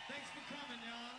Thanks for coming, y'all.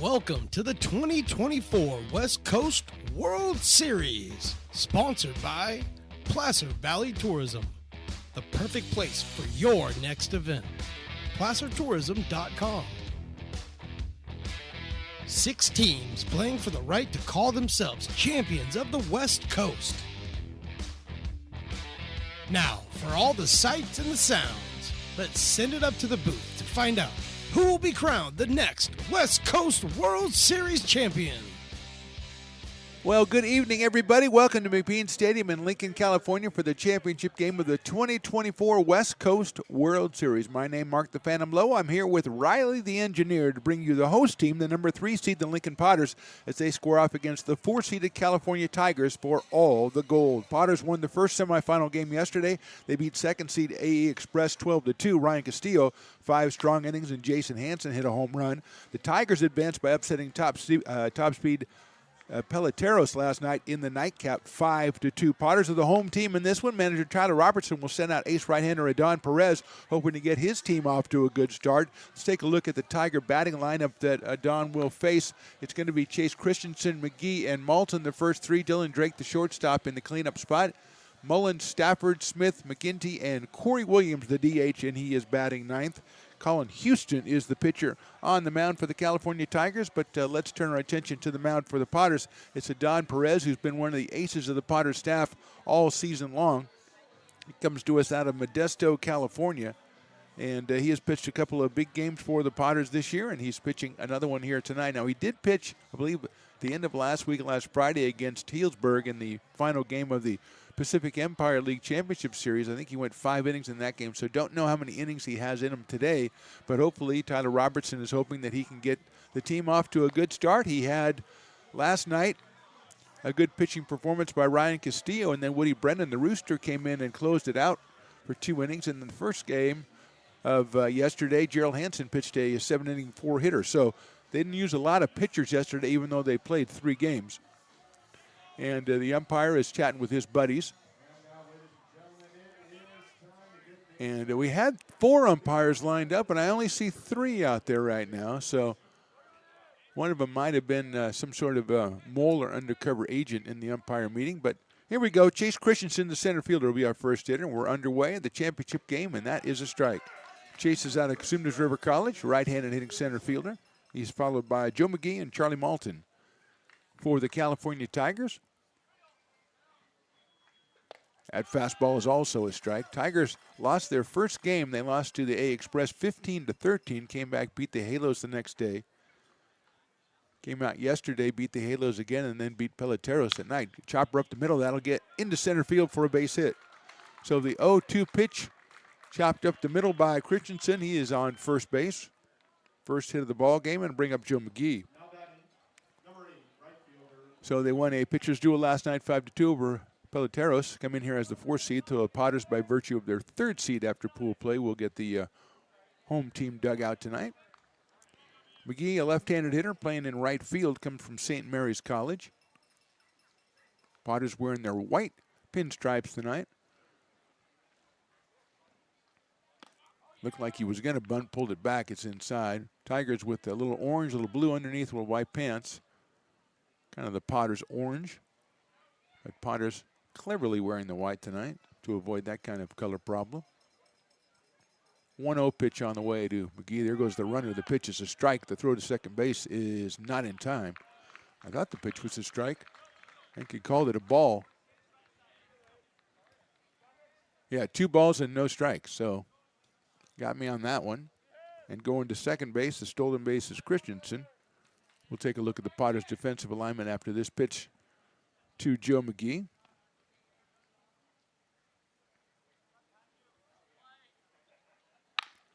Welcome to the 2024 West Coast World Series, sponsored by Placer Valley Tourism, the perfect place for your next event. placertourism.com. 6 teams playing for the right to call themselves champions of the West Coast. Now, for all the sights and the sounds, let's send it up to the booth to find out who will be crowned the next West Coast World Series champion. Well, good evening, everybody. Welcome to McBean Stadium in Lincoln, California for the championship game of the 2024 West Coast World Series. My name is Mark the Phantom Lowe. I'm here with Riley the Engineer to bring you the host team, the number 3 seed, the Lincoln Potters, as they square off against the 4-seeded California Tigers for all the gold. Potters won the first semifinal game yesterday. They beat second seed AE Express 12-2. Ryan Castillo, 5 strong innings, and Jason Hansen hit a home run. The Tigers advanced by upsetting top speed Peleteros last night in the nightcap, 5-2. Potters are the home team in this one. Manager Tyler Robertson will send out ace right-hander Adon Perez, hoping to get his team off to a good start. Let's take a look at the Tiger batting lineup that Adon will face. It's going to be Chase Christensen, McGee, and Malton, the first 3. Dylan Drake, the shortstop, in the cleanup spot. Mullins, Stafford, Smith, McGinty, and Corey Williams, the DH, and he is batting 9th. Colin Houston is the pitcher on the mound for the California Tigers, but let's turn our attention to the mound for the Potters. It's Adon Perez, who's been one of the aces of the Potters staff all season long. He comes to us out of Modesto, California, and he has pitched a couple of big games for the Potters this year, and he's pitching another one here tonight. Now, he did pitch, I believe, at the end of last Friday, against Healdsburg in the final game of the Pacific Empire League Championship Series. I think he went 5 innings in that game, so don't know how many innings he has in him today, but hopefully Tyler Robertson is hoping that he can get the team off to a good start. He had last night a good pitching performance by Ryan Castillo, and then Woody Brennan, the Rooster, came in and closed it out for 2 innings. In the first game of yesterday, Gerald Hansen pitched a 7-inning 4-hitter, so they didn't use a lot of pitchers yesterday, even though they played 3 games. And the umpire is chatting with his buddies. And we had 4 umpires lined up, and I only see 3 out there right now. So one of them might have been some sort of mole or undercover agent in the umpire meeting. But here we go. Chase Christensen, the center fielder, will be our first hitter. And we're underway in the championship game, and that is a strike. Chase is out of Cosumnes River College, right-handed hitting center fielder. He's followed by Joe McGee and Charlie Malton for the California Tigers. That fastball is also a strike. Tigers lost their first game. They lost to the A Express 15-13. Came back, beat the Halos the next day. Came out yesterday, beat the Halos again, and then beat Peleteros at night. Chopper up the middle. That'll get into center field for a base hit. So the 0-2 pitch chopped up the middle by Christensen. He is on first base. First hit of the ball game, and bring up Joe McGee. So they won a pitcher's duel last night, 5-2 over Peleteros. Come in here as the 4th seed to the Potters by virtue of their 3rd seed after pool play. We'll get the home team dugout tonight. McGee, a left-handed hitter playing in right field, comes from St. Mary's College. Potters wearing their white pinstripes tonight. Looked like he was going to bunt, pulled it back. It's inside. Tigers with a little orange, a little blue underneath with white pants. Kind of the Potters orange. But Potters cleverly wearing the white tonight to avoid that kind of color problem. 1-0 pitch on the way to McGee. There goes the runner. The pitch is a strike. The throw to second base is not in time. I thought the pitch was a strike. I think he called it a ball. Yeah, 2 balls and no strikes. So got me on that one. And going to second base, the stolen base is Christensen. We'll take a look at the Potters' defensive alignment after this pitch to Joe McGee.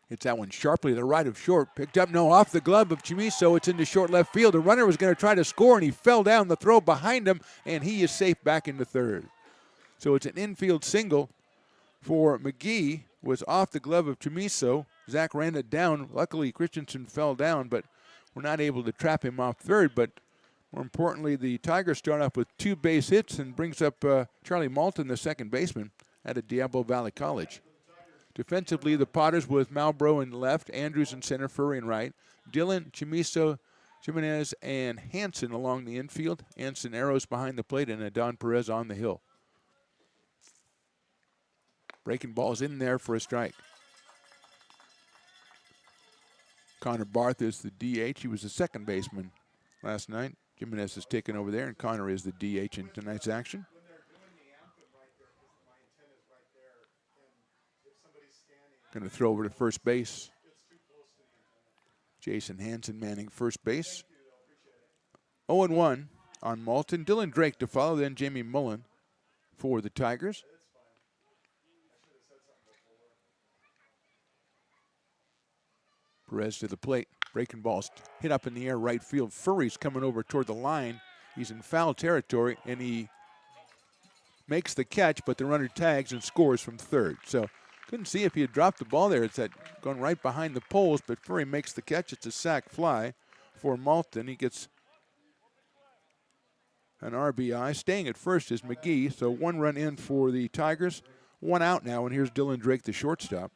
Hits that one sharply to the right of short. Picked up, no, off the glove of Chimiso. It's into short left field. The runner was going to try to score, and he fell down. The throw behind him, and he is safe back into third. So it's an infield single for McGee. Was off the glove of Chimiso. Zach ran it down. Luckily, Christensen fell down, but we're not able to trap him off third. But more importantly, the Tigers start off with 2 base hits and brings up Charlie Malton, the second baseman, out of Diablo Valley College. Defensively, the Potters with Malbrough in left, Andrews in center, Furry in right. Dylan, Chimiso, Jimenez and Hansen along the infield. Encineros behind the plate, and Adon Perez on the hill. Breaking ball's in there for a strike. Connor Barth is the DH. He was the second baseman last night. Jimenez is taken over there, and Connor is the DH in tonight's action. Going to throw over to first base. Jason Hansen manning first base. 0-1 on Malton. Dylan Drake to follow, then Jamie Mullen for the Tigers. Perez to the plate. Breaking balls hit up in the air right field. Furry's coming over toward the line. He's in foul territory, and he makes the catch, but the runner tags and scores from third. So couldn't see if he had dropped the ball there. It's gone right behind the poles, but Furry makes the catch. It's a sac fly for Malton. He gets an RBI. Staying at first is McGee, so 1 run in for the Tigers. 1 out now, and here's Dylan Drake, the shortstop.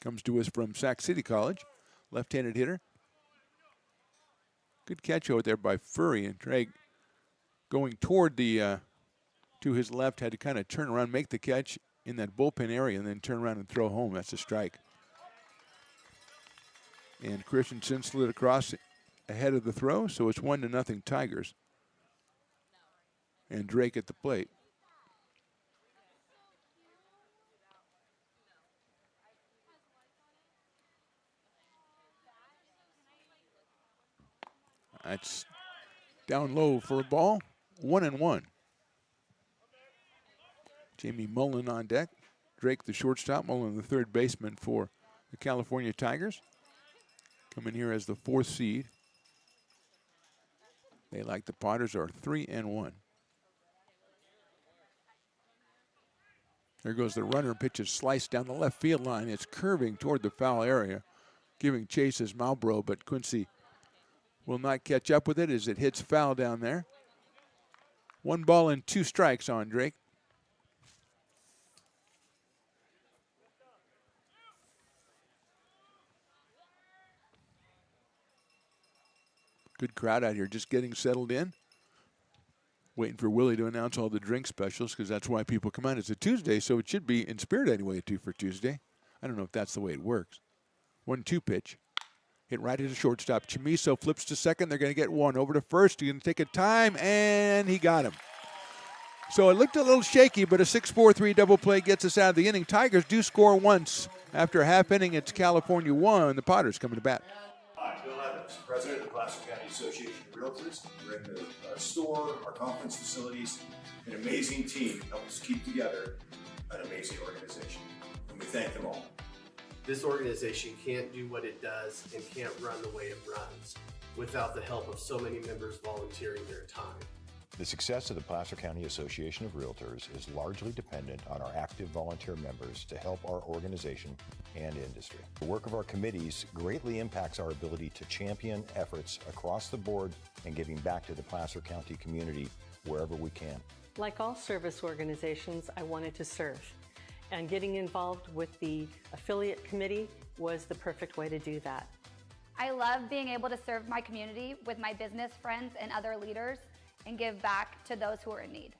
Comes to us from Sac City College. Left-handed hitter. Good catch out there by Furry, and Drake going toward the to his left had to kind of turn around, make the catch in that bullpen area, and then turn around and throw home. That's a strike. And Christensen slid across ahead of the throw, so it's 1-0 Tigers. And Drake at the plate. That's down low for a ball. 1-1. Jamie Mullen on deck. Drake, the shortstop. Mullen, the third baseman for the California Tigers. Coming here as the 4th seed. They, like the Potters, are 3-1. There goes the runner. Pitches sliced down the left field line. It's curving toward the foul area, giving chase as Malbro, but Quincy will not catch up with it as it hits foul down there. 1 ball and 2 strikes on Drake. Good crowd out here, just getting settled in. Waiting for Willie to announce all the drink specials, because that's why people come out. It's a Tuesday, so it should be in spirit anyway, 2 for Tuesday. I don't know if that's the way it works. 1-2 pitch. Hit right at the shortstop. Chamiso flips to second. They're going to get 1 over to first. He's going to take a time, and he got him. So it looked a little shaky, but a 6-4-3 double play gets us out of the inning. Tigers do score once. After a half inning, it's California 1. The Potters coming to bat. I'm Bill Evans, president of the Placer County Association of Realtors. We're in the store, our conference facilities, an amazing team helps keep together an amazing organization. And we thank them all. This organization can't do what it does and can't run the way it runs without the help of so many members volunteering their time. The success of the Placer County Association of Realtors is largely dependent on our active volunteer members to help our organization and industry. The work of our committees greatly impacts our ability to champion efforts across the board and giving back to the Placer County community wherever we can. Like all service organizations, I wanted to serve. And getting involved with the affiliate committee was the perfect way to do that. I love being able to serve my community with my business friends and other leaders and give back to those who are in need.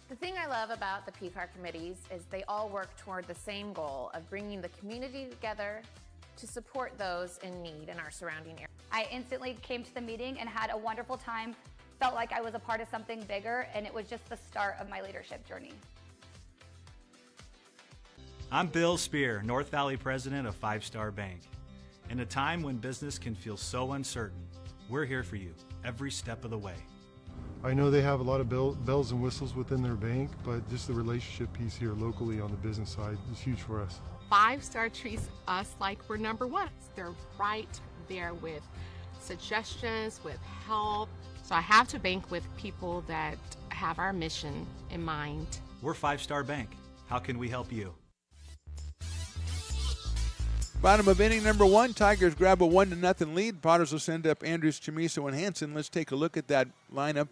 The thing I love about the PCAR committees is they all work toward the same goal of bringing the community together to support those in need in our surrounding area. I instantly came to the meeting and had a wonderful time, felt like I was a part of something bigger, and it was just the start of my leadership journey. I'm Bill Spear, North Valley president of 5 Star Bank. In a time when business can feel so uncertain, we're here for you every step of the way. I know they have a lot of bells and whistles within their bank, but just the relationship piece here locally on the business side is huge for us. 5 Star treats us like we're number one. They're right there with suggestions, with help. So I have to bank with people that have our mission in mind. We're 5 Star Bank. How can we help you? Bottom of inning number 1, Tigers grab a 1-0 lead. Potters will send up Andrews, Chamiso, and Hansen. Let's take a look at that lineup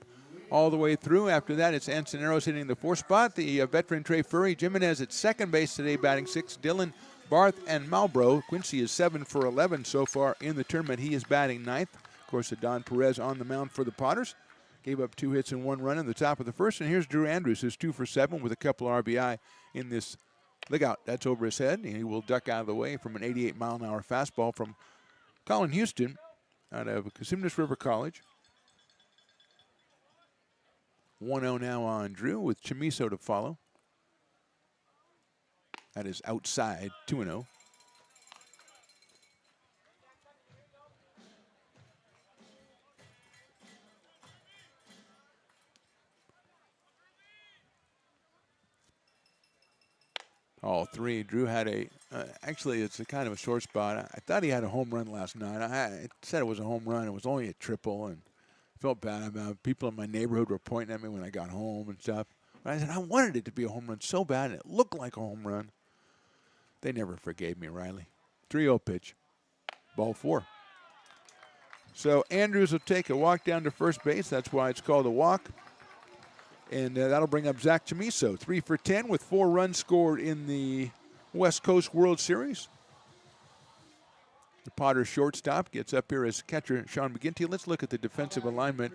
all the way through. After that, it's Encineros hitting the 4th spot. The veteran Trey Furry. Jimenez at second base today, batting 6th. Dylan Barth and Malbro. Quincy is 7 for 11 so far in the tournament. He is batting ninth. Of course, Don Perez on the mound for the Potters. Gave up 2 hits and 1 run in the top of the first. And here's Drew Andrews, who's 2 for 7 with a couple RBI in this. Look out, that's over his head. And he will duck out of the way from an 88-mile-an-hour fastball from Colin Houston out of Cosumnes River College. 1-0 now on Drew with Chamiso to follow. That is outside, 2-0. All three. Drew had actually it's a kind of a sore spot. I thought he had a home run last night. I said it was a home run. It was only a triple, and felt bad about it. People in my neighborhood were pointing at me when I got home and stuff. But I said, I wanted it to be a home run so bad, and it looked like a home run. They never forgave me, Riley. 3-0 pitch. Ball 4. So Andrews will take a walk down to first base. That's why it's called a walk. And that'll bring up Zach Chamiso, 3 for 10 with 4 runs scored in the West Coast World Series. The Potters shortstop gets up here as catcher Sean McGinty. Let's look at the defensive alignment.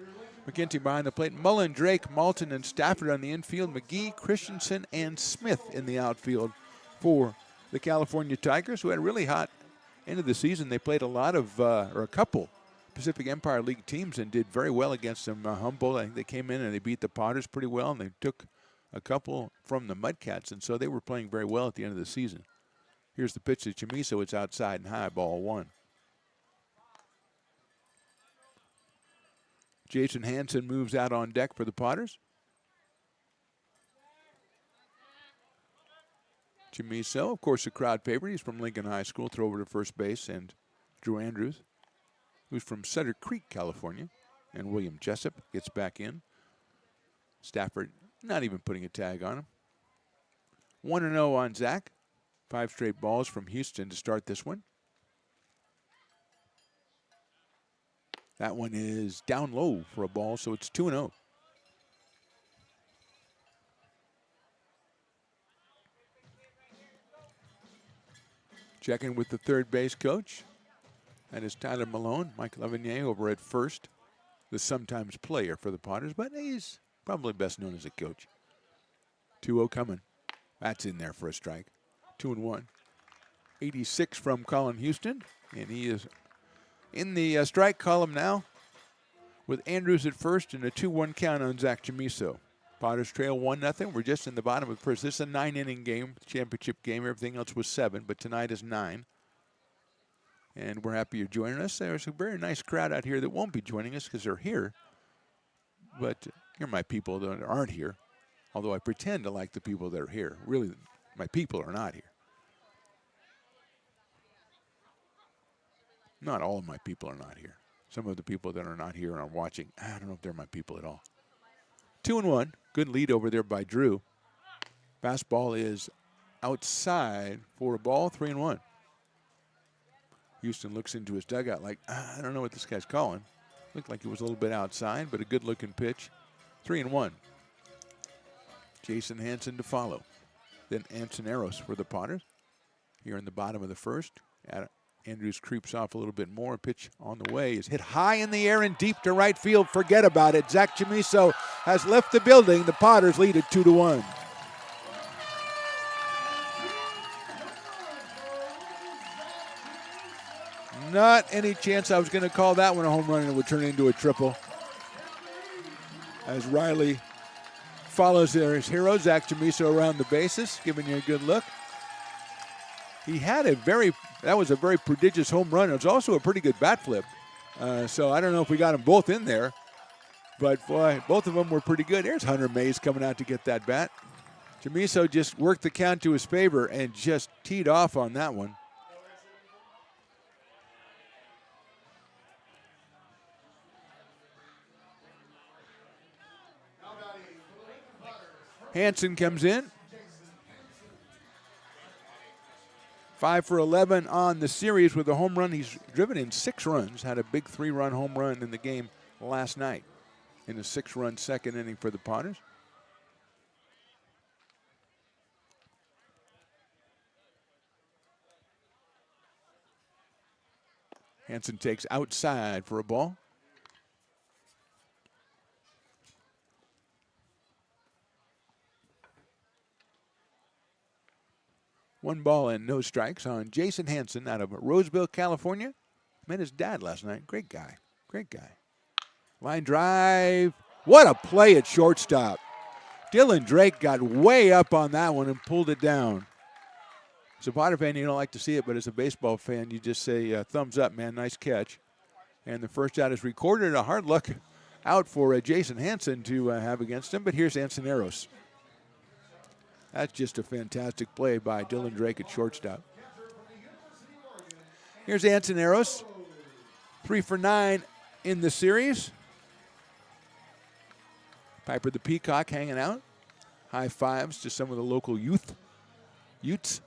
McGinty behind the plate. Mullen, Drake, Malton, and Stafford on the infield. McGee, Christensen, and Smith in the outfield for the California Tigers, who had a really hot end of the season. They played a lot of, or a couple, Pacific Empire League teams and did very well against them. Humboldt, I think they came in and they beat the Potters pretty well, and they took a couple from the Mudcats, and so they were playing very well at the end of the season. Here's the pitch to Chamiso. It's outside and high, ball 1. Jason Hansen moves out on deck for the Potters. Chamiso, of course, the crowd favorite. He's from Lincoln High School, throw over to first base, and Drew Andrews, who's from Sutter Creek, California, and William Jessup gets back in. Stafford not even putting a tag on him. 1-0 on Zach. 5 straight balls from Houston to start this one. That one is down low for a ball, so it's 2-0. Checking with the third base coach. That is Tyler Malone. Mike Levinier over at first, the sometimes player for the Potters, but he's probably best known as a coach. 2-0 coming. That's in there for a strike. 2-1. 86 from Colin Houston, and he is in the strike column now with Andrews at first and a 2-1 count on Zach Chamiso. Potters trail 1-0. We're just in the bottom of the first. This is a 9-inning game, championship game. Everything else was 7, but tonight is 9. And we're happy you're joining us. There's a very nice crowd out here that won't be joining us because they're here. But you're my people that aren't here, although I pretend to like the people that are here. Really, my people are not here. Not all of my people are not here. Some of the people that are not here and are watching, I don't know if they're my people at all. 2-1. Good lead over there by Drew. Fastball is outside for a ball, 3-1. Houston looks into his dugout like, I don't know what this guy's calling. Looked like he was a little bit outside, but a good-looking pitch. 3-1. Jason Hansen to follow. Then Ansoneros for the Potters. Here in the bottom of the first. Andrews creeps off a little bit more. Pitch on the way is hit high in the air and deep to right field. Forget about it. Zach Chamiso has left the building. The Potters lead it 2-1. Not any chance I was going to call that one a home run and it would turn into a triple. As Riley follows his hero, Zach Chamiso, around the bases, giving you a good look. He had that was a very prodigious home run. It was also a pretty good bat flip. So I don't know if we got them both in there. But, boy, both of them were pretty good. There's Hunter Mays coming out to get that bat. Chamiso just worked the count to his favor and just teed off on that one. Hansen comes in. 5 for 11 on the series with a home run. He's driven in 6 runs, had a big 3-run home run in the game last night in a 6-run second inning for the Potters. Hansen takes outside for a ball. One ball and no strikes on Jason Hansen out of Roseville, California. Met his dad last night. Great guy. Great guy. Line drive. What a play at shortstop. Dylan Drake got way up on that one and pulled it down. As a Potter fan, you don't like to see it, but as a baseball fan, you just say, thumbs up, man, nice catch. And the first out is recorded. A hard luck out for Jason Hansen to have against him, but here's Encineros. That's just a fantastic play by Dylan Drake at shortstop. Here's Encineros, 3 for 9 in the series. Piper the Peacock hanging out. High fives to some of the local Utes.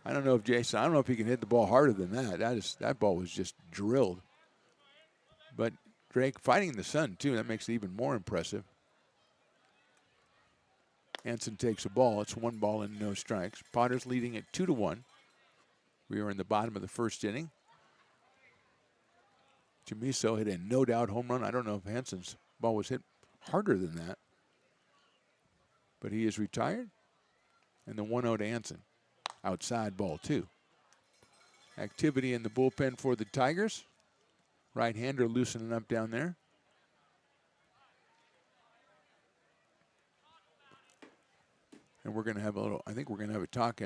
I don't know if he can hit the ball harder than that. That ball was just drilled. But Drake fighting the sun, too. That makes it even more impressive. Hansen takes a ball. It's 1 ball and no strikes. Potter's leading at 2-1. We are in the bottom of the first inning. Chamiso hit a no-doubt home run. I don't know if Hansen's ball was hit harder than that. But he is retired. And the 1-0 to Hansen. Outside ball, 2. Activity in the bullpen for the Tigers. Right-hander loosening up down there. And we're going to have a talk.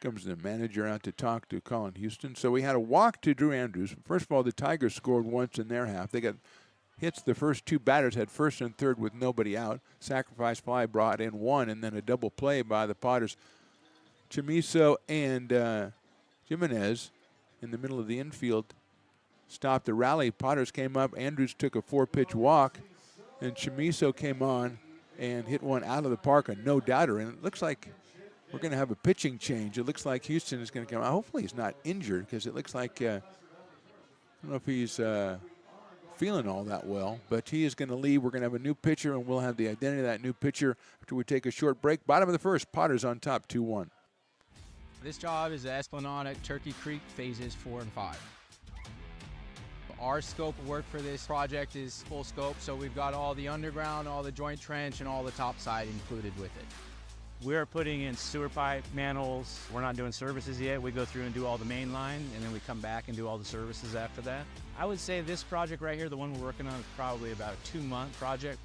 Comes the manager out to talk to Colin Houston. So we had a walk to Drew Andrews. First of all, the Tigers scored once in their half. They got hits. The first 2 batters had first and third with nobody out. Sacrifice fly brought in 1, and then a double play by the Potters. Chamiso and Jimenez in the middle of the infield stopped the rally. Potters came up. Andrews took a 4-pitch walk, and Chamiso came on and hit one out of the park, a no-doubter. And it looks like we're going to have a pitching change. It looks like Houston is going to come out. Hopefully he's not injured, because it looks like, I don't know if he's feeling all that well, but he is going to leave. We're going to have a new pitcher, and we'll have the identity of that new pitcher after we take a short break. Bottom of the first, Potters on top, 2-1. This job is the Esplanade Turkey Creek phases 4 and 5. Our scope of work for this project is full scope, so we've got all the underground, all the joint trench, and all the topside included with it. We're putting in sewer pipe, manholes. We're not doing services yet. We go through and do all the main line, and then we come back and do all the services after that. I would say this project right here, the one we're working on, is probably about a 2-month project.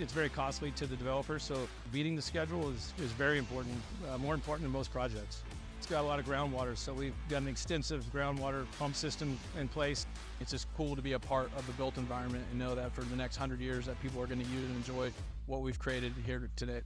It's very costly to the developer, so beating the schedule is very important, more important than most projects. It's got a lot of groundwater, so we've got an extensive groundwater pump system in place. It's just cool to be a part of the built environment and know that for the next 100 years that people are going to use and enjoy what we've created here today.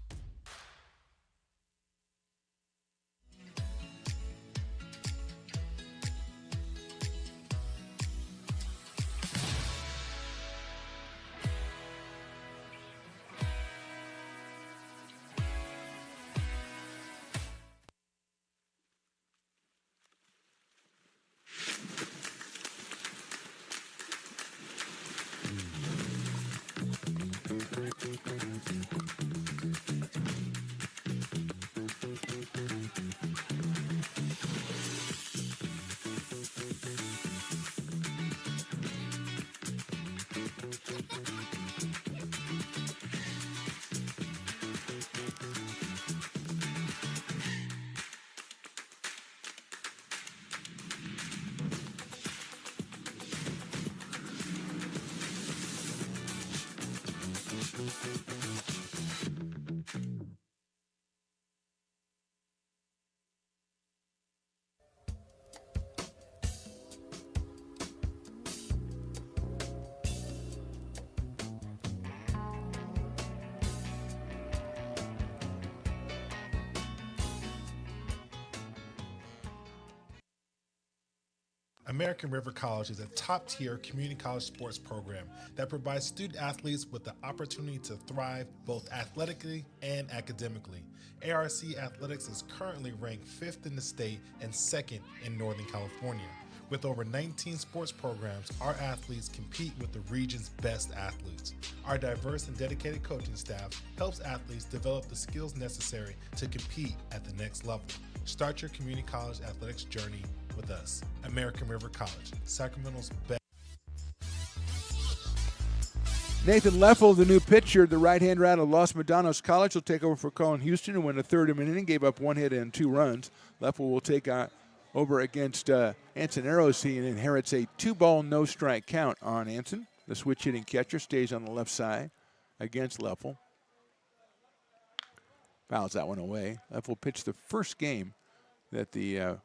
American River College is a top-tier community college sports program that provides student athletes with the opportunity to thrive both athletically and academically. ARC Athletics is currently ranked 5th in the state and 2nd in Northern California. With over 19 sports programs, our athletes compete with the region's best athletes. Our diverse and dedicated coaching staff helps athletes develop the skills necessary to compete at the next level. Start your community college athletics journey with us. American River College, Sacramento's best. Nathan Leffel, the new pitcher, the right-hand rat of Los Medanos College, will take over for Colin Houston, who went a third of an inning, gave up 1 hit and 2 runs. Leffel will take over against Anson Arrows. He inherits a 2-ball, no-strike count on Anson. The switch-hitting catcher stays on the left side against Leffel. Fouls that one away. Leffel pitched the first game that the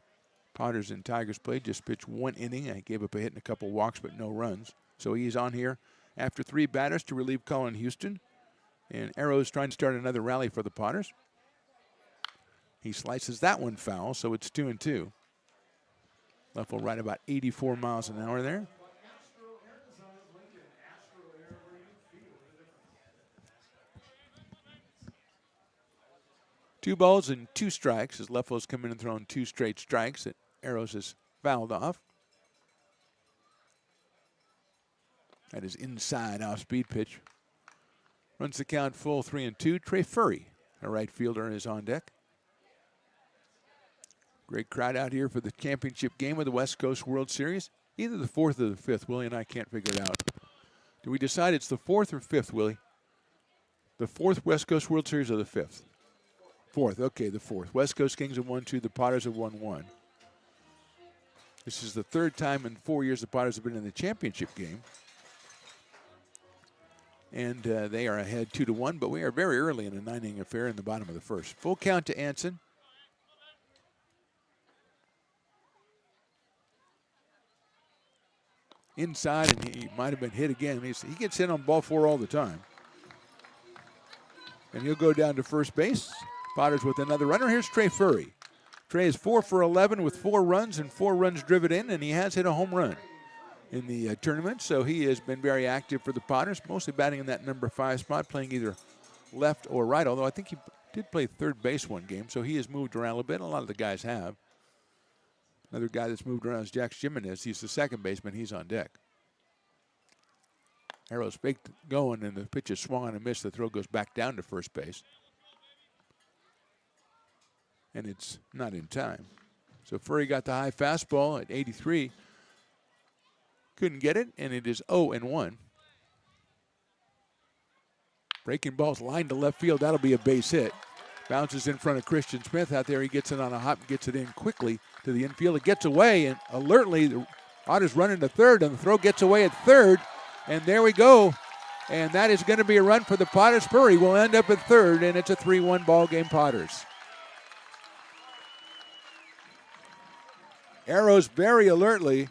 Potters and Tigers played. Just pitched 1 inning. I gave up a hit and a couple walks, but no runs. So he's on here after 3 batters to relieve Colin Houston. And Arrows trying to start another rally for the Potters. He slices that one foul, so it's 2-2. Leffel right about 84 miles an hour there. Two balls and 2 strikes as Leffel's come in and thrown 2 straight strikes that Arrows has fouled off. That is inside off-speed pitch. Runs the count full 3-2. Trey Furry, a right fielder, is on deck. Great crowd out here for the championship game of the West Coast World Series. Either the 4th or the 5th. Willie and I can't figure it out. Do we decide it's the 4th or 5th, Willie? The 4th West Coast World Series or the 5th? 4th. Okay, the 4th. West Coast Kings have won 2. The Potters have won 1. This is the 3rd time in 4 years the Potters have been in the championship game. And they are ahead 2-1, but we are very early in a 9-inning affair in the bottom of the first. Full count to Anson. Inside, and he might have been hit again. He gets hit on ball 4 all the time. And he'll go down to first base. Potters with another runner. Here's Trey Furry. Trey is 4 for 11 with 4 runs and 4 runs driven in, and he has hit a home run in the tournament, so he has been very active for the Potters, mostly batting in that number 5 spot, playing either left or right, although I think he did play third base one game, so he has moved around a little bit. A lot of the guys have. Another guy that's moved around is Jack Jimenez. He's the second baseman. He's on deck. Arrows faked going, and the pitch is swung on and missed. The throw goes back down to first base. And it's not in time. So Furry got the high fastball at 83. Couldn't get it, and it is 0-1. Breaking ball's lined to left field. That'll be a base hit. Bounces in front of Christian Smith. Out there, he gets it on a hop and gets it in quickly to the infield. It gets away, and alertly, the Otters run into third, and the throw gets away at third. And there we go. And that is going to be a run for the Potters. Furry will end up at third, and it's a 3-1 ball game, Potters. Arrows very alertly.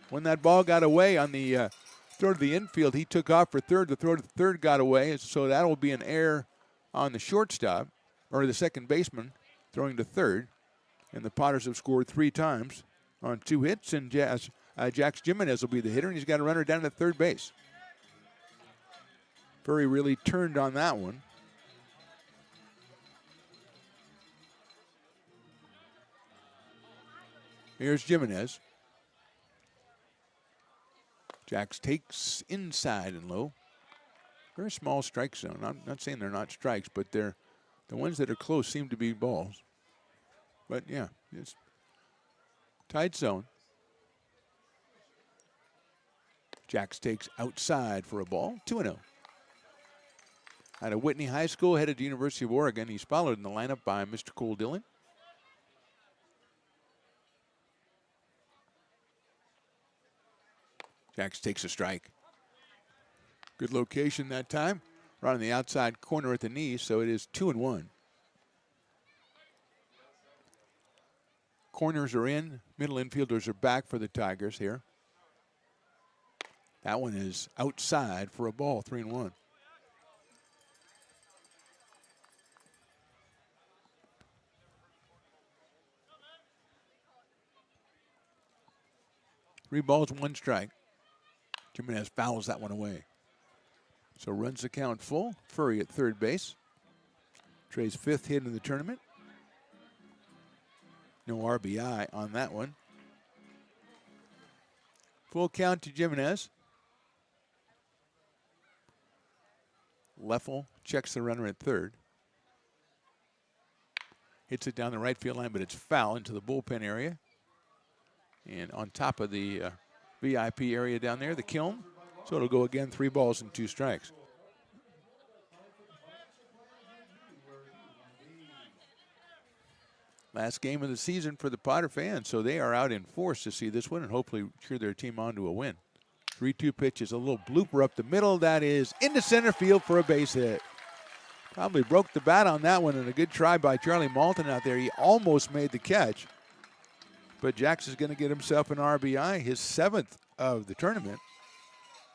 When that ball got away on the throw to the infield, he took off for third. The throw to third got away, so that will be an error on the shortstop, or the second baseman, throwing to third. And the Potters have scored 3 times on 2 hits, and Jax Jimenez will be the hitter, and he's got a runner down at third base. Furry really turned on that one. Here's Jimenez. Jax takes inside and low. Very small strike zone. I'm not saying they're not strikes, but they're the ones that are close seem to be balls. But yeah, it's tight zone. Jax takes outside for a ball. 2-0. Out of Whitney High School, headed to University of Oregon. He's followed in the lineup by Mr. Cole Dillon. Jax takes a strike. Good location that time. Right on the outside corner at the knee, so it is 2-1. Corners are in. Middle infielders are back for the Tigers here. That one is outside for a ball, 3-1. Three balls, 1 strike. Jimenez fouls that one away. So runs the count full. Furry at third base. Trey's 5th hit in the tournament. No RBI on that one. Full count to Jimenez. Leffel checks the runner at third. Hits it down the right field line, but it's foul into the bullpen area. And on top of the VIP area down there, the kiln. So it'll go again, 3 balls and 2 strikes. Last game of the season for the Potter fans, so they are out in force to see this one and hopefully cheer their team on to a win. 3-2 pitch is a little blooper up the middle. That is into center field for a base hit. Probably broke the bat on that one, and a good try by Charlie Malton out there. He almost made the catch. But Jax is going to get himself an RBI, his 7th of the tournament.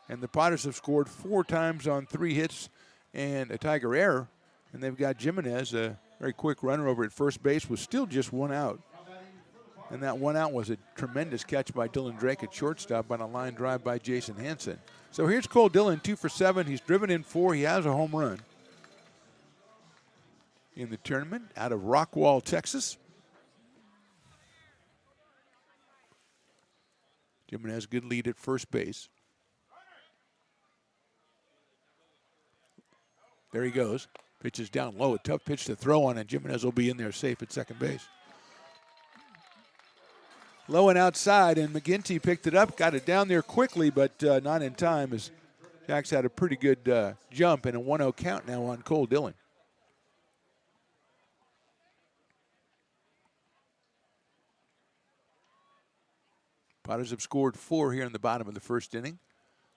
And the Potters have scored 4 times on 3 hits and a Tiger error. And they've got Jimenez, a very quick runner over at first base, with still just 1 out. And that 1 out was a tremendous catch by Dylan Drake at shortstop on a line drive by Jason Hansen. So here's Cole Dillon, 2 for 7. He's driven in 4. He has a home run in the tournament out of Rockwall, Texas. Jimenez has a good lead at first base. There he goes. Pitches down low, a tough pitch to throw on, and Jimenez will be in there safe at second base. Low and outside, and McGinty picked it up, got it down there quickly, but not in time, as Jax had a pretty good jump and a 1-0 count now on Cole Dillon. Potters have scored 4 here in the bottom of the first inning.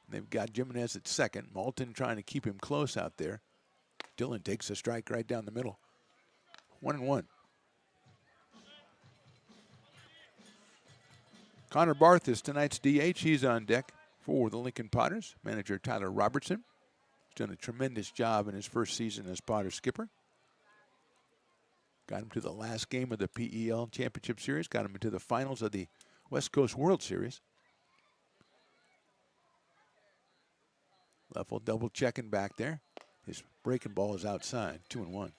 They've got Jimenez at second. Malton trying to keep him close out there. Dillon takes a strike right down the middle. 1-1. Connor Barth is tonight's DH. He's on deck for the Lincoln Potters. Manager Tyler Robertson has done a tremendous job in his first season as Potter skipper. Got him to the last game of the PEL Championship Series. Got him into the finals of the West Coast World Series. Leffel double checking back there. His breaking ball is outside, 2-1.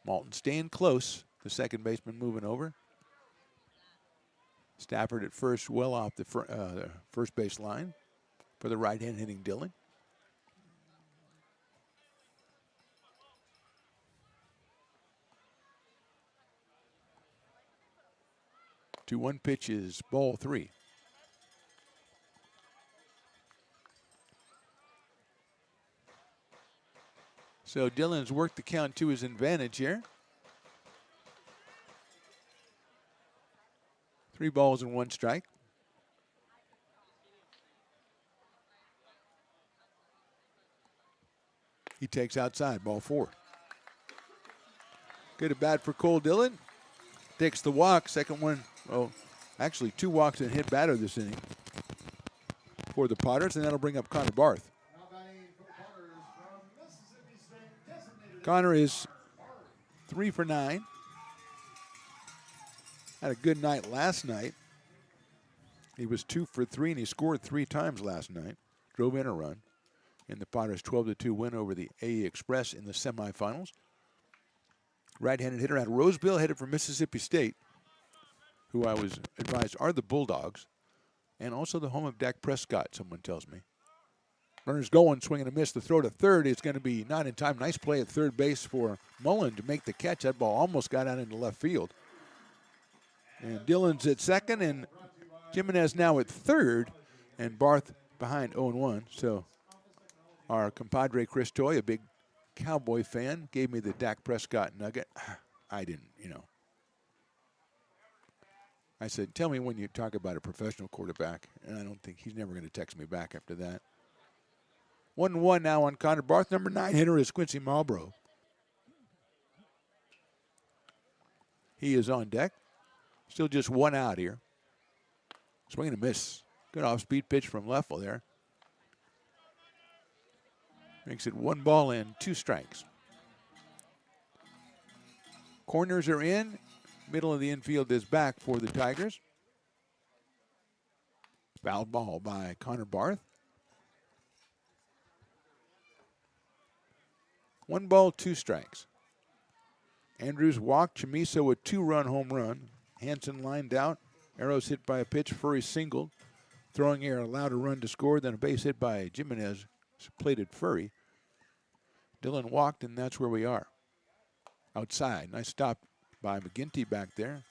Malton staying close. The second baseman moving over. Stafford at first, well off the first base line for the right-hand hitting Dillon. To 1 pitch is ball 3. So Dillon's worked the count to his advantage here. 3 balls and 1 strike. He takes outside, ball 4. Good at bat for Cole Dillon. Takes the walk, second one, actually 2 walks and hit batter this inning for the Potters, and that'll bring up Connor Barth. Connor is 3 for 9. Had a good night last night. He was 2 for 3, and he scored 3 times last night. Drove in a run in the Potters' 12-2 win over the AE Express in the semifinals. Right-handed hitter out of Roseville, headed for Mississippi State, who I was advised are the Bulldogs, and also the home of Dak Prescott, someone tells me. Runners going, swinging a miss. The throw to third is going to be not in time. Nice play at third base for Mullen to make the catch. That ball almost got out into left field. And Dillon's at second, and Jimenez now at third, and Barth behind 0-1. So our compadre Chris Toy, a big Cowboy fan, gave me the Dak Prescott nugget. I didn't, I said, tell me when you talk about a professional quarterback, and I don't think he's never going to text me back after that. 1-1 now on Connor Barth. Number 9 hitter is Quincy Marlboro. He is on deck. Still just 1 out here. Swing and a miss. Good off-speed pitch from Leffel there. Makes it 1 ball and 2 strikes. Corners are in. Middle of the infield is back for the Tigers. Fouled ball by Connor Barth. 1 ball, 2 strikes. Andrews walked. Chamiso a 2-run home run. Hansen lined out. Arrows hit by a pitch. Furry singled. Throwing air allowed a run to score. Then a base hit by Jimenez. Plated Furry. Dillon walked, and that's where we are. Outside. Nice stop by McGinty back there.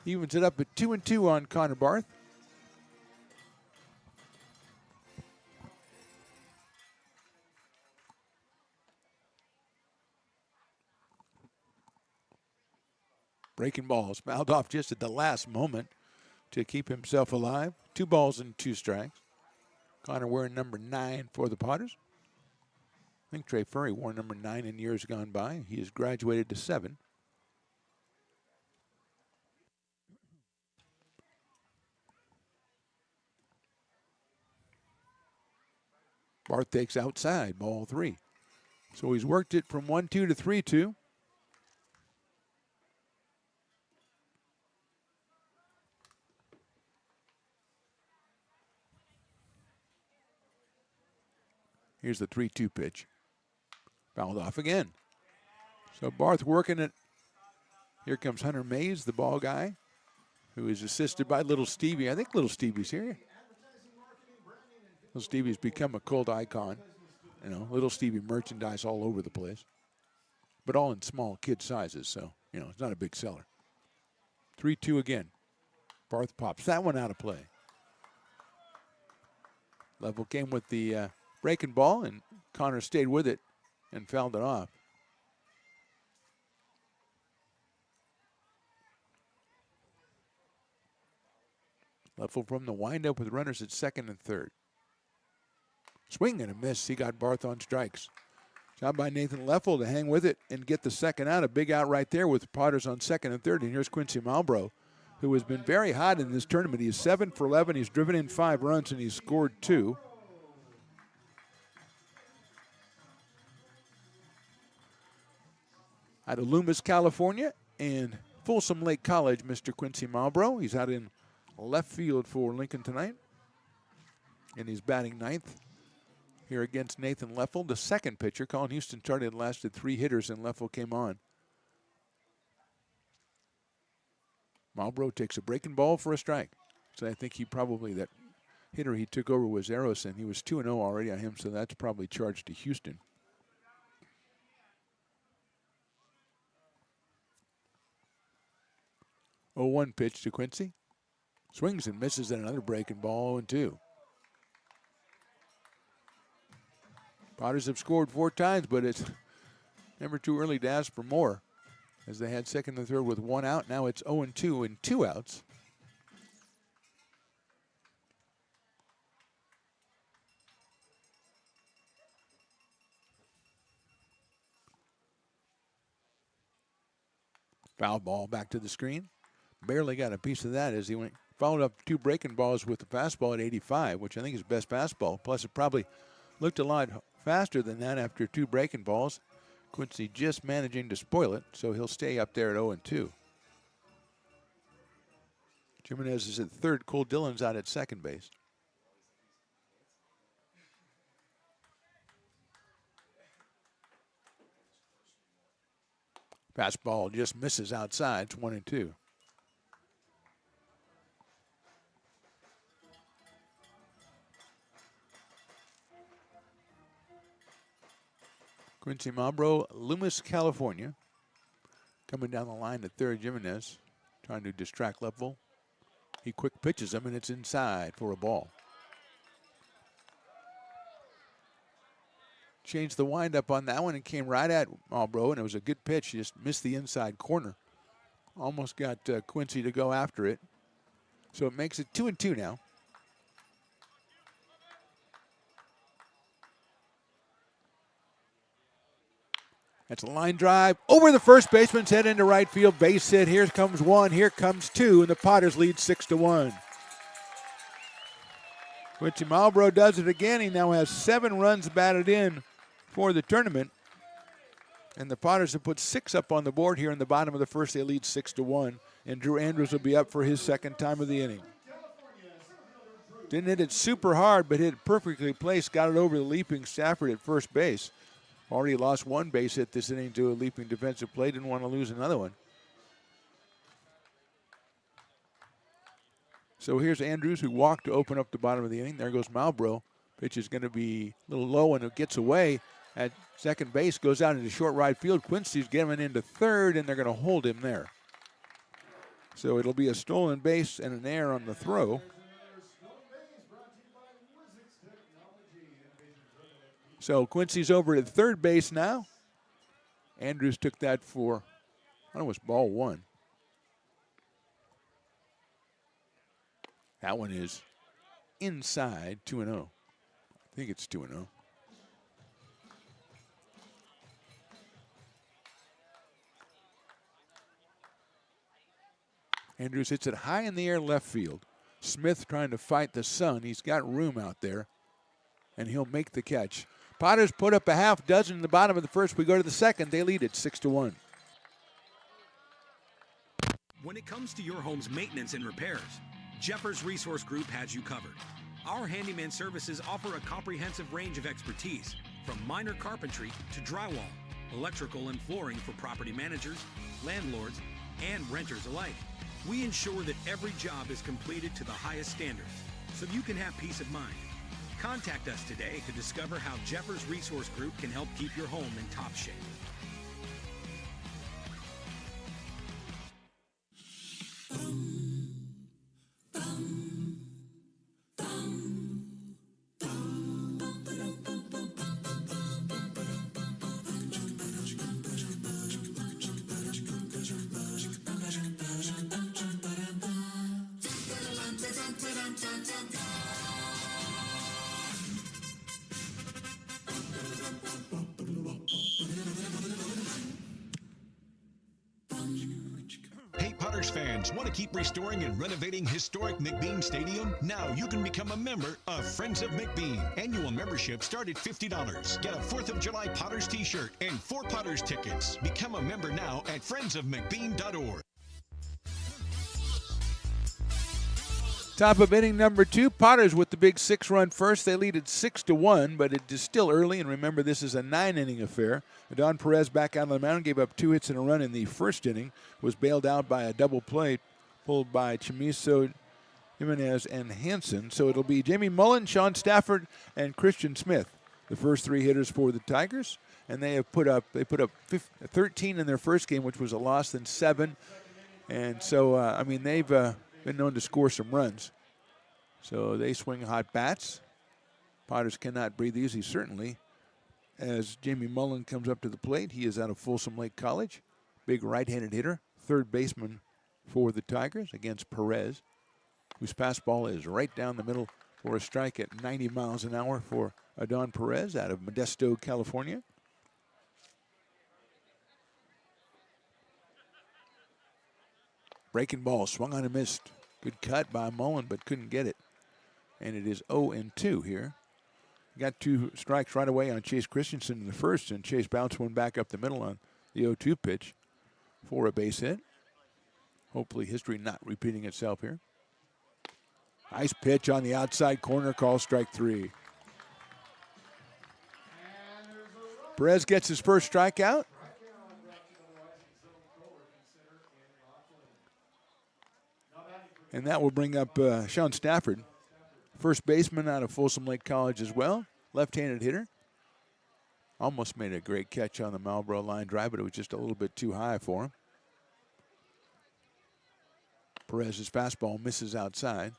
Evens it up at 2-2 on Connor Barth. Breaking balls, fouled off just at the last moment to keep himself alive. 2 balls and 2 strikes. Connor wearing number 9 for the Potters. I think Trey Furry wore number 9 in years gone by. He has graduated to 7. Barth takes outside, ball 3. So he's worked it from 1-2 to 3-2. Here's the 3-2 pitch. Fouled off again. So Barth working it. Here comes Hunter Mays, the ball guy, who is assisted by Little Stevie. I think Little Stevie's here. Little Stevie's become a cult icon. You know, Little Stevie merchandise all over the place. But all in small kid sizes, so, you know, it's not a big seller. 3-2 again. Barth pops that one out of play. Level came with the breaking ball, and Connor stayed with it and fouled it off. Level from the windup with runners at second and third. Swing and a miss. He got Barth on strikes. Job by Nathan Leffel to hang with it and get the second out. A big out right there with Potters on second and third. And here's Quincy Malbrough, who has been very hot in this tournament. He is 7 for 11. He's driven in 5 runs, and he's scored 2. Out of Loomis, California, and Folsom Lake College, Mr. Quincy Malbrough. He's out in left field for Lincoln tonight, and he's batting 9th. Here against Nathan Leffel, the second pitcher. Colin Houston started and lasted 3 hitters, and Leffel came on. Malbrough takes a breaking ball for a strike. So I think he probably, that hitter he took over was Arrowson. He was 2-0 already on him, so that's probably charged to Houston. 0-1 pitch to Quincy. Swings and misses at another breaking ball, 0-2. Potters have scored 4 times, but it's never too early to ask for more, as they had second and third with 1 out. Now it's 0-2 and 2 outs. Foul ball back to the screen. Barely got a piece of that as he went, followed up 2 breaking balls with the fastball at 85, which I think is best fastball. Plus, it probably looked a lot faster than that after 2 breaking balls. Quincy just managing to spoil it, so he'll stay up there at 0-2. Jimenez is at third. Cole Dillon's out at second base. Fastball just misses outside. It's 1-2. Quincy Malbrough, Loomis, California. Coming down the line at third, Jimenez trying to distract Leffel. He quick pitches him, and it's inside for a ball. Changed the windup on that one and came right at Malbrough, and it was a good pitch. He just missed the inside corner. Almost got Quincy to go after it. So it makes it 2-2 now. That's a line drive over the first baseman's head into right field. Base hit. Here comes 1. Here comes 2. And the Potters lead 6-1. Quincy Malbrough does it again. He now has 7 runs batted in for the tournament. And the Potters have put 6 up on the board here in the bottom of the first. They lead 6-1. And Drew Andrews will be up for his second time of the inning. Didn't hit it super hard, but hit it perfectly placed. Got it over the leaping Stafford at first base. Already lost 1 base hit this inning to a leaping defensive play. Didn't want to lose another one. So here's Andrews, who walked to open up the bottom of the inning. There goes Malbrough. Pitch is going to be a little low, and it gets away at second base. Goes out into short right field. Quincy's getting into third, and they're going to hold him there. So it'll be a stolen base and an error on the throw. So Quincy's over at third base now. Andrews took that for, I don't know, it was ball one. That one is inside 2-0. I think it's 2-0. Andrews hits it high in the air left field. Smith trying to fight the sun. He's got room out there, and he'll make the catch. Potters put up a half dozen in the bottom of the first. We go to the second. They lead it 6-1. When it comes to your home's maintenance and repairs, Jeffers Resource Group has you covered. Our handyman services offer a comprehensive range of expertise, from minor carpentry to drywall, electrical and flooring for property managers, landlords, and renters alike. We ensure that every job is completed to the highest standards, so you can have peace of mind. Contact us today to discover how Jeffers Resource Group can help keep your home in top shape. Hey, Potters fans, want to keep restoring and renovating historic McBean Stadium? Now you can become a member of Friends of McBean. Annual membership start at $50. Get a 4th of July Potters t-shirt and 4 Potters tickets. Become a member now at friendsofmcbean.org. Top of inning number 2. Potters with the big 6-run first. They lead it 6-1, but it is still early. And remember, this is a 9-inning affair. Don Perez back out on the mound, gave up 2 hits and a run in the first inning. Was bailed out by a double play pulled by Chamiso, Jimenez, and Hansen. So it'll be Jamie Mullen, Sean Stafford, and Christian Smith, the first 3 hitters for the Tigers. And they have put up 13 in their first game, which was a loss, then 7. And so, they've been known to score some runs. So they swing hot bats. Potters cannot breathe easy, certainly, as Jamie Mullen comes up to the plate. He is out of Folsom Lake College. Big right-handed hitter, third baseman for the Tigers against Perez, whose fastball is right down the middle for a strike at 90 miles an hour for Adon Perez out of Modesto, California. Breaking ball, swung on and missed. Good cut by Mullen, but couldn't get it. And it is 0-2 here. Got 2 strikes right away on Chase Christensen in the first, and Chase bounced one back up the middle on the 0-2 pitch for a base hit. Hopefully history not repeating itself here. Nice pitch on the outside corner, call strike 3. Perez gets his first strikeout. And that will bring up Sean Stafford, first baseman out of Folsom Lake College as well, left-handed hitter. Almost made a great catch on the Marlboro line drive, but it was just a little bit too high for him. Perez's fastball misses outside.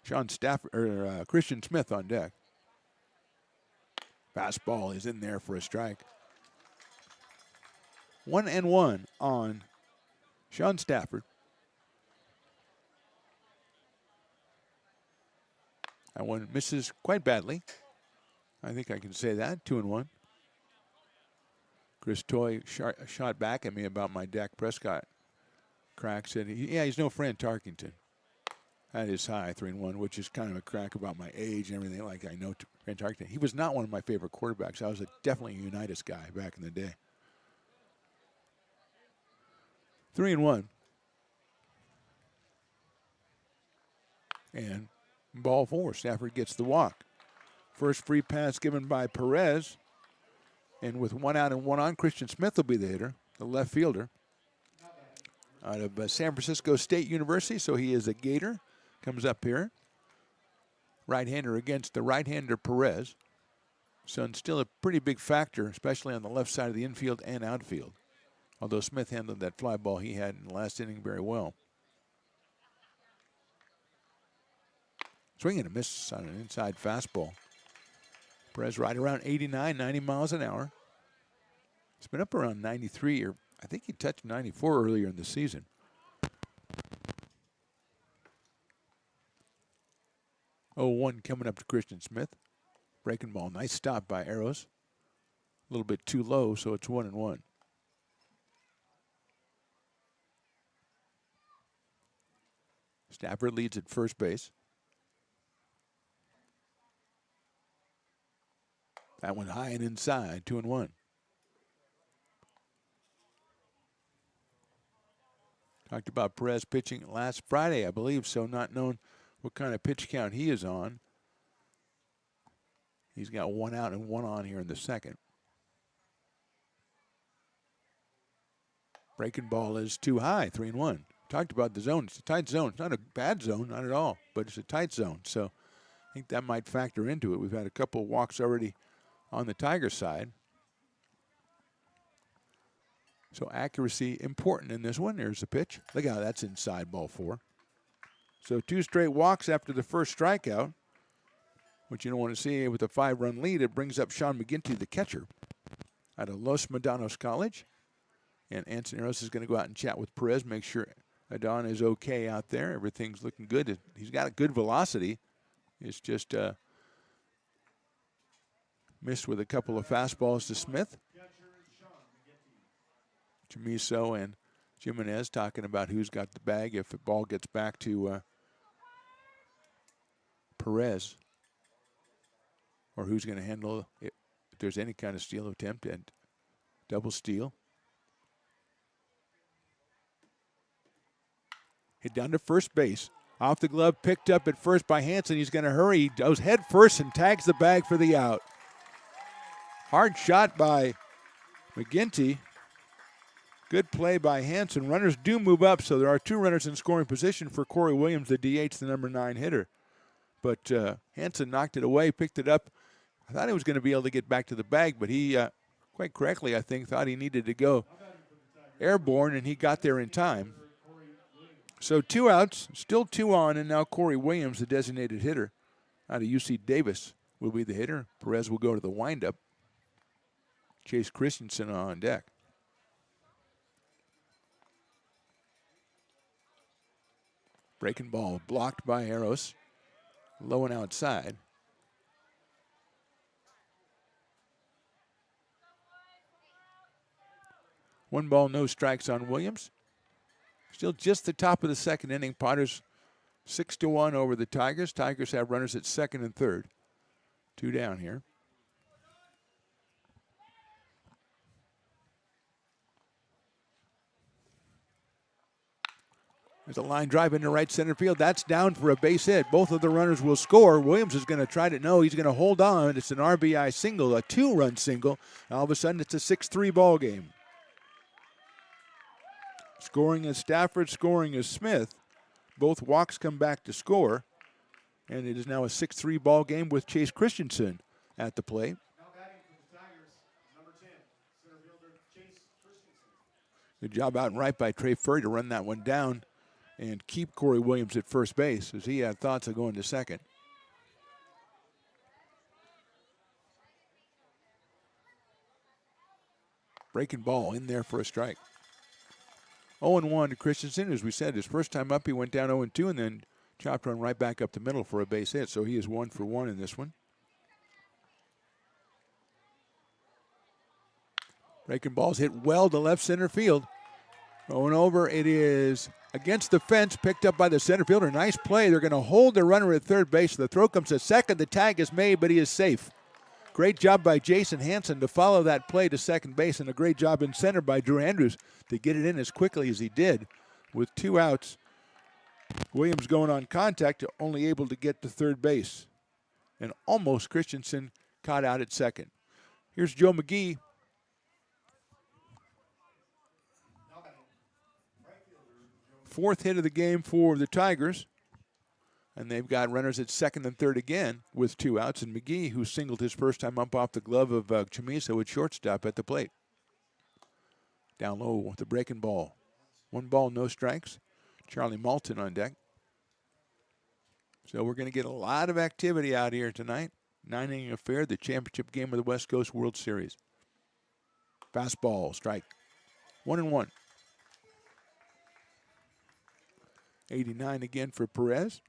Sean Stafford, Christian Smith on deck. Fastball is in there for a strike. 1-1 on Sean Stafford. That one misses quite badly. I think I can say that. 2-1. Chris Toy shot back at me about my Dak Prescott crack. Said, he's no Fran Tarkenton. That is high, 3-1, which is kind of a crack about my age and everything. Like, I know Fran Tarkenton. He was not one of my favorite quarterbacks. I was definitely a Unitas guy back in the day. 3-1. And ball 4. Stafford gets the walk. First free pass given by Perez. And with 1 out and 1 on, Christian Smith will be the hitter, the left fielder, out of San Francisco State University. So he is a Gator. Comes up here. Right-hander against the right-hander Perez. Sun's still a pretty big factor, especially on the left side of the infield and outfield. Although Smith handled that fly ball he had in the last inning very well. Swing and a miss on an inside fastball. Perez right around 89, 90 miles an hour. It's been up around 93, or I think he touched 94 earlier in the season. Oh, 1 coming up to Christian Smith. Breaking ball, nice stop by Eros. A little bit too low, so it's 1-1. Stafford leads at first base. That one high and inside, 2-1. Talked about Perez pitching last Friday, I believe, so not known what kind of pitch count he is on. He's got 1 out and 1 on here in the second. Breaking ball is too high, 3-1. Talked about the zone. It's a tight zone. It's not a bad zone, not at all, but it's a tight zone. So I think that might factor into it. We've had a couple of walks already on the Tiger side. So accuracy important in this one. There's the pitch. Look how that's inside, ball 4. So 2 straight walks after the first strikeout, which you don't want to see with a 5-run lead. It brings up Sean McGinty, the catcher, out of Los Medanos College. And Anson Eros is going to go out and chat with Perez, make sure Adon is okay out there. Everything's looking good. He's got a good velocity. It's just missed with a couple of fastballs to Smith. Chamiso and Jimenez talking about who's got the bag if the ball gets back to Perez, or who's going to handle it if there's any kind of steal attempt and double steal. Hit down to first base. Off the glove, picked up at first by Hansen. He's going to hurry. He goes head first and tags the bag for the out. Hard shot by McGinty. Good play by Hansen. Runners do move up, so there are 2 runners in scoring position for Corey Williams, the DH, the number 9 hitter. But Hansen knocked it away, picked it up. I thought he was going to be able to get back to the bag, but he, quite correctly, I think, thought he needed to go airborne, and he got there in time. So 2 outs, still 2 on, and now Corey Williams, the designated hitter, out of UC Davis, will be the hitter. Perez will go to the windup. Chase Christensen on deck. Breaking ball blocked by Eros. Low and outside. One ball, no strikes on Williams. Still just the top of the second inning. Potters 6-1 over the Tigers. Tigers have runners at second and third. 2 down here. There's a line drive into right center field. That's down for a base hit. Both of the runners will score. Williams is going to try to, no, he's going to hold on. It's an RBI single, a 2-run single. All of a sudden, it's a 6-3 ball game. Scoring is Stafford, scoring is Smith. Both walks come back to score. And it is now a 6-3 ball game with Chase Christensen at the plate. Good job out and right by Trey Furry to run that one down and keep Corey Williams at first base, as he had thoughts of going to second. Breaking ball in there for a strike. 0-1 to Christensen. As we said, his first time up, he went down 0-2 and then chopped run right back up the middle for a base hit. So he is 1 for 1 in this one. Breaking ball's hit well to left center field. Going over, it is against the fence, picked up by the center fielder. Nice play. They're going to hold the runner at third base. The throw comes to second. The tag is made, but he is safe. Great job by Jason Hansen to follow that play to second base, and a great job in center by Drew Andrews to get it in as quickly as he did. With 2 outs, Williams going on contact, only able to get to third base. And almost Christensen caught out at second. Here's Joe McGee. Fourth hit of the game for the Tigers. And they've got runners at second and third again with 2 outs. And McGee, who singled his first time up off the glove of Chamisa with shortstop at the plate. Down low with the breaking ball. 1 ball, no strikes. Charlie Malton on deck. So we're going to get a lot of activity out here tonight. 9-inning affair, the championship game of the West Coast World Series. Fastball, strike. 1-1. 89 again for Perez.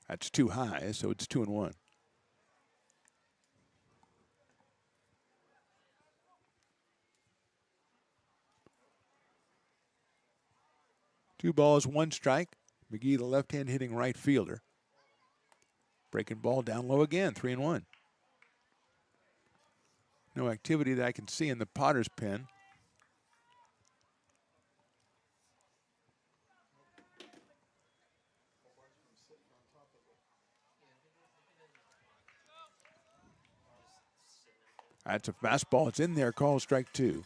That's too high, so it's 2-1. Two balls, 1 strike. McGee, the left-hand hitting right fielder. Breaking ball down low again, 3-1. No activity that I can see in the Potter's pen. That's a fastball. It's in there. Call strike 2.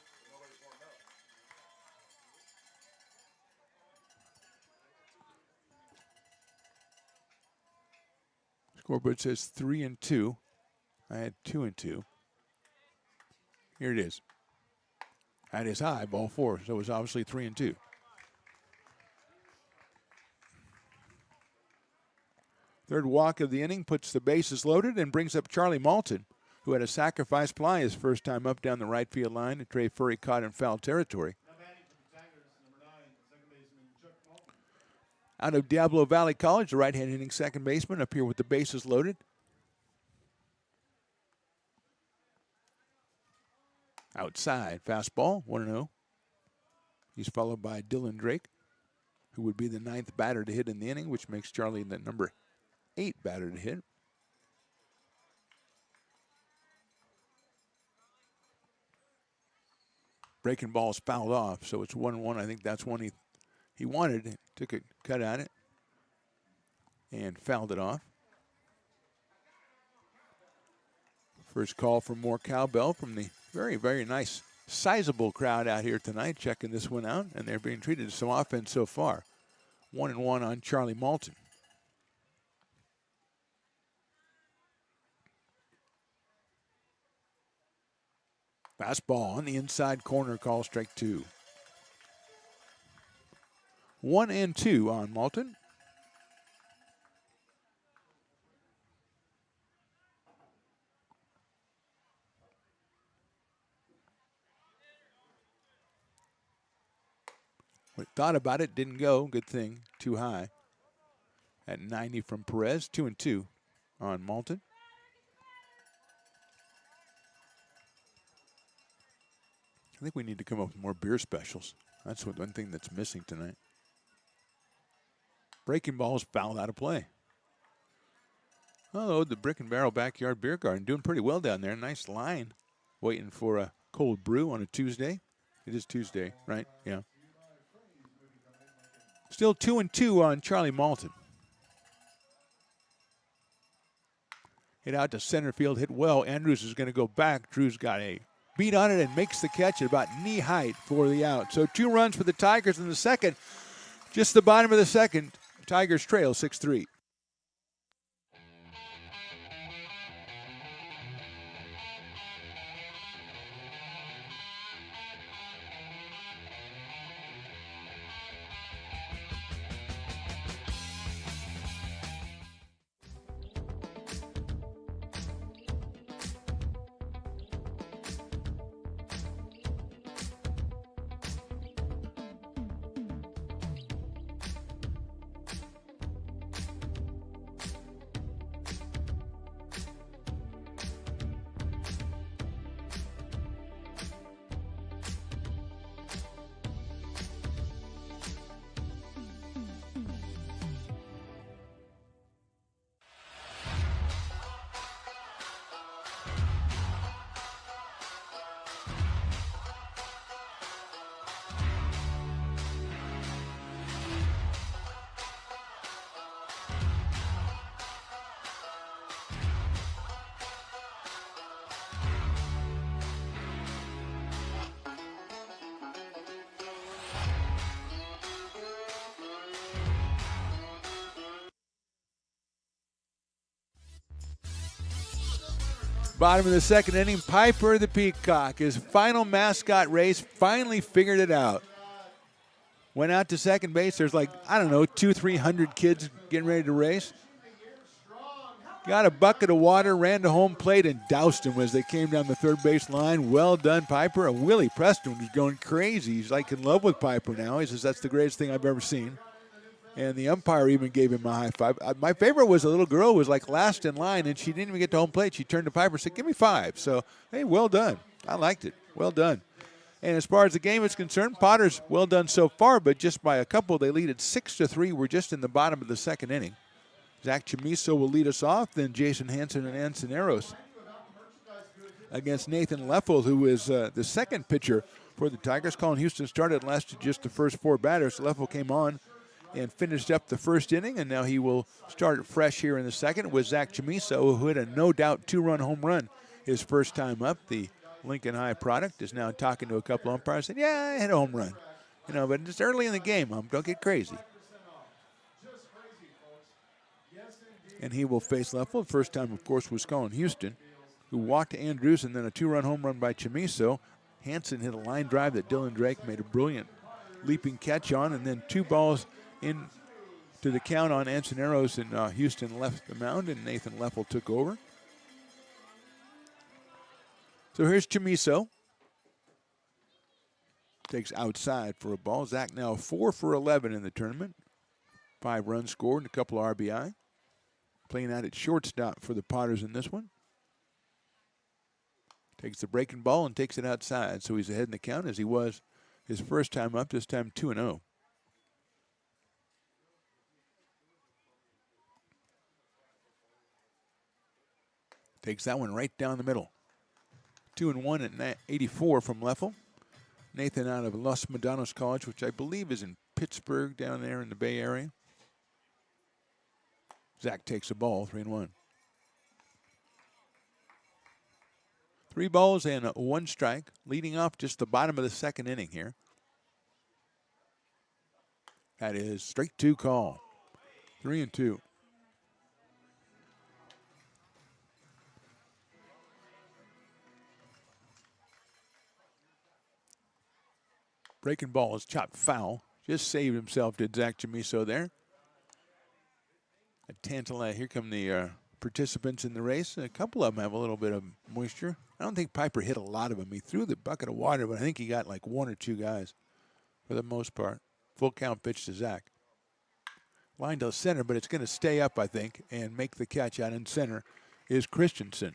Scoreboard says 3-2. I had 2-2. Here it is. That is high, ball 4. So it was obviously 3-2. Third walk of the inning puts the bases loaded and brings up Charlie Malton, who had a sacrifice fly his first time up down the right field line, and Trey Furry caught in foul territory. Out of Diablo Valley College, the right-hand hitting second baseman up here with the bases loaded. Outside, fastball, 1-0. He's followed by Dylan Drake, who would be the 9th batter to hit in the inning, which makes Charlie the number 8 batter to hit. Breaking ball's fouled off, so it's 1-1. I think that's one he wanted. Took a cut at it and fouled it off. First call for more cowbell from the very, very nice, sizable crowd out here tonight, checking this one out, and they're being treated to some offense so far. 1-1 on Charlie Malton. Fastball on the inside corner, call strike 2. 1-2 on Malton. We thought about it, didn't go. Good thing, too high. At 90 from Perez, 2-2 on Malton. I think we need to come up with more beer specials. That's one thing that's missing tonight. Breaking ball is fouled out of play. Oh, the Brick and Barrel Backyard Beer Garden doing pretty well down there. Nice line. Waiting for a cold brew on a Tuesday. It is Tuesday, right? Yeah. Still 2-2 on Charlie Malton. Hit out to center field, hit well. Andrews is going to go back. Drew's got a beat on it and makes the catch at about knee height for the out. So 2 runs for the Tigers in the second. Just the bottom of the second. Tigers trail 6-3. Bottom of the second inning, Piper the Peacock, his final mascot race, finally figured it out. Went out to second base. There's like, I don't know, 200-300 kids getting ready to race. Got a bucket of water, ran to home plate, and doused him as they came down the third base line. Well done, Piper. And Willie Preston was going crazy. He's like in love with Piper now. He says, that's the greatest thing I've ever seen. And the umpire even gave him a high five. My favorite was a little girl who was like last in line, and she didn't even get to home plate. She turned to Piper and said, give me 5. So, hey, well done. I liked it. Well done. And as far as the game is concerned, Potters, well done so far, but just by a couple. They lead at 6-3. We're just in the bottom of the second inning. Zach Chamiso will lead us off, then Jason Hansen and Encineros against Nathan Leffel, who is the second pitcher for the Tigers. Colin Houston started and lasted just the first 4 batters. Leffel came on and finished up the first inning, and now he will start fresh here in the second with Zach Chamiso, who hit a no-doubt 2-run home run his first time up. The Lincoln High product is now talking to a couple umpires saying, yeah, I hit a home run. You know, but it's early in the game, don't get crazy. And he will face Leffel. First time, of course, was Colin Houston, who walked Andrews, and then a 2-run home run by Chamiso. Hansen hit a line drive that Dylan Drake made a brilliant leaping catch on, and then 2 balls in to the count on Encineros, and Houston left the mound, and Nathan Leffel took over. So here's Chamiso. Takes outside for a ball. Zach now 4 for 11 in the tournament. 5 runs scored and a couple of RBI. Playing out at shortstop for the Potters in this one. Takes the breaking ball and takes it outside, so he's ahead in the count as he was his first time up, this time 2-0. Takes that one right down the middle. 2-1 at 84 from Leffel. Nathan out of Los Medanos College, which I believe is in Pittsburgh down there in the Bay Area. Zach takes a ball, 3-1. 3 balls and 1 strike, leading off just the bottom of the second inning here. That is straight 2 call. 3-2. Breaking ball is chopped foul. Just saved himself, did Zach Chamiso there. A tantalizing. Here come the participants in the race. A couple of them have a little bit of moisture. I don't think Piper hit a lot of them. He threw the bucket of water, but I think he got like 1 or 2 guys for the most part. Full count pitch to Zach. Line to center, but it's going to stay up, I think, and make the catch out in center is Christensen.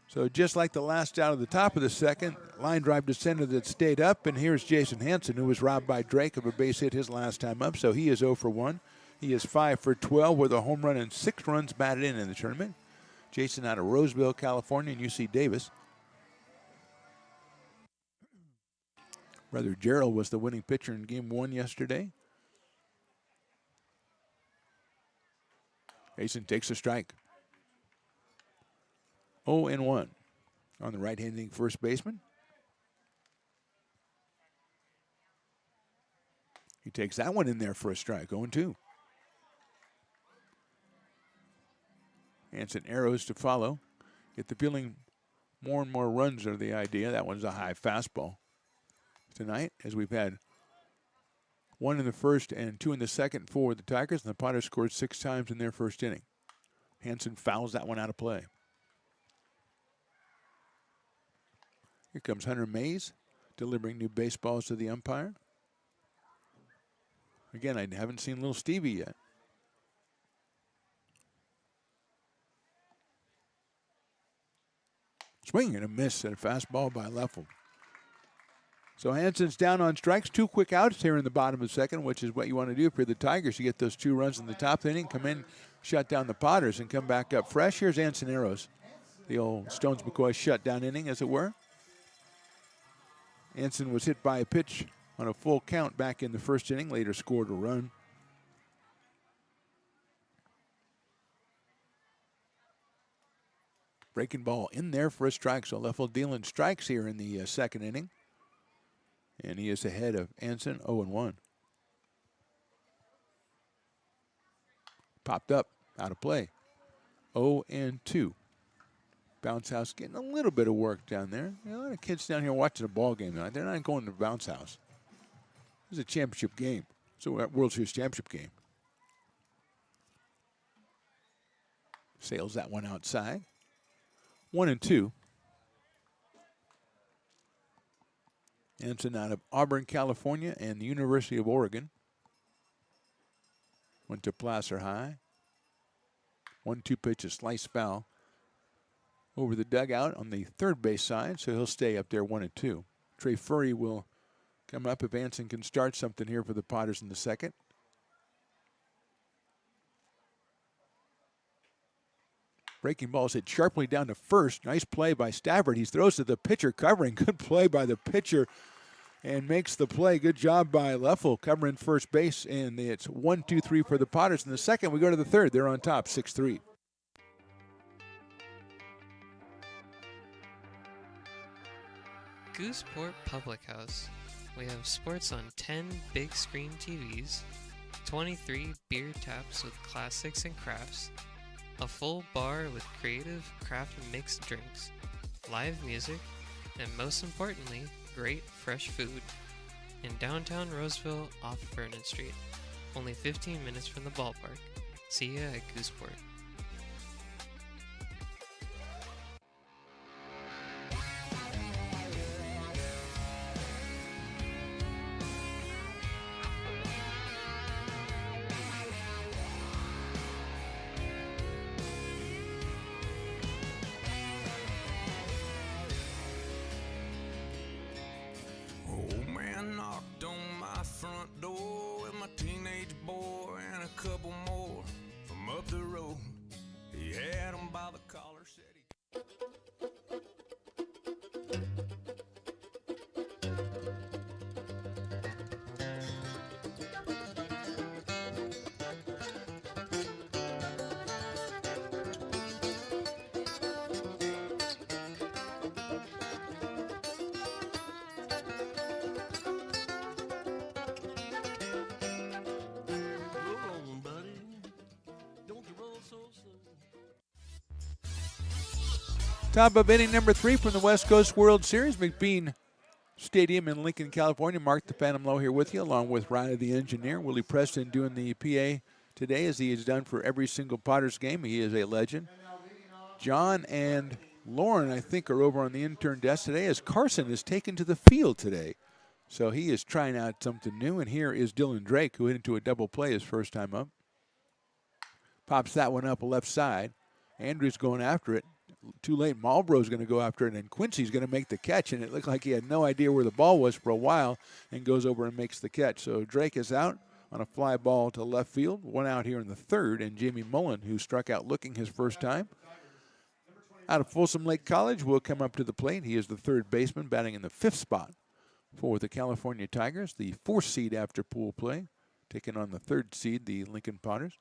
So just like the last out of the top of the second, line drive to center that stayed up, and here's Jason Hansen, who was robbed by Drake of a base hit his last time up, so he is 0 for 1. He is 5 for 12 with a home run and 6 runs batted in the tournament. Jason out of Roseville, California, and UC Davis. Brother Gerald was the winning pitcher in Game 1 yesterday. Jason takes a strike. 0-1 on the right-handing first baseman. He takes that one in there for a strike, 0-2. Hansen arrows to follow. Get the feeling more and more runs are the idea. That one's a high fastball tonight, as we've had 1 in the first and 2 in the second for the Tigers, and the Potters scored 6 times in their first inning. Hansen fouls that one out of play. Here comes Hunter Mays, delivering new baseballs to the umpire. Again, I haven't seen little Stevie yet. Swing and a miss at a fastball by Leffel. So Hansen's down on strikes. 2 quick outs here in the bottom of the second, which is what you want to do for the Tigers. You get those 2 runs in the top of the inning, come in, shut down the Potters, and come back up fresh. Here's Encineros, the old Stones McCoy shutdown inning, as it were. Anson was hit by a pitch on a full count back in the first inning, later scored a run. Breaking ball in there for a strike, so Leffel dealing strikes here in the second inning. And he is ahead of Anson, 0-1. Popped up, out of play, 0-2. Bounce house getting a little bit of work down there. You know, a lot of kids down here watching a ball game tonight. They're not going to the bounce house. It's a championship game. It's a World Series championship game. Sails that one outside. 1-2. Anson out of Auburn, California, and the University of Oregon. Went to Placer High. 1-2 pitch, a slice foul over the dugout on the third base side, so he'll stay up there 1-2. Trey Furry will come up if Anson can start something here for the Potters in the second. Breaking ball is hit sharply down to first. Nice play by Stafford. He throws to the pitcher covering. Good play by the pitcher and makes the play. Good job by Leffel covering first base. And it's 1-2-3 for the Potters. In the second, we go to the third. They're on top, 6-3. Gooseport Public House. We have sports on 10 big screen TVs, 23 beer taps with classics and crafts, a full bar with creative craft mixed drinks, live music, and most importantly, great fresh food. In downtown Roseville off Vernon Street, only 15 minutes from the ballpark. See ya at Gooseport. Top of inning number 3 from the West Coast World Series. McBean Stadium in Lincoln, California. Mark the Phantom Low here with you, along with Ryder the engineer. Willie Preston doing the PA today, as he has done for every single Potters game. He is a legend. John and Lauren, I think, are over on the intern desk today, as Carson is taken to the field today. So he is trying out something new. And here is Dylan Drake, who hit into a double play his first time up. Pops that one up left side. Andrews going after it. Too late. Marlboro's going to go after it, and Quincy's going to make the catch, and it looked like he had no idea where the ball was for a while and goes over and makes the catch. So Drake is out on a fly ball to left field. One out here in the third, and Jamie Mullen, who struck out looking his first time, out of Folsom Lake College, will come up to the plate. He is the third baseman, batting in the 5th spot for the California Tigers, the 4th seed after pool play, taking on the 3rd seed, the Lincoln Potters.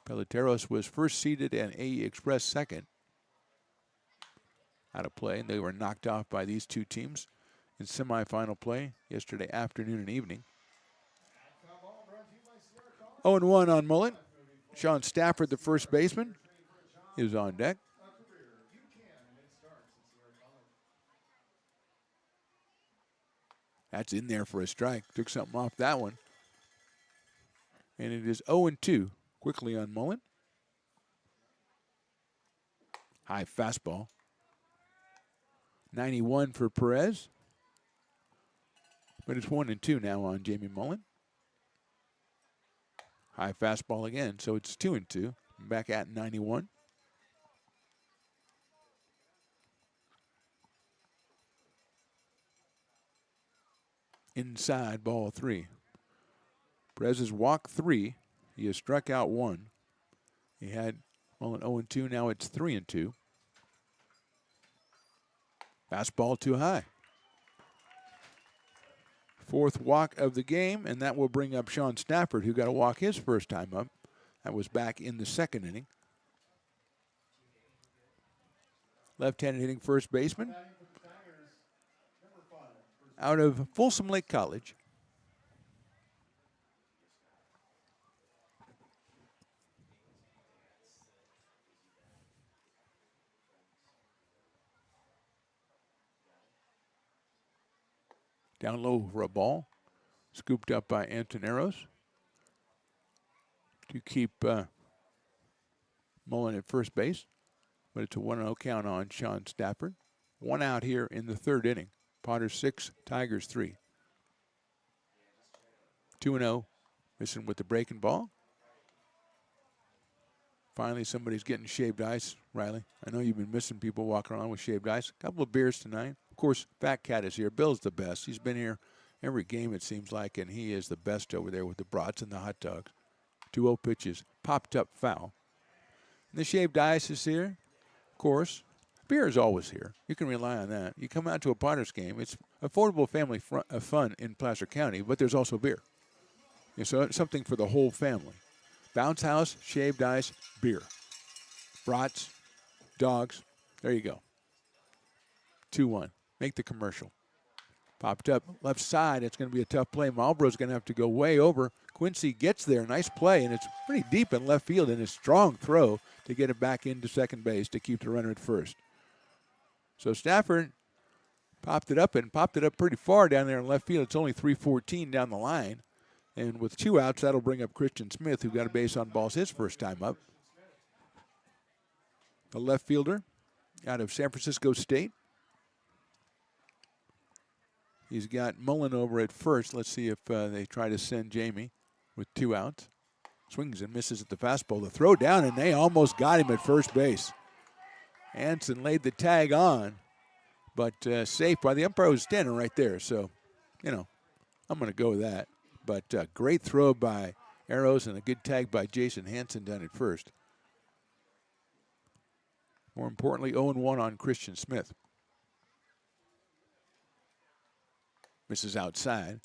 Peleteros was first seeded and AE Express second. Out of play, and they were knocked off by these two teams in semifinal play yesterday afternoon and evening. 0-1 on Mullen. Sean Stafford, the first baseman, is on deck. That's in there for a strike. Took something off that one. And it is 0-2 quickly on Mullen. High fastball. 91 for Perez. But it's 1-2 now on Jamie Mullen. High fastball again, so it's 2-2. Back at 91. Inside, ball 3. Perez has walked 3. He has struck out 1. He had Mullen 0-2. Now it's 3-2. Fastball too high. 4th walk of the game, and that will bring up Sean Stafford, who got a walk his first time up. That was back in the 2nd inning. Left-handed hitting first baseman out of Folsom Lake College. Down low for a ball. Scooped up by Antoneros to keep Mullen at first base. But it's a 1-0 count on Sean Stafford. 1 out here in the third inning. Potters 6, Tigers 3. 2-0, missing with the breaking ball. Finally, somebody's getting shaved ice, Riley. I know you've been missing people walking around with shaved ice. A couple of beers tonight. Of course, Fat Cat is here. Bill's the best. He's been here every game, it seems like, and he is the best over there with the brats and the hot dogs. 2-0 pitches, popped up foul. And the shaved ice is here, of course. Beer is always here. You can rely on that. You come out to a Potters game, it's affordable family fun in Placer County, but there's also beer. So it's something for the whole family. Bounce house, shaved ice, beer. Brats, dogs. There you go. 2-1. Make the commercial. Popped up left side. It's going to be a tough play. Marlboro's going to have to go way over. Quincy gets there. Nice play, and it's pretty deep in left field, and a strong throw to get it back into second base to keep the runner at first. So Stafford popped it up pretty far down there in left field. It's only 314 down the line. And with 2 outs, that'll bring up Christian Smith, who got a base on balls his first time up. The left fielder out of San Francisco State. He's got Mullen over at first. Let's see if they try to send Jamie with 2 outs. Swings and misses at the fastball. The throw down, and they almost got him at first base. Anson laid the tag on, but safe by the umpire who was standing right there. So, I'm going to go with that. But great throw by Arrows and a good tag by Jason Hansen down at first. More importantly, 0-1 on Christian Smith. Misses outside.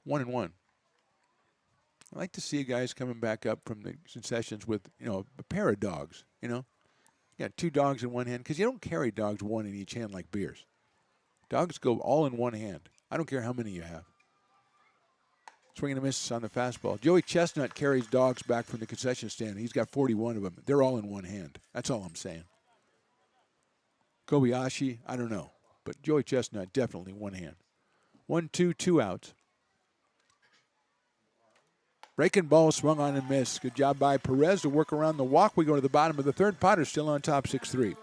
1-1. I like to see guys coming back up from the concessions with, a pair of dogs, You got 2 dogs in one hand, because you don't carry dogs one in each hand like beers. Dogs go all in one hand. I don't care how many you have. Swing and a miss on the fastball. Joey Chestnut carries dogs back from the concession stand. He's got 41 of them. They're all in one hand. That's all I'm saying. Kobayashi, I don't know. But Joey Chestnut, definitely one hand. 1-2, 2 outs. Breaking ball, swung on and missed. Good job by Perez to work around the walk. We go to the bottom of the third. Potters still on top, 6-3.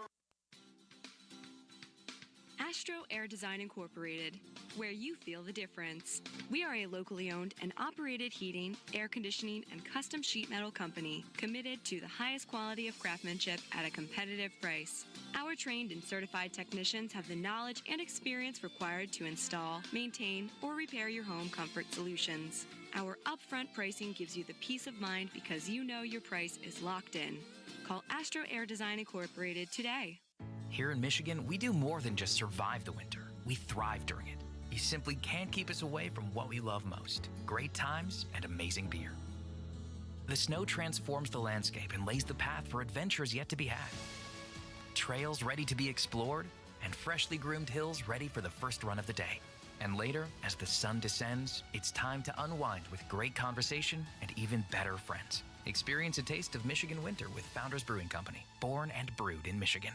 Astro Air Design Incorporated, where you feel the difference. We are a locally owned and operated heating, air conditioning, and custom sheet metal company committed to the highest quality of craftsmanship at a competitive price. Our trained and certified technicians have the knowledge and experience required to install, maintain, or repair your home comfort solutions. Our upfront pricing gives you the peace of mind because you know your price is locked in. Call Astro Air Design Incorporated today. Here in Michigan, we do more than just survive the winter. We thrive during it. You simply can't keep us away from what we love most: great times and amazing beer. The snow transforms the landscape and lays the path for adventures yet to be had. Trails ready to be explored, and freshly groomed hills ready for the first run of the day. And later, as the sun descends, it's time to unwind with great conversation and even better friends. Experience a taste of Michigan winter with Founders Brewing Company, born and brewed in Michigan.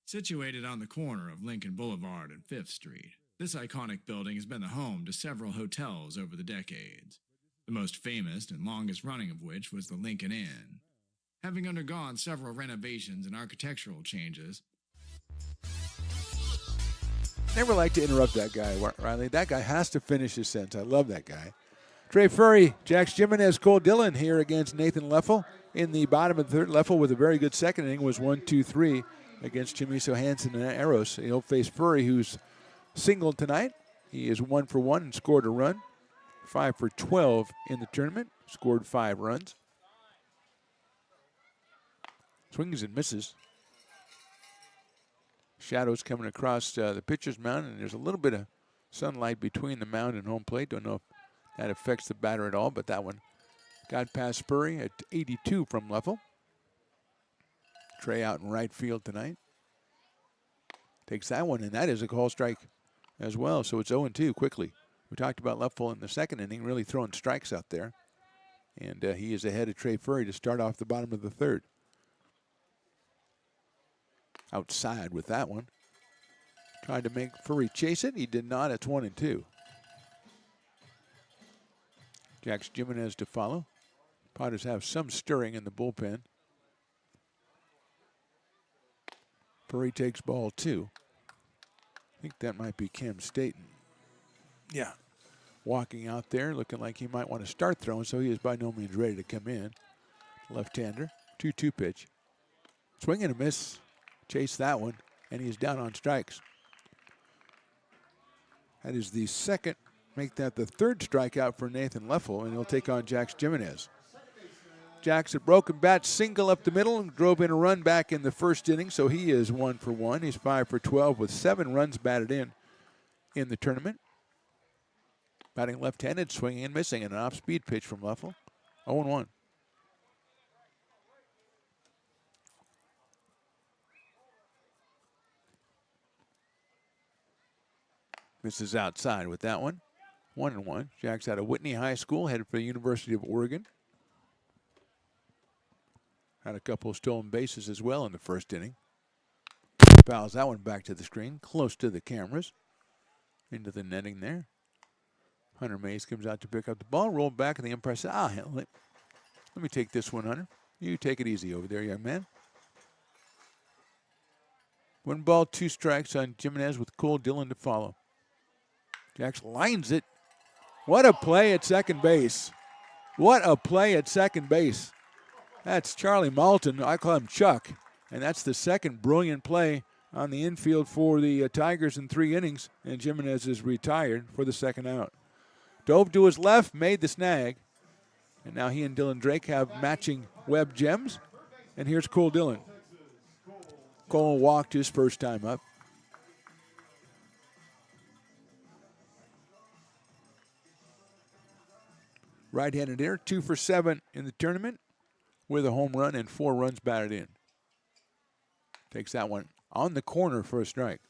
Situated on the corner of Lincoln Boulevard and 5th Street, this iconic building has been the home to several hotels over the decades, the most famous and longest running of which was the Lincoln Inn. Having undergone several renovations and architectural changes. Never like to interrupt that guy, Riley. That guy has to finish his sentence. I love that guy. Trey Furry, Jax Jimenez, Cole Dillon here against Nathan Leffel. In the bottom of the third, Leffel with a very good second inning was 1-2-3 against Chimiso Hansen and Eros. He'll face Furry, who's singled tonight. He is 1 for 1 and scored a run. 5 for 12 in the tournament. Scored 5 runs. Swings and misses. Shadows coming across the pitcher's mound, and there's a little bit of sunlight between the mound and home plate. Don't know if that affects the batter at all, but that one Got past Spurry at 82 from Leffel. Trey out in right field tonight. Takes that one, and that is a call strike as well. So it's 0-2 quickly. We talked about Leffel in the second inning, really throwing strikes out there. And he is ahead of Trey Furry to start off the bottom of the third. Outside with that one. Tried to make Furry chase it. He did not. It's 1-2. Jax Jimenez to follow. Potters have some stirring in the bullpen. Furry takes ball 2. I think that might be Cam Staten. Yeah. Walking out there, looking like he might want to start throwing, so he is by no means ready to come in. Left-hander, 2-2 pitch. Swing and a miss. Chase that one, and he's down on strikes. That is the second, make that the third strikeout for Nathan Leffel, and he'll take on Jax Jimenez. Jax had broken bat, single up the middle, and drove in a run back in the first inning, so he is 1 for 1. He's 5 for 12 with 7 runs batted in the tournament. Batting left-handed, swinging and missing, and an off-speed pitch from Leffel. 0-1. This is outside with that one. 1-1. Jack's out of Whitney High School, headed for the University of Oregon. Had a couple of stolen bases as well in the first inning. Fouls that one back to the screen, close to the cameras. Into the netting there. Hunter Mays comes out to pick up the ball, rolled back, and the umpire said, I'll handle it. Let me take this one, Hunter. You take it easy over there, young man. 1 ball, 2 strikes on Jimenez with Cole Dillon to follow. Jax lines it. What a play at second base. What a play at second base. That's Charlie Malton. I call him Chuck. And that's the second brilliant play on the infield for the Tigers in 3 innings. And Jimenez is retired for the second out. Dove to his left, made the snag. And now he and Dylan Drake have matching web gems. And here's Cole Dillon. Cole walked his first time up. Right-handed hitter, 2 for 7 in the tournament with a home run and 4 runs batted in. Takes that one on the corner for a strike.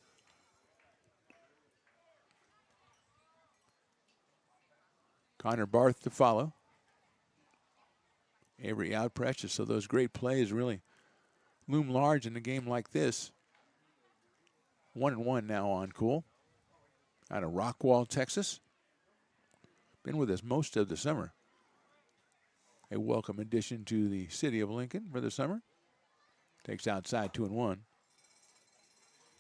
Connor Barth to follow. Avery out precious, so those great plays really loom large in a game like this. 1-1 now on Cool. Out of Rockwall, Texas. Been with us most of the summer. A welcome addition to the city of Lincoln for the summer. Takes outside 2-1.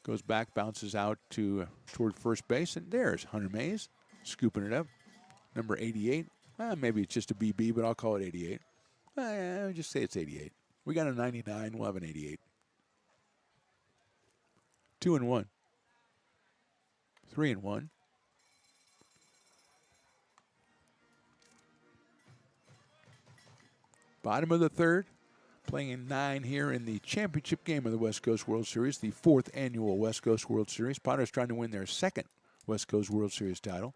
Goes back, bounces out toward first base, and there's Hunter Mays scooping it up. Number 88. Maybe it's just a BB, but I'll call it 88. I'll just say it's 88. We got a 99. We'll have an 88. 2-1. 3-1. Bottom of the third. Playing in 9 here in the championship game of the West Coast World Series, the 4th annual West Coast World Series. Potters trying to win their 2nd West Coast World Series title.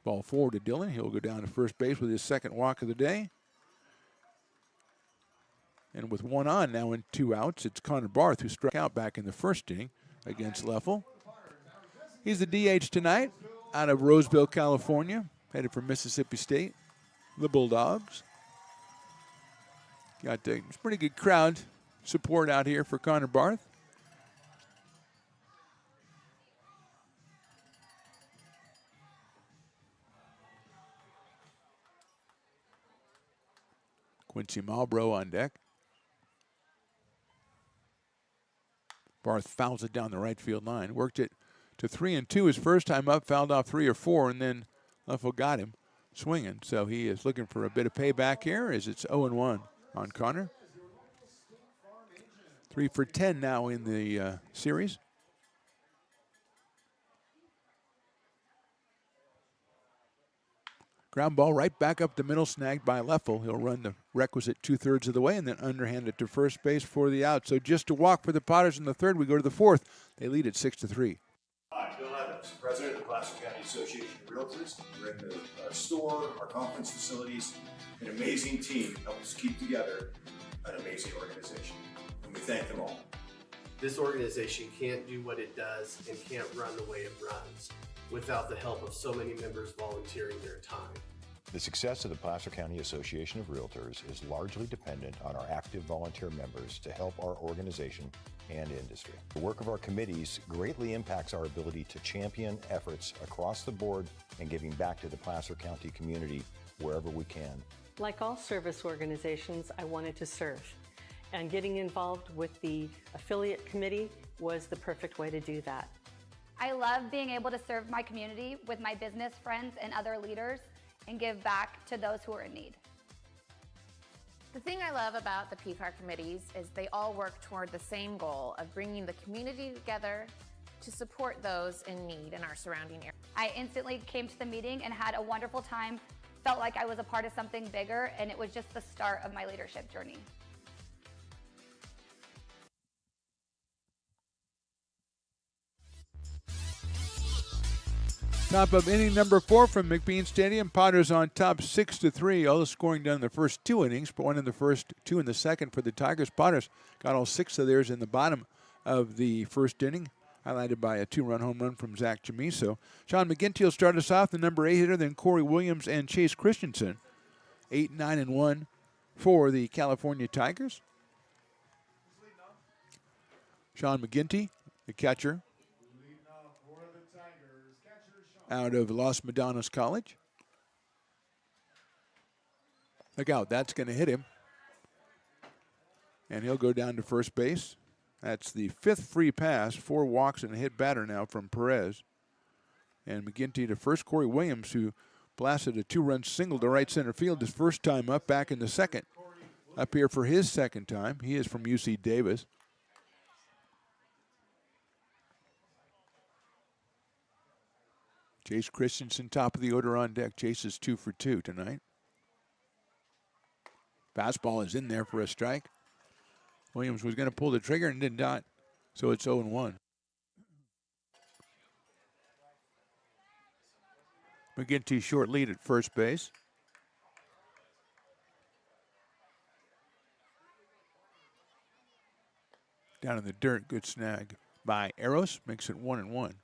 Ball forward to Dillon. He'll go down to first base with his 2nd walk of the day. And with 1 on now and 2 outs, it's Connor Barth who struck out back in the first inning against Leffel. He's the DH tonight out of Roseville, California, headed for Mississippi State. The Bulldogs. Got a pretty good crowd support out here for Connor Barth. Quincy Malbrough on deck. Barth fouls it down the right field line. Worked it to 3-2 his first time up, fouled off 3 or 4, and then Leffel got him swinging. So he is looking for a bit of payback here as it's 0-1 on Connor. 3 for 10 now in the series. Ground ball right back up the middle, snagged by Leffel. He'll run the requisite 2/3 of the way and then underhand it to first base for the out. So just a walk for the Potters in the 3rd. We go to the 4th. They lead at 6-3. Hi, Bill Evans, President of the Placer County Association of Realtors. We're in the store, our conference facilities, an amazing team helps keep together an amazing organization. And we thank them all. This organization can't do what it does and can't run the way it runs without the help of so many members volunteering their time. The success of the Placer County Association of Realtors is largely dependent on our active volunteer members to help our organization and industry. The work of our committees greatly impacts our ability to champion efforts across the board and giving back to the Placer County community wherever we can. Like all service organizations, I wanted to serve. And getting involved with the affiliate committee was the perfect way to do that. I love being able to serve my community with my business friends and other leaders and give back to those who are in need. The thing I love about the PCAR committees is they all work toward the same goal of bringing the community together to support those in need in our surrounding area. I instantly came to the meeting and had a wonderful time, felt like I was a part of something bigger, and it was just the start of my leadership journey. Top of inning number 4 from McBean Stadium. Potters on top 6-3. All the scoring done in the first 2 innings, but 1 in the first, 2 in the second for the Tigers. Potters got all 6 of theirs in the bottom of the first inning, highlighted by a 2-run home run from Zach Chamiso. Sean McGinty will start us off, the number 8 hitter, then Corey Williams and Chase Christensen. 8, 9, and 1 for the California Tigers. Sean McGinty, the catcher, out of Los Medanos College. Look out, that's going to hit him. And he'll go down to first base. That's the 5th free pass, 4 walks and a hit batter now from Perez. And McGinty to first. Corey Williams, who blasted a 2-run single to right center field his first time up, back in the second. Up here for his second time. He is from UC Davis. Chase Christensen, top of the order on deck. Chase is 2 for 2 tonight. Fastball is in there for a strike. Williams was going to pull the trigger and did not, so it's 0-1. McGinty short lead at first base. Down in the dirt, good snag by Eros, makes it 1-1.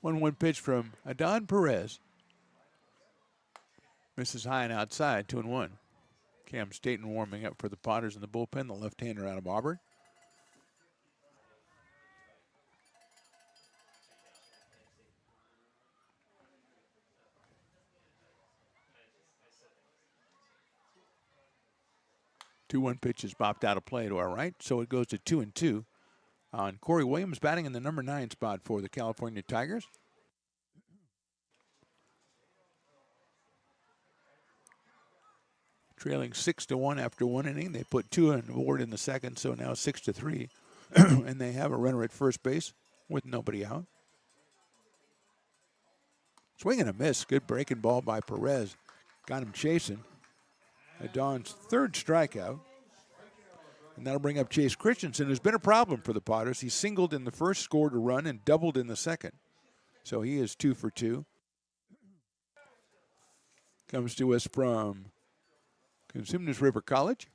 One pitch from Adon Perez. Misses high and outside, 2-1. Cam Staten warming up for the Potters in the bullpen, the left-hander out of Auburn. Two-one pitch is bopped out of play to our right, so it goes to 2-2. On Corey Williams batting in the number 9 spot for the California Tigers. Trailing 6-1 after 1 inning. They put 2 on the board in the second, so now 6-3. And they have a runner at first base with nobody out. Swing and a miss. Good breaking ball by Perez. Got him chasing. Adon's 3rd strikeout. And that'll bring up Chase Christensen, who's been a problem for the Potters. He singled in the first, scored a run, and doubled in the second. So he is 2 for 2. Comes to us from Cosumnes River College.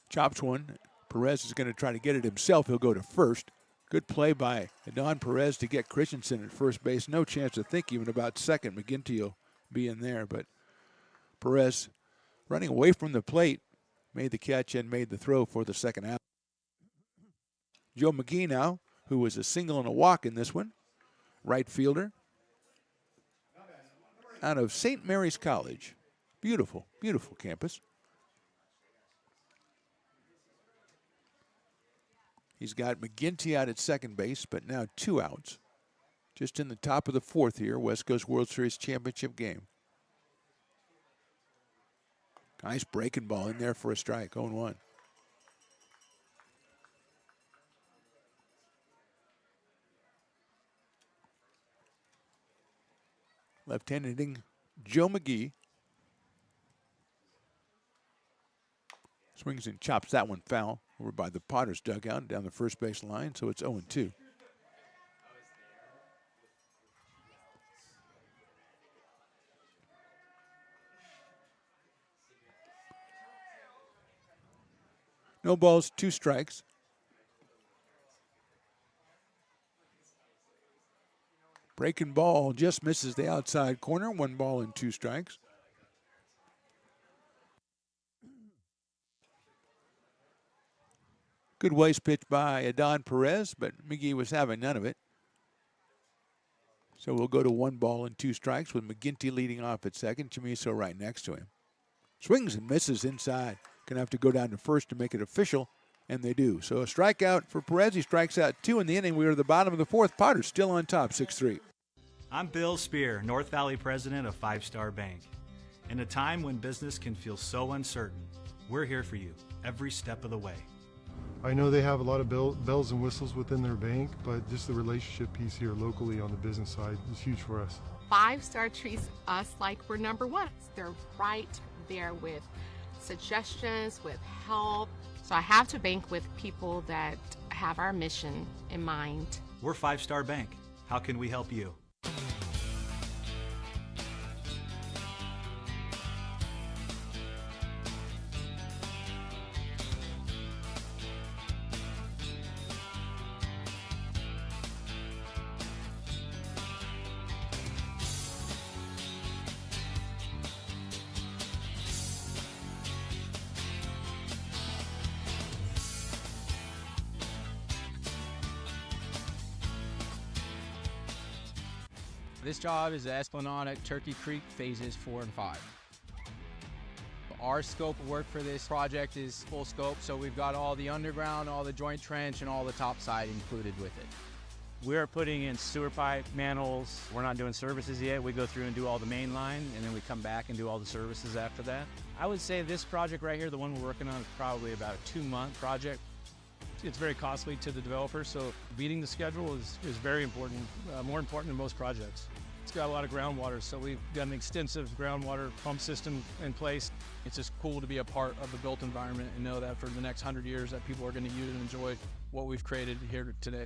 Chops one. Perez is going to try to get it himself. He'll go to first. Good play by Adon Perez to get Christensen at first base. No chance to think even about second. McGinty will be in there, but Perez, running away from the plate, made the catch and made the throw for the second out. Joe McGee now, who was a single and a walk in this one, right fielder, out of St. Mary's College. Beautiful, beautiful campus. He's got McGinty out at second base, but now 2 outs. Just in the top of the 4th here, West Coast World Series championship game. Nice breaking ball in there for a strike, 0-1. Left-handed hitting Joe McGee. Swings and chops that one foul over by the Potters dugout down the first base line, so it's 0-2. No balls, 2 strikes. Breaking ball just misses the outside corner. 1 ball and 2 strikes. Good waste pitch by Adon Perez, but McGee was having none of it. So we'll go to 1 ball and 2 strikes with McGinty leading off at second. Chamiso right next to him. Swings and misses inside. Gonna have to go down to first to make it official, and they do. So a strikeout for Perez. He strikes out 2 in the inning. We are at the bottom of the 4th. Potters still on top, 6-3. I'm Bill Spear, North Valley president of 5 Star Bank. In a time when business can feel so uncertain, we're here for you every step of the way. I know they have a lot of bells and whistles within their bank, but just the relationship piece here locally on the business side is huge for us. 5 Star treats us like we're number one. They're right there with suggestions, with help. So I have to bank with people that have our mission in mind. We're 5 Star Bank. How can we help you? This job is the Esplanade at Turkey Creek phases 4 and 5. Our scope of work for this project is full scope, so we've got all the underground, all the joint trench, and all the top side included with it. We're putting in sewer pipe, manholes. We're not doing services yet. We go through and do all the main line, and then we come back and do all the services after that. I would say this project right here, the one we're working on, is probably about a 2-month project. It's very costly to the developer, so beating the schedule is very important, more important than most projects. It's got a lot of groundwater, so we've got an extensive groundwater pump system in place. It's just cool to be a part of the built environment and know that for the next 100 years that people are going to use and enjoy what we've created here today.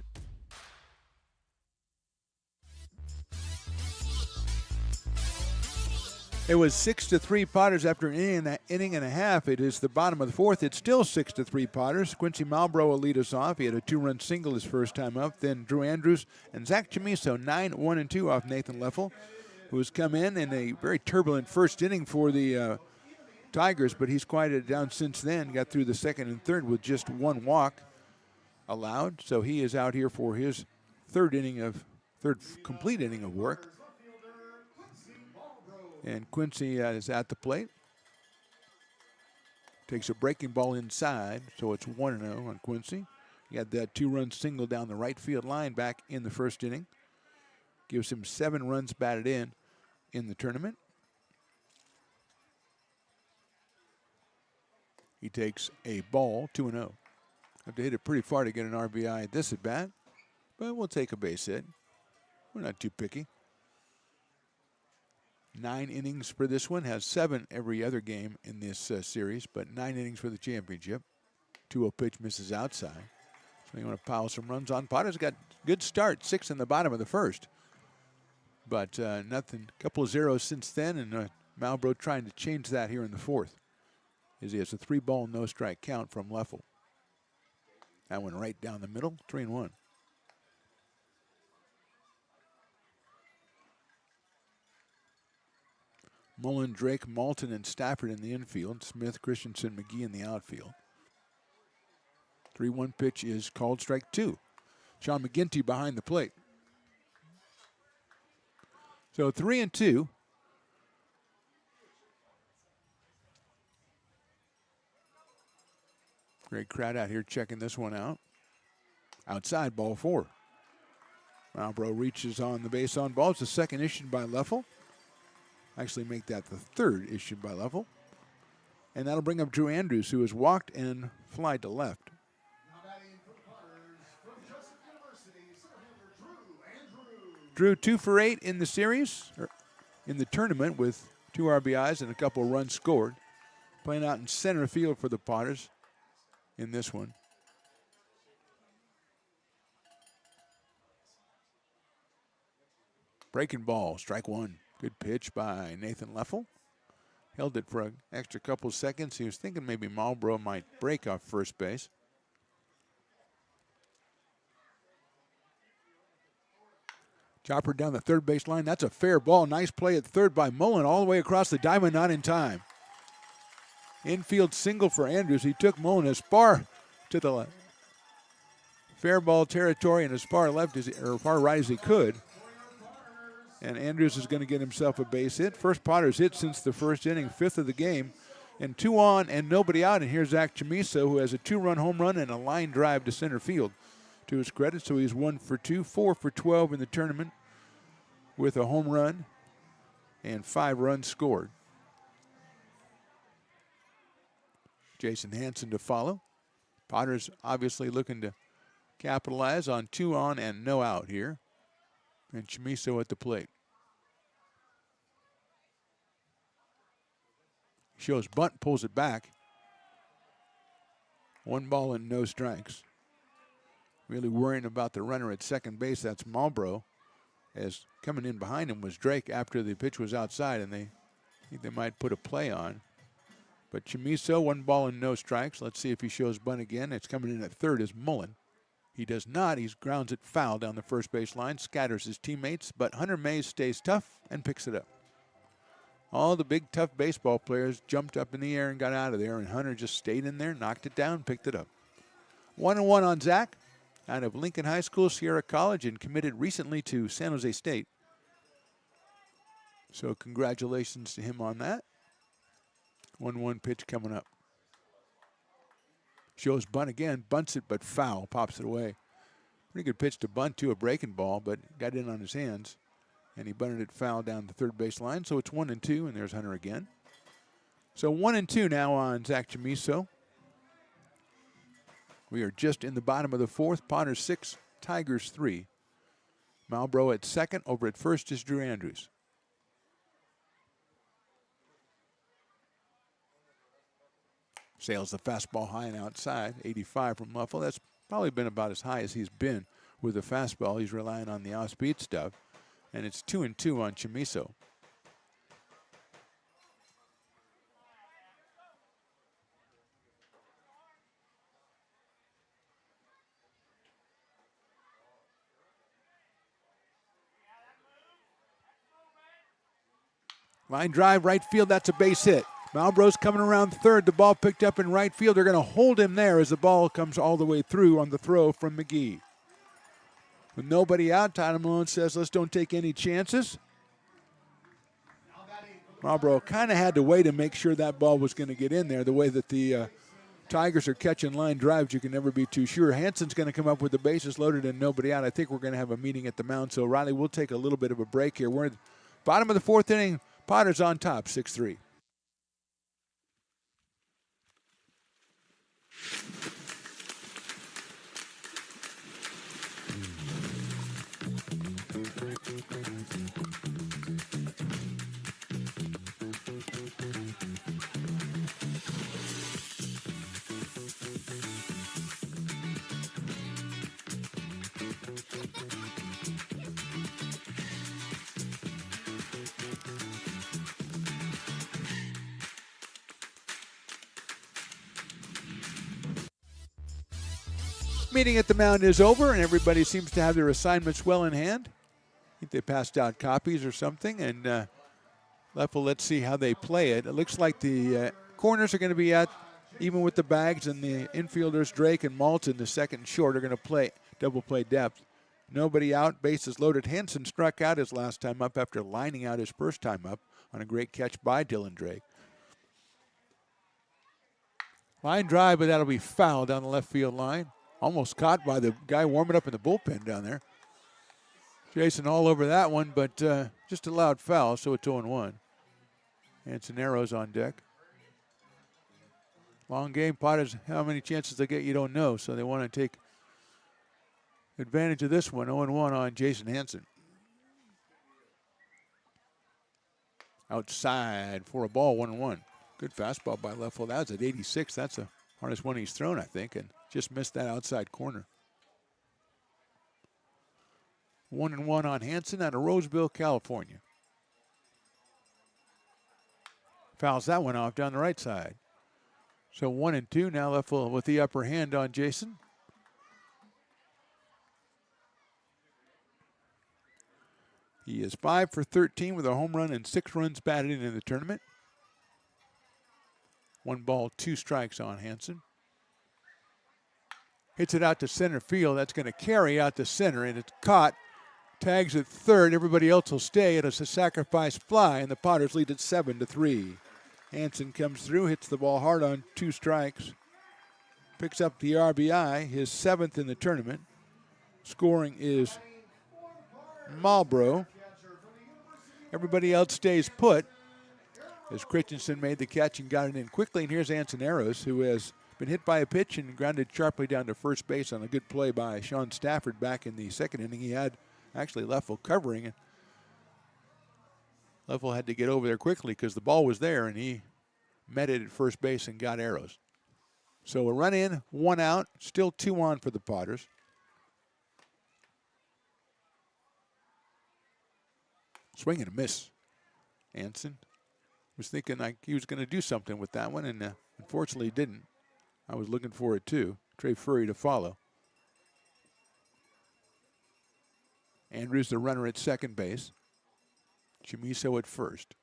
It was 6-3 Potters after an inning and a half. It is the bottom of the 4th. It's still 6-3 Potters. Quincy Malbrough will lead us off. He had a 2-run single his first time up. Then Drew Andrews and Zach Chamiso, 9-1-2 off Nathan Leffel, who has come in a very turbulent first inning for the Tigers, but he's quieted down since then. Got through the 2nd and 3rd with just 1 walk allowed. So he is out here for his third complete inning of work. And Quincy is at the plate. Takes a breaking ball inside, so it's 1-0 on Quincy. He had that 2-run single down the right field line back in the first inning. Gives him 7 runs batted in the tournament. He takes a ball, 2-0. Have to hit it pretty far to get an RBI at this at bat, but we'll take a base hit. We're not too picky. 9 innings for this one. Has 7 every other game in this series, but 9 innings for the championship. 2-0 pitch misses outside. So you want to pile some runs on. Potter's got good start, 6 in the bottom of the 1st. But nothing, couple of zeros since then, and Malbrough trying to change that here in the 4th. As he has a 3-ball, no-strike count from Leffel. That one right down the middle, 3-1. Mullen, Drake, Malton, and Stafford in the infield. Smith, Christensen, McGee in the outfield. 3-1 pitch is called strike 2. Sean McGinty behind the plate. So 3-2. Great crowd out here checking this one out. Outside, ball 4. Malbrough reaches on the base on ball. It's the second issued by Leffel. Actually make that the 3rd issued by Leffel. And that'll bring up Drew Andrews, who has walked and flied to left. Drew 2 for 8 in the series. in the tournament with 2 RBIs and a couple runs scored. Playing out in center field for the Potters in this one. Breaking ball, strike one. Good pitch by Nathan Leffel. Held it for an extra couple seconds. He was thinking maybe Marlboro might break off first base. Chopper down the third base line. That's a fair ball. Nice play at third by Mullen all the way across the diamond, not in time. Infield single for Andrews. He took Mullen as far to the fair ball territory and as far left as or far right as he could. And Andrews is going to get himself a base hit. First Potters hit since the first inning, 5th of the game. And 2 on and nobody out. And here's Zach Chamiso, who has a 2-run home run and a line drive to center field to his credit. So he's 1 for 2, 4 for 12 in the tournament with a home run and 5 runs scored. Jason Hansen to follow. Potters obviously looking to capitalize on 2 on and no out here. And Chamiso at the plate. Shows bunt, pulls it back. 1 ball and no strikes. Really worrying about the runner at second base. That's Marlboro. As coming in behind him was Drake after the pitch was outside, and they think they might put a play on. But Chamiso, 1 ball and no strikes. Let's see if he shows bunt again. It's coming in at third is Mullen. He does not. He grounds it foul down the first base line, scatters his teammates, but Hunter Mays stays tough and picks it up. All the big, tough baseball players jumped up in the air and got out of there, and Hunter just stayed in there, knocked it down, picked it up. 1-1 on Zach, out of Lincoln High School, Sierra College, and committed recently to San Jose State. So congratulations to him on that. 1-1 pitch coming up. Shows bunt again, bunts it, but foul, pops it away. Pretty good pitch to bunt to a breaking ball, but got in on his hands. And he bunted it foul down the third base line. So it's 1-2, and there's Hunter again. So 1-2 now on Zach Chamiso. We are just in the bottom of the 4th. Potters 6, Tigers 3. Marlboro at second. Over at first is Drew Andrews. Sails the fastball high and outside, 85 from Muffle. That's probably been about as high as he's been with the fastball. He's relying on the off-speed stuff. And it's 2-2 on Chamiso. Line drive, right field, that's a base hit. Marlboro's coming around third. The ball picked up in right field. They're going to hold him there as the ball comes all the way through on the throw from McGee. With nobody out, Tyler Malone says, let's don't take any chances. Marlboro kind of had to wait and make sure that ball was going to get in there. The way that the Tigers are catching line drives, you can never be too sure. Hansen's going to come up with the bases loaded and nobody out. I think we're going to have a meeting at the mound. So, Riley, we'll take a little bit of a break here. We're at the bottom of the 4th inning. Potters on top, 6-3. Meeting at the mound is over, and everybody seems to have their assignments well in hand. I think they passed out copies or something, and Leffel, let's see how they play it. It looks like the corners are going to be at, even with the bags, and the infielders, Drake and Malton, the second and short, are going to play double play depth. Nobody out, bases loaded. Hansen struck out his last time up after lining out his first time up on a great catch by Dylan Drake. Line drive, but that'll be foul down the left field line. Almost caught by the guy warming up in the bullpen down there. Jason all over that one, but just a loud foul, so it's 0-1. Hansen arrows on deck. Long game. Potters, how many chances they get, you don't know, so they want to take advantage of this one. 0-1 on Jason Hansen. outside for a ball, 1-1. Good fastball by Leffel. That was at 86. That's the hardest one he's thrown, I think, and just missed that outside corner. 1-1 on Hanson out of Roseville, California. Fouls that one off down the right side. So 1-2 now. Leffel with the upper hand on Jason. He is 5 for 13 with a home run and 6 runs batted in the tournament. 1 ball, 2 strikes on Hanson. Hits it out to center field. That's going to carry out to center, and it's caught. Tags at third. Everybody else will stay. It is a sacrifice fly, and the Potters lead it 7-3. Hanson comes through, hits the ball hard on 2 strikes. Picks up the RBI, his 7th in the tournament. Scoring is Marlboro. Everybody else stays put as Christensen made the catch and got it in quickly. And here's Ansoneros, who has been hit by a pitch and grounded sharply down to first base on a good play by Sean Stafford back in the second inning. He had actually Leffel covering, and Leffel had to get over there quickly because the ball was there, and he met it at first base and got arrows. So a run in, 1 out, still 2 on for the Potters. Swing and a miss. Anson was thinking like he was going to do something with that one, and unfortunately he didn't. I was looking for it too. Trey Furry to follow. Andrews the runner at second base. Chamiso at first.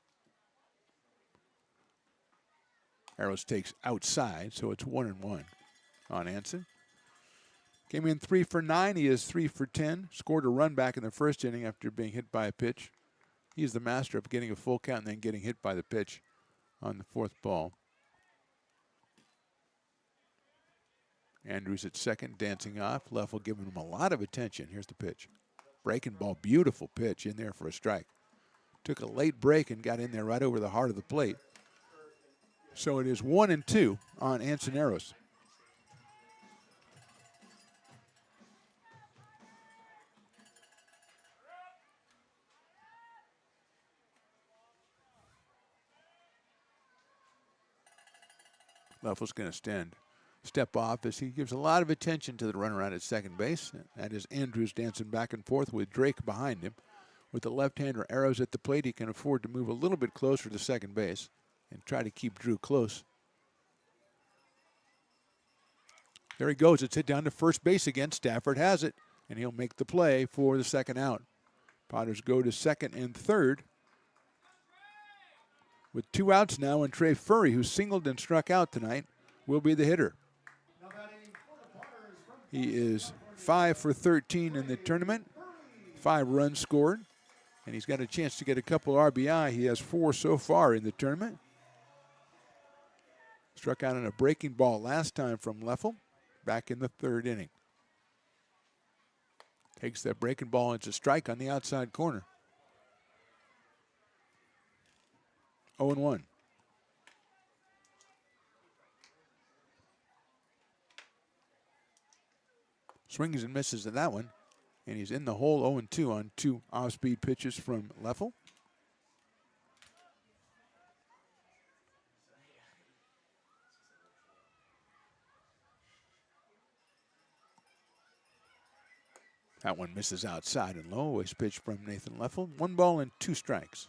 Arrows takes outside, so it's 1-1 on Anson. Came in 3 for 9. He is 3 for 10. Scored a run back in the first inning after being hit by a pitch. He's the master of getting a full count and then getting hit by the pitch on the 4th ball. Andrews at second, dancing off. Leffel giving him a lot of attention. Here's the pitch. Breaking ball, beautiful pitch in there for a strike. Took a late break and got in there right over the heart of the plate. So it is 1-2 on Ansoneros. Leffel's going to step off as he gives a lot of attention to the runner out at second base. That is Andrews dancing back and forth with Drake behind him. With the left-hander Arrows at the plate, he can afford to move a little bit closer to second base and try to keep Drew close. There he goes. It's hit down to first base again. Stafford has it, and he'll make the play for the second out. Potters go to second and third with 2 outs now, and Trey Furry, who singled and struck out tonight, will be the hitter. He is 5 for 13 in the tournament, 5 runs scored, and he's got a chance to get a couple RBI. He has 4 so far in the tournament. Struck out on a breaking ball last time from Leffel back in the 3rd inning. Takes that breaking ball into strike on the outside corner. 0-1. Swings and misses at that one. And he's in the hole 0-2 on 2 off-speed pitches from Leffel. That one misses outside and low. Always pitch from Nathan Leffel. 1 ball and 2 strikes.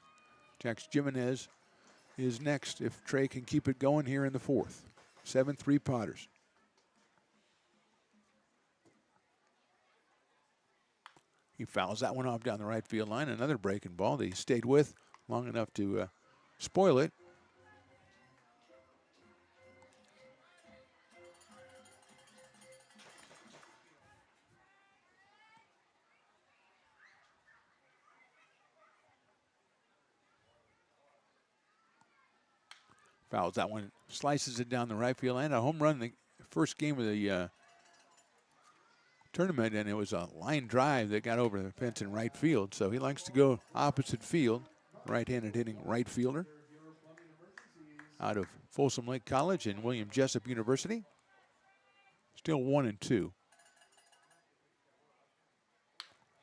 Jax Jimenez is next if Trey can keep it going here in the 4th. 7-3 Potters. He fouls that one off down the right field line. Another breaking ball that he stayed with long enough to spoil it. Fouls that one, slices it down the right field line. A home run in the first game of the tournament, and it was a line drive that got over the fence in right field. So he likes to go opposite field. Right-handed hitting right fielder out of Folsom Lake College and William Jessup University. Still 1-2.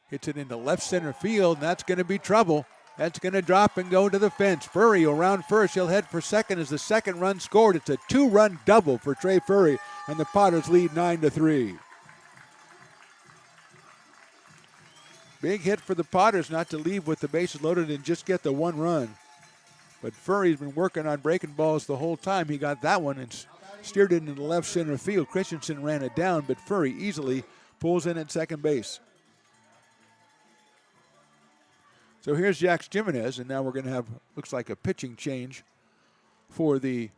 Hits it into left center field, and that's going to be trouble. That's going to drop and go to the fence. Furry around first. He'll head for second as the second run scored. It's a 2-run double for Trey Furry, and the Potters lead 9-3. Big hit for the Potters not to leave with the bases loaded and just get the 1 run. But Furry's been working on breaking balls the whole time. He got that one and steered it into the left center field. Christensen ran it down, but Furry easily pulls in at second base. So here's Jax Jimenez, and now we're going to have, looks like a pitching change for the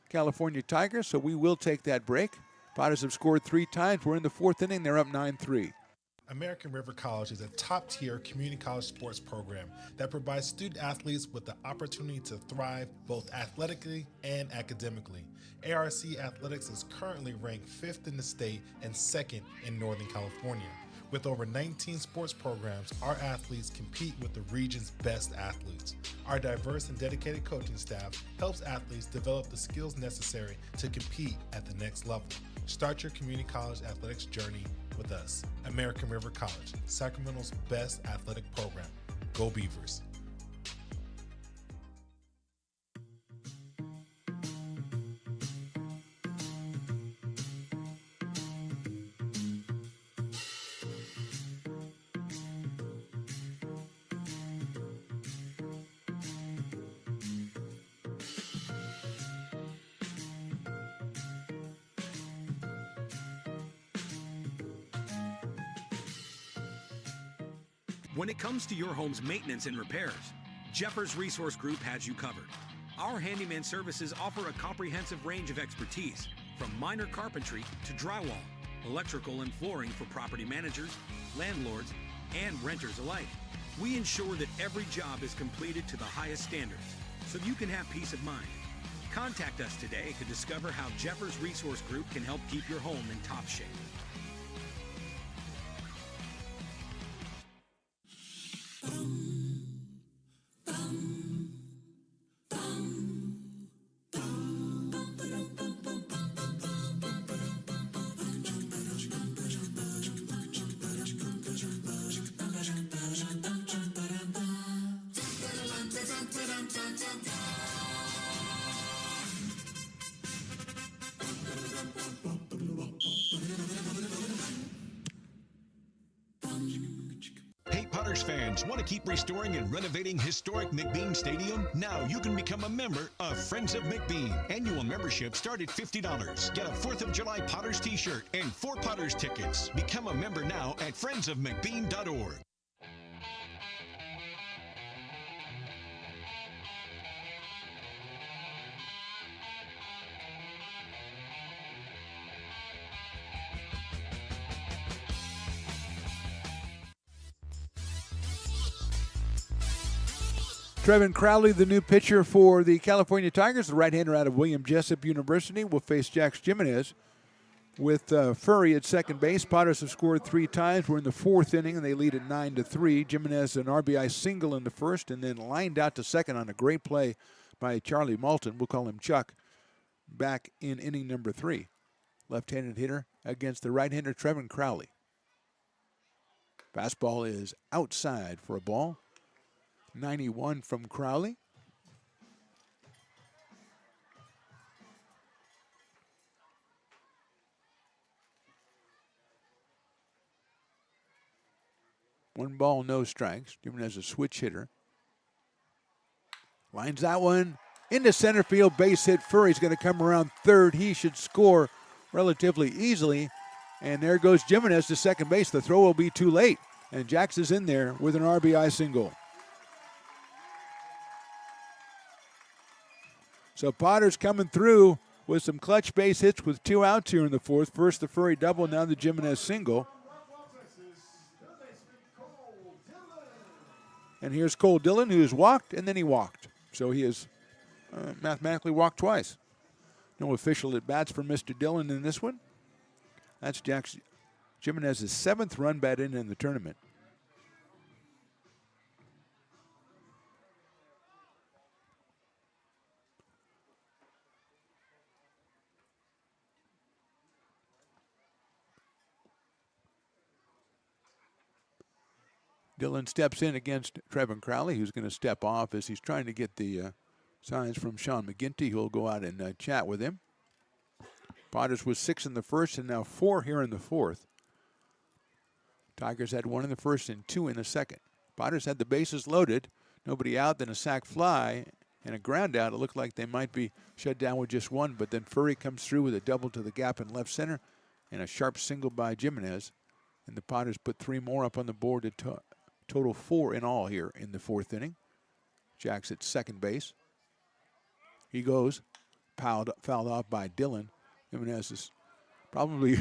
California Tigers, so we will take that break. Potters have scored 3 times. We're in the 4th inning. They're up 9-3. American River College is a top-tier community college sports program that provides student athletes with the opportunity to thrive both athletically and academically. ARC Athletics is currently ranked 5th in the state and 2nd in Northern California. With over 19 sports programs, our athletes compete with the region's best athletes. Our diverse and dedicated coaching staff helps athletes develop the skills necessary to compete at the next level. Start your community college athletics journey with us. American River College, Sacramento's best athletic program. Go Beavers. When it comes to your home's maintenance and repairs, Jeffers Resource Group has you covered. Our handyman services offer a comprehensive range of expertise, from minor carpentry to drywall, electrical and flooring for property managers, landlords, and renters alike. We ensure that every job is completed to the highest standards, so you can have peace of mind. Contact us today to discover how Jeffers Resource Group can help keep your home in top shape. Hey, Potters fans, want to keep restoring and renovating historic McBean Stadium? Now you can become a member of Friends of McBean. Annual membership start at $50. Get a 4th of July Potters t-shirt and 4 Potters tickets. Become a member now at friendsofmcbean.org. Trevin Crowley, the new pitcher for the California Tigers, the right-hander out of William Jessup University, will face Jax Jimenez with Furry at second base. Potters have scored 3 times. We're in the 4th inning, and they lead at 9-3. Jimenez an RBI single in the first, and then lined out to second on a great play by Charlie Malton. We'll call him Chuck, back in inning number 3. Left-handed hitter against the right-hander Trevin Crowley. Fastball is outside for a ball. 91 from Crowley. One ball, no strikes. Jimenez a switch hitter. Lines that one into center field, base hit. Furry's going to come around third. He should score relatively easily. And there goes Jimenez to second base. The throw will be too late. And Jax is in there with an RBI single. So Potters coming through with some clutch base hits with 2 outs here in the 4th. First the Furry double, now the Jimenez single. And here's Cole Dillon, who's walked, and then he walked. So he has mathematically walked twice. No official at bats for Mr. Dillon in this one. That's Jax Jimenez's 7th run bat in the tournament. Dillon steps in against Trevin Crowley, who's going to step off as he's trying to get the signs from Sean McGinty, who'll go out and chat with him. Potters was 6 in the first and now 4 here in the fourth. Tigers had 1 in the first and 2 in the second. Potters had the bases loaded, nobody out, then a sac fly and a ground out. It looked like they might be shut down with just 1, but then Furry comes through with a double to the gap in left center and a sharp single by Jimenez. And the Potters put 3 more up on the board to total 4 in all here in the fourth inning. Jack's at second base. He goes, fouled off by Dillon. Jimenez is probably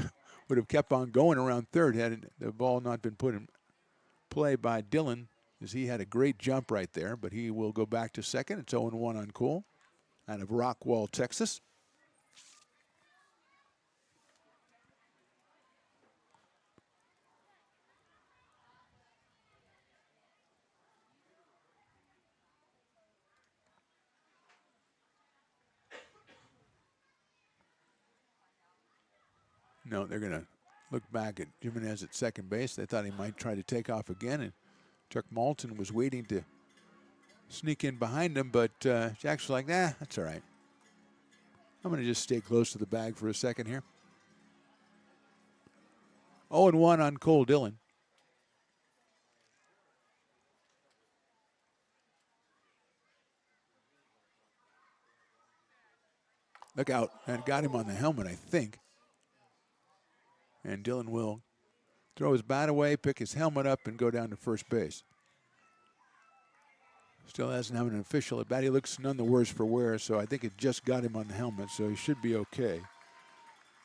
would have kept on going around third had the ball not been put in play by Dillon, as he had a great jump right there, but he will go back to second. It's 0-1 on Cole out of Rockwall, Texas. No, they're going to look back at Jimenez at second base. They thought he might try to take off again, and Chuck Malton was waiting to sneak in behind him, but Jack's like, nah, that's all right. I'm going to just stay close to the bag for a second here. 0-1 on Cole Dillon. Look out, and got him on the helmet, I think. And Dillon will throw his bat away, pick his helmet up, and go down to first base. Still hasn't had an official at bat. He looks none the worse for wear, so I think it just got him on the helmet, so he should be okay.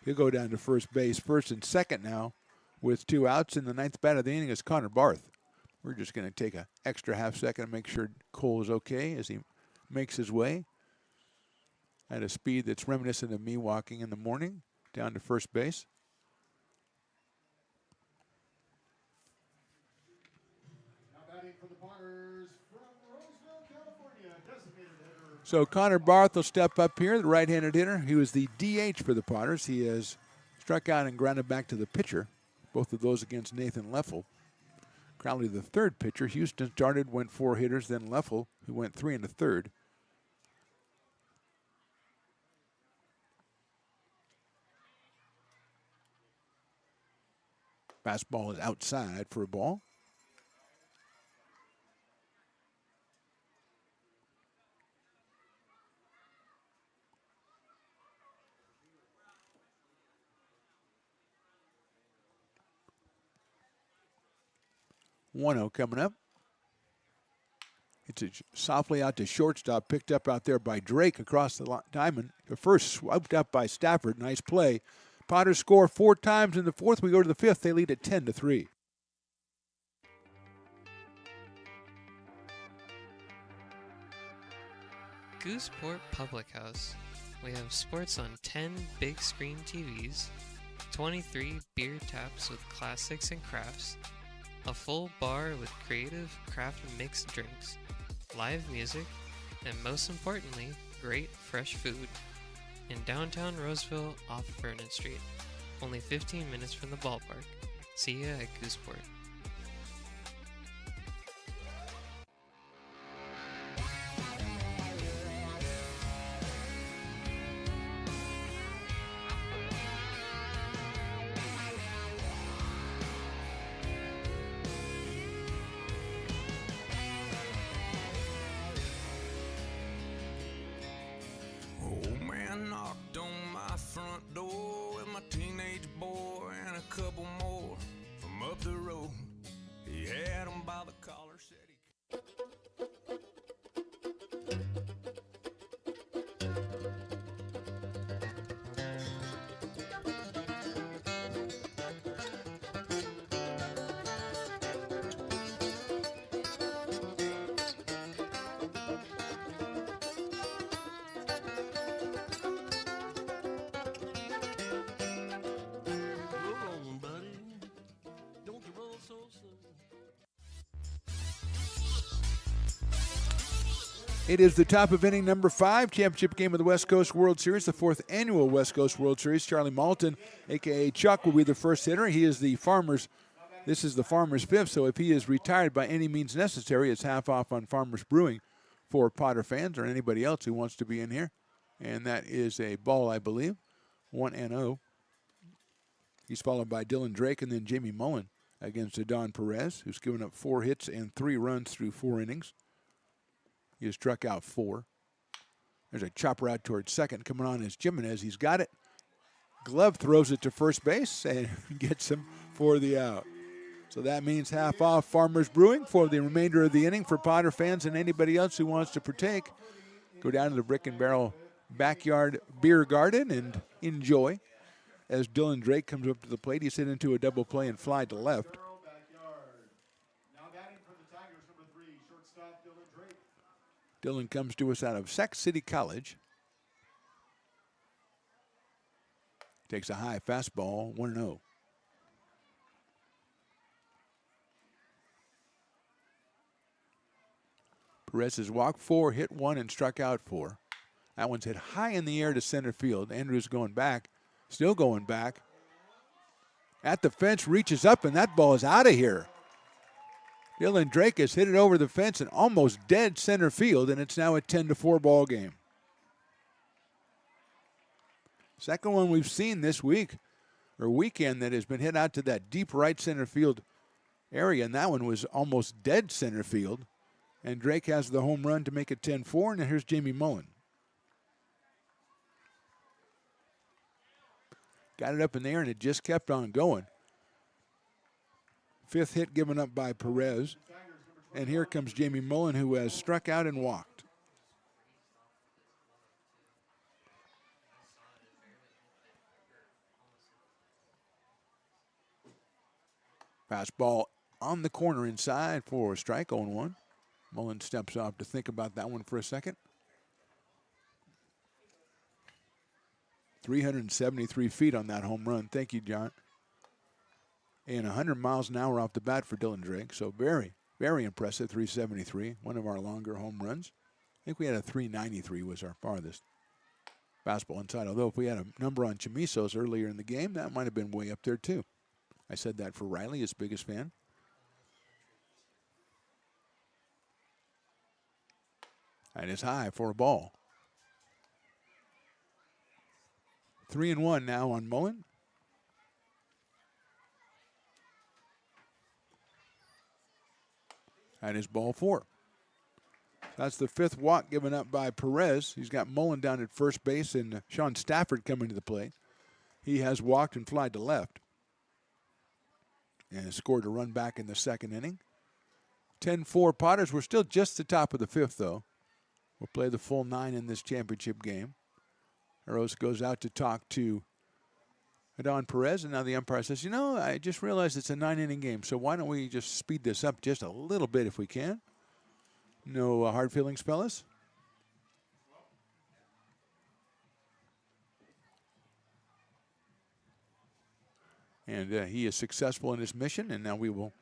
He'll go down to first base. First and second now with 2 outs, and the ninth bat of the inning is Connor Barth. We're just going to take an extra half second to make sure Cole is okay as he makes his way at a speed that's reminiscent of me walking in the morning down to first base. So Connor Barth will step up here, the right-handed hitter. He was the DH for the Potters. He has struck out and grounded back to the pitcher, both of those against Nathan Leffel. Crowley, the third pitcher. Houston started, went 4 hitters, then Leffel, who went 3 in the third. Fastball is outside for a ball. One-0 coming up. It's softly out to shortstop, picked up out there by Drake across the diamond. The first swiped up by Stafford. Nice play. Potters score 4 times in the fourth. We go to the fifth. They lead at 10-3. Gooseport Public House. We have sports on 10 big screen TVs, 23 beer taps with classics and crafts, a full bar with creative craft mixed drinks, live music, and most importantly, great fresh food. In downtown Roseville off Vernon Street, only 15 minutes from the ballpark. See ya at Gooseport. It is the top of inning number 5, championship game of the West Coast World Series, the 4th annual West Coast World Series. Charlie Malton, a.k.a. Chuck, will be the first hitter. He is the Farmers This is the Farmer's fifth, so if he is retired by any means necessary, it's half off on Farmer's Brewing for Potter fans or anybody else who wants to be in here. And that is a ball, I believe, 1-0. He's followed by Dylan Drake and then Jamie Mullen against Adon Perez, who's given up 4 hits and 3 runs through 4 innings. He has struck out 4. There's a chopper out towards second. Coming on is Jimenez. He's got it. Glove throws it to first base and gets him for the out. So that means half off Farmers Brewing for the remainder of the inning for Potter fans and anybody else who wants to partake. Go down to the Brick and Barrel Backyard Beer Garden and enjoy. As Dylan Drake comes up to the plate, he's hit into a double play and fly to left. Dylan comes to us out of Sac City College. Takes a high fastball, 1-0. Perez has walked 4, hit 1, and struck out 4. That one's hit high in the air to center field. Andrews going back, still going back. At the fence, reaches up, and that ball is out of here. Dylan Drake has hit it over the fence and almost dead center field, and it's now a 10-4 ball game. Second one we've seen this week, or weekend, that has been hit out to that deep right center field area, and that one was almost dead center field. And Drake has the home run to make it 10-4, and here's Jamie Mullen. Got it up in the air, and it just kept on going. 5th hit given up by Perez. And here comes Jamie Mullen, who has struck out and walked. Fastball on the corner inside for a strike, 0-1. Mullen steps off to think about that one for a second. 373 feet on that home run. Thank you, John. And 100 miles an hour off the bat for Dylan Drake. So very, very impressive, 373. One of our longer home runs. I think we had a 393 was our farthest. Fastball inside. Although if we had a number on Chamiso's earlier in the game, that might have been way up there too. I said that for Riley, his biggest fan. And it's high for a ball. 3-1 now on Mullen. That is ball 4. That's the 5th walk given up by Perez. He's got Mullen down at first base and Sean Stafford coming to the plate. He has walked and flied to left. And scored a run back in the second inning. 10-4 Potters. We're still just the top of the 5th, though. We'll play the full 9 in this championship game. Eros goes out to talk to Adon Perez, and now the umpire says, you know, I just realized it's a 9-inning game, so why don't we just speed this up just a little bit if we can? No hard feelings, fellas? And he is successful in his mission, and now we will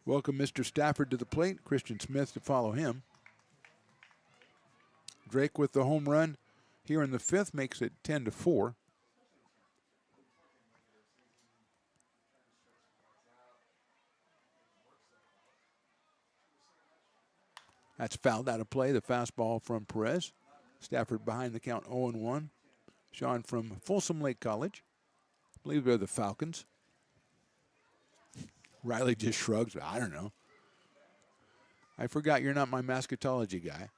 welcome Mr. Stafford to the plate, Christian Smith to follow him. Drake with the home run here in the 5th makes it 10-4. That's fouled out of play, the fastball from Perez. Stafford behind the count 0-1. Sean from Folsom Lake College. I believe they're the Falcons. Riley just shrugs. I don't know. I forgot you're not my mascotology guy.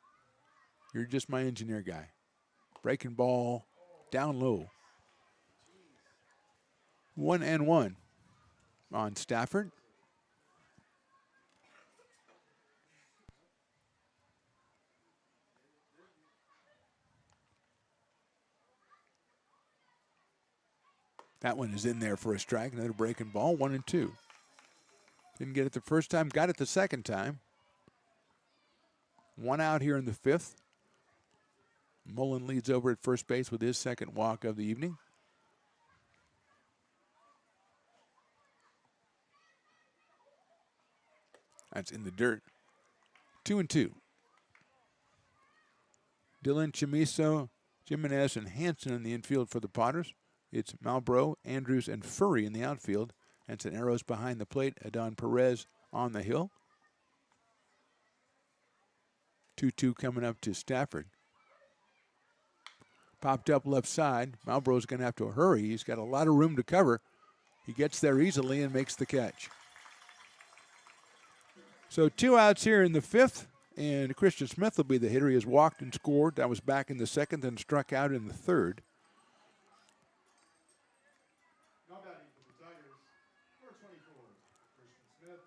You're just my engineer guy. Breaking ball down low. 1-1 on Stafford. That one is in there for a strike. Another breaking ball, 1-2. Didn't get it the first time, got it the second time. 1 out here in the 5th. Mullen leads over at first base with his second walk of the evening. That's in the dirt. 2-2. Dylan, Chamiso, Jimenez, and Hanson in the infield for the Potters. It's Malbrough, Andrews, and Furry in the outfield. Henson arrows behind the plate. Adon Perez on the hill. 2-2 coming up to Stafford. Popped up left side. Malbrough's going to have to hurry. He's got a lot of room to cover. He gets there easily and makes the catch. So 2 outs here in the 5th, and Christian Smith will be the hitter. He has walked and scored. That was back in the 2nd and struck out in the 3rd.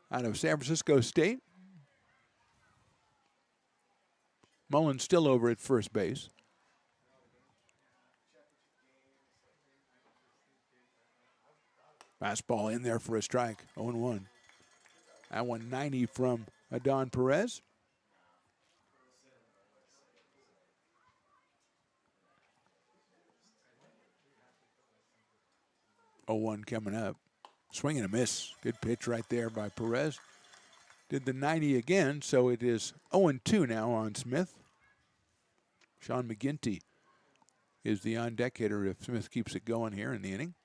Out of San Francisco State. Mullins still over at first base. Fastball in there for a strike, 0-1. That one 90 from Adon Perez. Oh, 1 coming up. Swing and a miss. Good pitch right there by Perez. Did the 90 again, so it is 0-2 now on Smith. Sean McGinty is the on-deck hitter if Smith keeps it going here in the inning.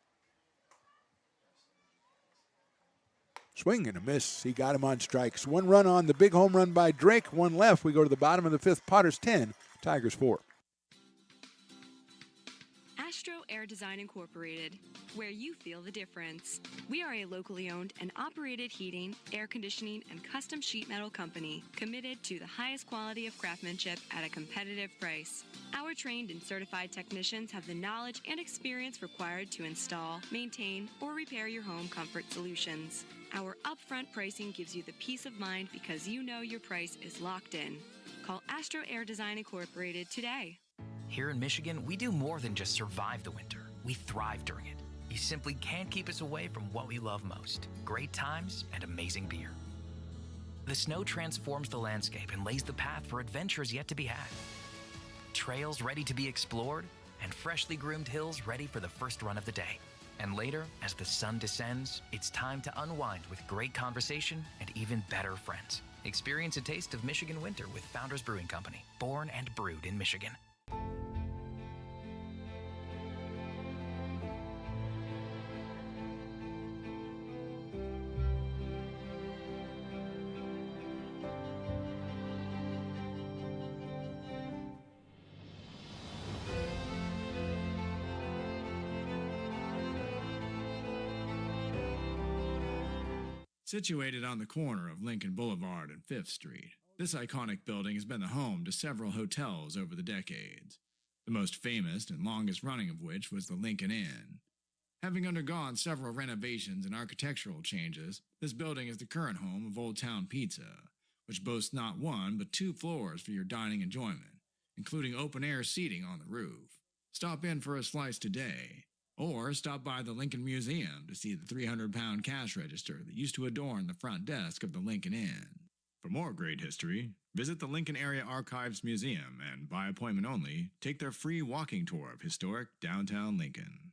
Swing and a miss. He got him on strikes. 1 run on the big home run by Drake. 1 left. We go to the bottom of the 5th. Potters 10, Tigers 4. Astro Air Design Incorporated, where you feel the difference. We are a locally owned and operated heating, air conditioning, and custom sheet metal company committed to the highest quality of craftsmanship at a competitive price. Our trained and certified technicians have the knowledge and experience required to install, maintain, or repair your home comfort solutions. Our upfront pricing gives you the peace of mind because you know your price is locked in. Call Astro Air Design Incorporated today. Here in Michigan, we do more than just survive the winter. We thrive during it. You simply can't keep us away from what we love most: great times and amazing beer. The snow transforms the landscape and lays the path for adventures yet to be had. Trails ready to be explored, and freshly groomed hills ready for the first run of the day. And later, as the sun descends, it's time to unwind with great conversation and even better friends. Experience a taste of Michigan winter with Founders Brewing Company, born and brewed in Michigan. Situated on the corner of Lincoln Boulevard and 5th Street, this iconic building has been the home to several hotels over the decades, the most famous and longest running of which was the Lincoln Inn. Having undergone several renovations and architectural changes, this building is the current home of Old Town Pizza, which boasts not 1 but 2 floors for your dining enjoyment, including open-air seating on the roof. Stop in for a slice today. Or stop by the Lincoln Museum to see the 300-pound cash register that used to adorn the front desk of the Lincoln Inn. For more great history, visit the Lincoln Area Archives Museum and, by appointment only, take their free walking tour of historic downtown Lincoln.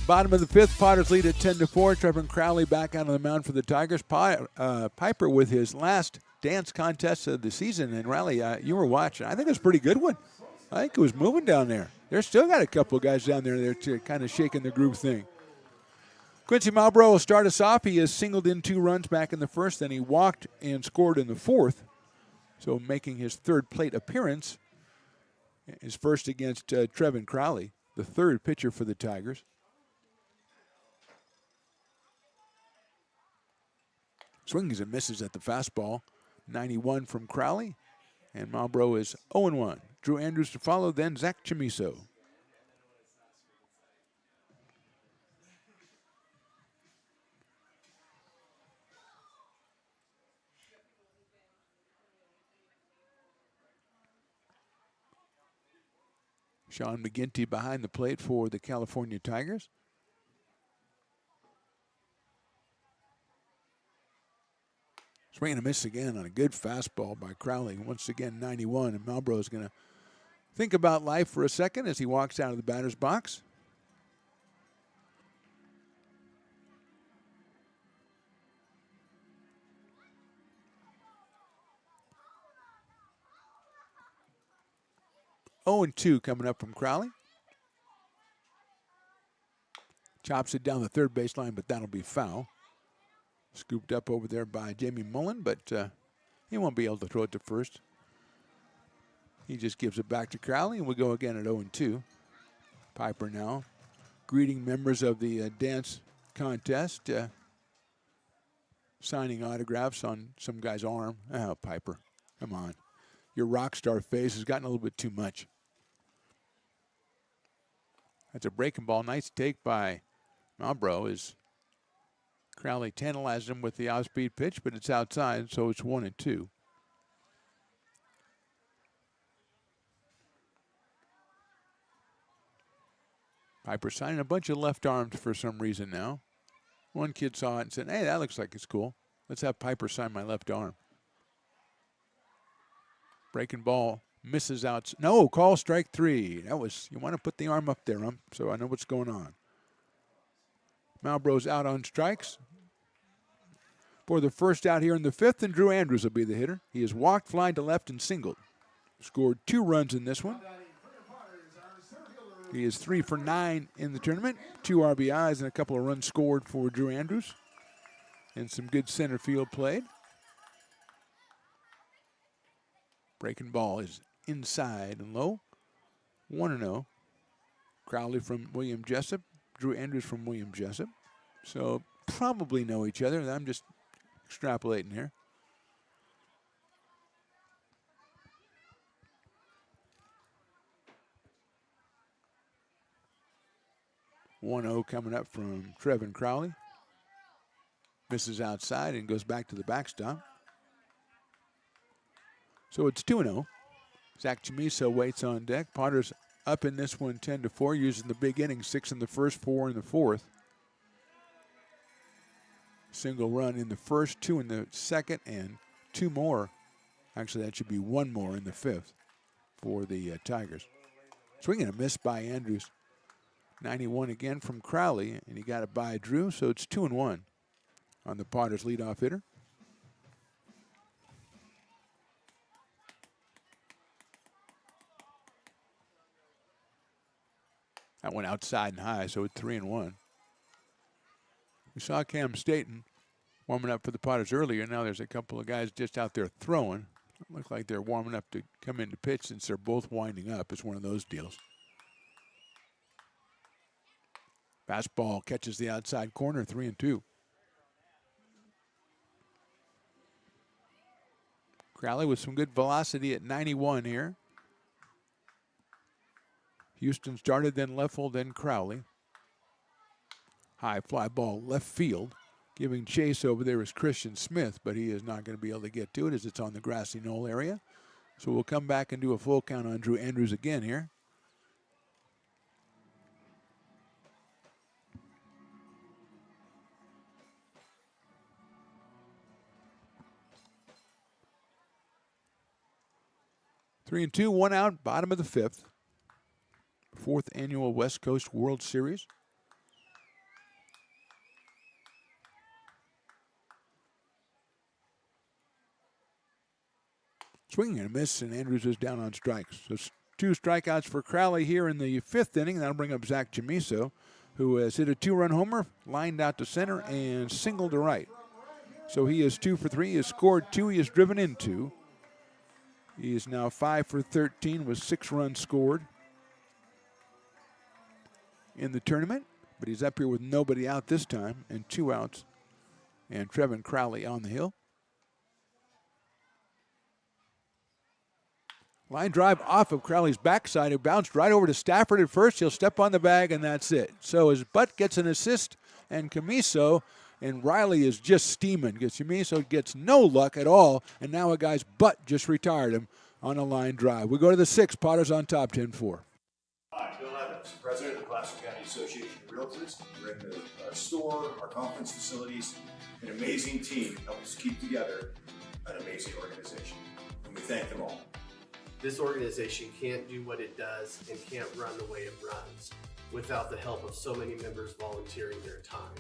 Bottom of the 5th, Potters lead at 10-4. Trevor Crowley back out on the mound for the Tigers. Piper with his last dance contest of the season. And Riley, you were watching. I think it was a pretty good one. I think it was moving down there. They're still got a couple of guys down there that are kind of shaking the groove thing. Quincy Malbrough will start us off. He has singled in 2 runs back in the 1st, then he walked and scored in the 4th. So making his 3rd plate appearance. His first against Trevin Crowley, the 3rd pitcher for the Tigers. Swings and misses at the fastball. 91 from Crowley. And Malbrough is 0-1. Drew Andrews to follow, then Zach Chamiso. Sean McGinty behind the plate for the California Tigers. Swing and a miss again on a good fastball by Crowley. Once again, 91, and Malbrough is going to think about life for a second as he walks out of the batter's box. Oh, and 2 coming up from Crowley. Chops it down the third baseline, but that'll be foul. Scooped up over there by Jamie Mullen, but he won't be able to throw it to first. He just gives it back to Crowley, and we go again at 0-2. Piper now greeting members of the dance contest, signing autographs on some guy's arm. Oh, Piper, come on. Your rock star face has gotten a little bit too much. That's a breaking ball. Nice take by Malbrough as Crowley tantalized him with the off-speed pitch, but it's outside, so it's 1-2. Piper signing a bunch of left arms for some reason now. One kid saw it and said, hey, that looks like it's cool. Let's have Piper sign my left arm. Breaking ball misses out. No, call strike 3. That was, you want to put the arm up there, so I know what's going on. Malbrough's out on strikes for the first out here in the 5th, and Drew Andrews will be the hitter. He has walked, flied to left, and singled. Scored 2 runs in this one. He is 3 for 9 in the tournament. 2 RBIs and a couple of runs scored for Drew Andrews. And some good center field played. Breaking ball is inside and low. 1-0. Crowley from William Jessup. Drew Andrews from William Jessup. So probably know each other. I'm just extrapolating here. .1-0 coming up from Trevin Crowley. Misses outside and goes back to the backstop. So it's 2-0. Zach Chamiso waits on deck. Potter's up in this one 10-4, using the big inning, 6 in the first, 4 in the fourth. Single run in the first, 2 in the second, and 2 more. Actually, that should be 1 more in the 5th for the Tigers. Swing and a miss by Andrews. 91 again from Crowley, and he got it by Drew, so it's 2-1 on the Potters leadoff hitter. That went outside and high, so it's 3-1. We saw Cam Staton warming up for the Potters earlier. Now there's a couple of guys just out there throwing. It looks like they're warming up to come into pitch since they're both winding up. It's one of those deals. Fastball catches the outside corner, 3-2. Crowley with some good velocity at 91 here. Houston started, then Leffel, then Crowley. High fly ball left field. Giving chase over there is Christian Smith, but he is not going to be able to get to it as it's on the grassy knoll area. So we'll come back and do a full count on Drew Andrews again here. Three and two, 1 out, bottom of the 5th. 4th annual West Coast World Series. Swinging and a miss, and Andrews is down on strikes. So 2 strikeouts for Crowley here in the 5th inning. That'll bring up Zach Chamiso, who has hit a 2-run homer, lined out to center, and singled to right. So he is 2 for 3. He has scored 2. He has driven in 2. He is now 5 for 13 with 6 runs scored in the tournament. But he's up here with nobody out this time and 2 outs. And Trevin Crowley on the hill. Line drive off of Crowley's backside. It bounced right over to Stafford at first. He'll step on the bag, and that's it. So his butt gets an assist, and Chamiso and Riley is just steaming because Chamiso gets no luck at all, and now a guy's butt just retired him on a line drive. We go to the 6th. Potters on top, 10-4. Hi, Bill Evans, President of the Placer County Association of Realtors. We're in the store, our conference facilities, an amazing team help us keep together an amazing organization, and we thank them all. This organization can't do what it does and can't run the way it runs without the help of so many members volunteering their time.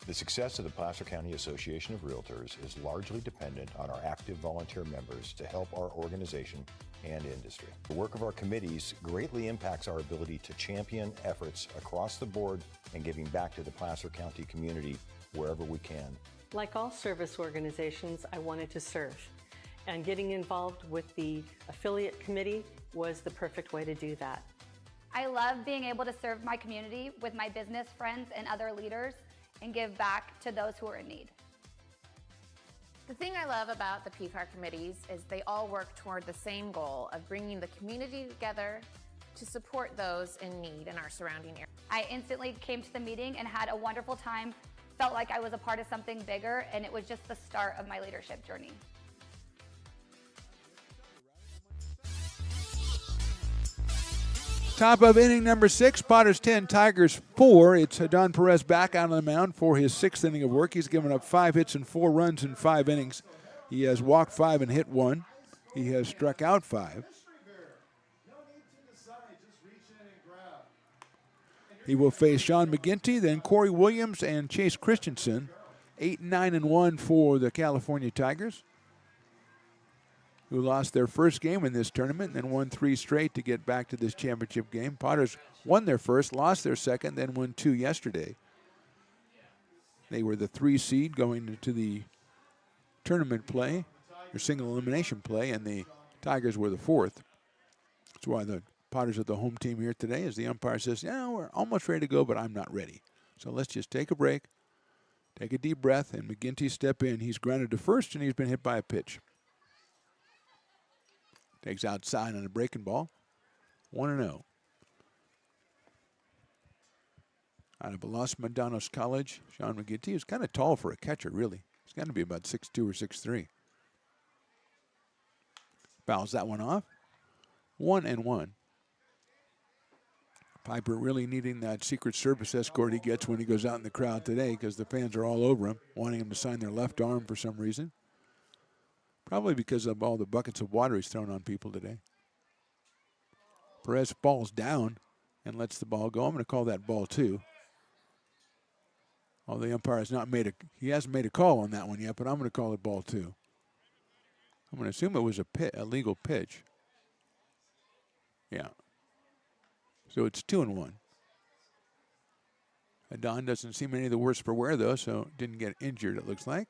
The success of the Placer County Association of Realtors is largely dependent on our active volunteer members to help our organization and industry. The work of our committees greatly impacts our ability to champion efforts across the board and giving back to the Placer County community wherever we can. Like all service organizations, I wanted to serve. And getting involved with the affiliate committee was the perfect way to do that. I love being able to serve my community with my business friends and other leaders and give back to those who are in need. The thing I love about the PCAR committees is they all work toward the same goal of bringing the community together to support those in need in our surrounding area. I instantly came to the meeting and had a wonderful time, felt like I was a part of something bigger, and it was just the start of my leadership journey. Top of inning number 6, Potters 10, Tigers 4. It's Don Perez back out on the mound for his 6th inning of work. He's given up 5 hits and 4 runs in 5 innings. He has walked 5 and hit 1. He has struck out 5. He will face Sean McGinty, then Corey Williams and Chase Christensen. 8-9-1 for the California Tigers, who lost their first game in this tournament and then won 3 straight to get back to this championship game. Potters won their first, lost their second, then won 2 yesterday. They were the 3 seed going into the tournament play, or single elimination play, and the Tigers were the 4th. That's why the Potters are the home team here today, as the umpire says, yeah, we're almost ready to go, but I'm not ready. So let's just take a break, take a deep breath, and McGinty step in. He's grounded to first, and he's been hit by a pitch. Takes outside on a breaking ball. 1-0. Out of Los Medanos College, Sean McGinty is kind of tall for a catcher, really. He's got to be about 6'2 or 6'3. Fouls that one off. 1-1. Piper really needing that Secret Service escort he gets when he goes out in the crowd today, because the fans are all over him, wanting him to sign their left arm for some reason. Probably because of all the buckets of water he's thrown on people today. Perez falls down and lets the ball go. I'm going to call that ball 2. Well, the umpire has not made he hasn't made a call on that one yet, but I'm going to call it ball 2. I'm going to assume it was a legal pitch. Yeah. So it's 2-1. Adon doesn't seem any the worse for wear, though, so didn't get injured, it looks like.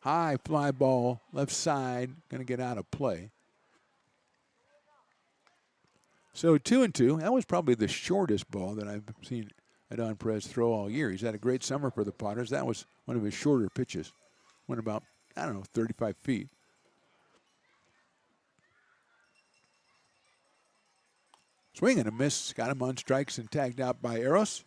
High fly ball, left side, going to get out of play. So 2-2. That was probably the shortest ball that I've seen Adon Perez throw all year. He's had a great summer for the Potters. That was one of his shorter pitches. Went about, 35 feet. Swing and a miss. Got him on strikes and tagged out by Eros.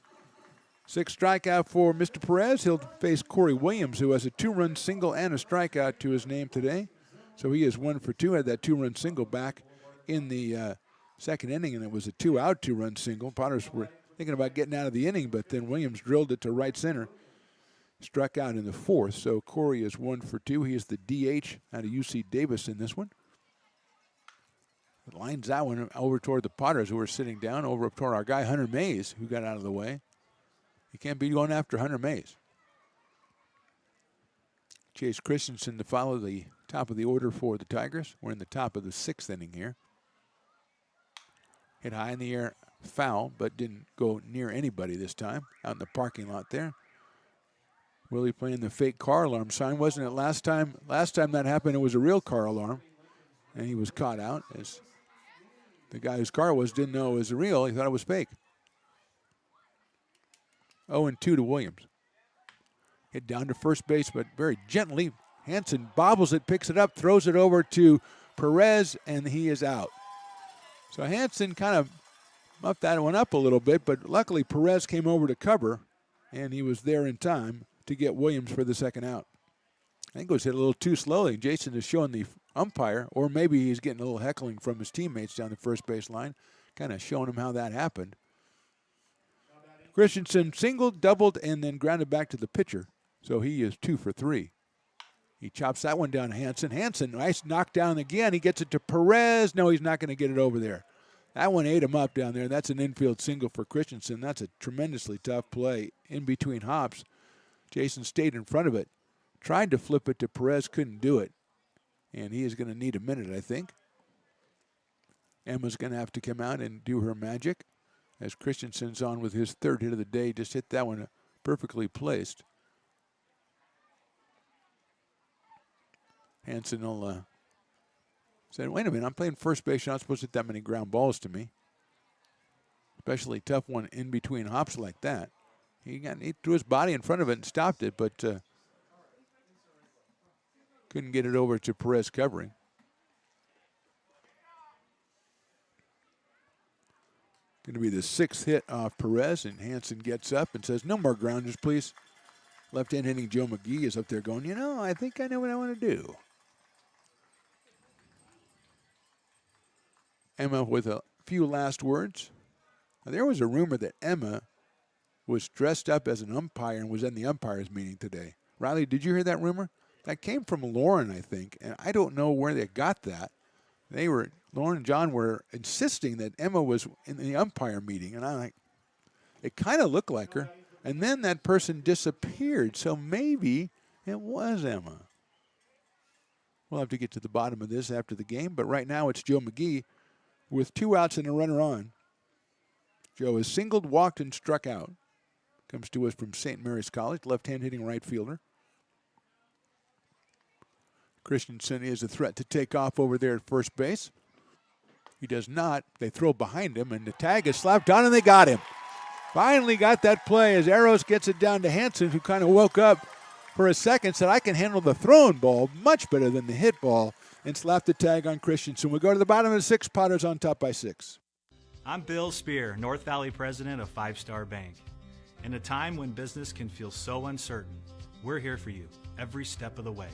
6th strikeout for Mr. Perez. He'll face Corey Williams, who has a 2-run single and a strikeout to his name today. So he is 1 for 2. Had that 2-run single back in the second inning, and it was a 2-out 2-run single. Potters were thinking about getting out of the inning, but then Williams drilled it to right center. Struck out in the 4th. So Corey is 1 for 2. He is the DH out of UC Davis in this one. It lines that one over toward the Potters, who are sitting down, over up toward our guy Hunter Mays, who got out of the way. You can't be going after Hunter Mays. Chase Christensen to follow the top of the order for the Tigers. We're in the top of the 6th inning here. Hit high in the air, foul, but didn't go near anybody this time. Out in the parking lot there. Willie playing the fake car alarm sign. Wasn't it last time? Last time that happened, it was a real car alarm, and he was caught out. As the guy whose car was didn't know it was real. He thought it was fake. 0-2 to Williams. Hit down to first base, but very gently. Hansen bobbles it, picks it up, throws it over to Perez, and he is out. So Hansen kind of muffed that one up a little bit, but luckily Perez came over to cover, and he was there in time to get Williams for the second out. I think it was hit a little too slowly. Jason is showing the umpire, or maybe he's getting a little heckling from his teammates down the first base line, kind of showing him how that happened. Christensen singled, doubled, and then grounded back to the pitcher. So he is 2 for 3. He chops that one down to Hansen. Hansen, nice knockdown again. He gets it to Perez. No, he's not going to get it over there. That one ate him up down there. That's an infield single for Christensen. That's a tremendously tough play in between hops Jason stayed in front of it. Tried to flip it to Perez, couldn't do it. And he is going to need a minute, I think. Emma's going to have to come out and do her magic. As Christensen's on with his third hit of the day, just hit that one perfectly placed. Hansen will said, wait a minute, I'm playing first base. You're not supposed to hit that many ground balls to me. Especially tough one in between hops like that. He threw his body in front of it and stopped it, but couldn't get it over to Perez covering. Going to be the sixth hit off Perez, and Hansen gets up and says, no more grounders, please. Left-hand hitting Joe McGee is up there going, you know, I think I know what I want to do. Emma with a few last words. Now, there was a rumor that Emma was dressed up as an umpire and was in the umpires meeting today. Riley, did you hear that rumor? That came from Lauren, I think, and I don't know where they got that. Lauren and John were insisting that Emma was in the umpire meeting, and I'm like, it kind of looked like her. And then that person disappeared, so maybe it was Emma. We'll have to get to the bottom of this after the game, but right now it's Joe McGee with 2 outs and a runner on. Joe has singled, walked, and struck out. Comes to us from St. Mary's College, left-hand hitting right fielder. Christensen is a threat to take off over there at first base. He does not. They throw behind him, and the tag is slapped on, and they got him. Finally got that play as Arrows gets it down to Hansen, who kind of woke up for a second, said, I can handle the thrown ball much better than the hit ball, and slapped the tag on Christensen. We go to the bottom of the 6th. Potters on top by 6. I'm Bill Spear, North Valley president of 5 Star Bank. In a time when business can feel so uncertain, we're here for you every step of the way.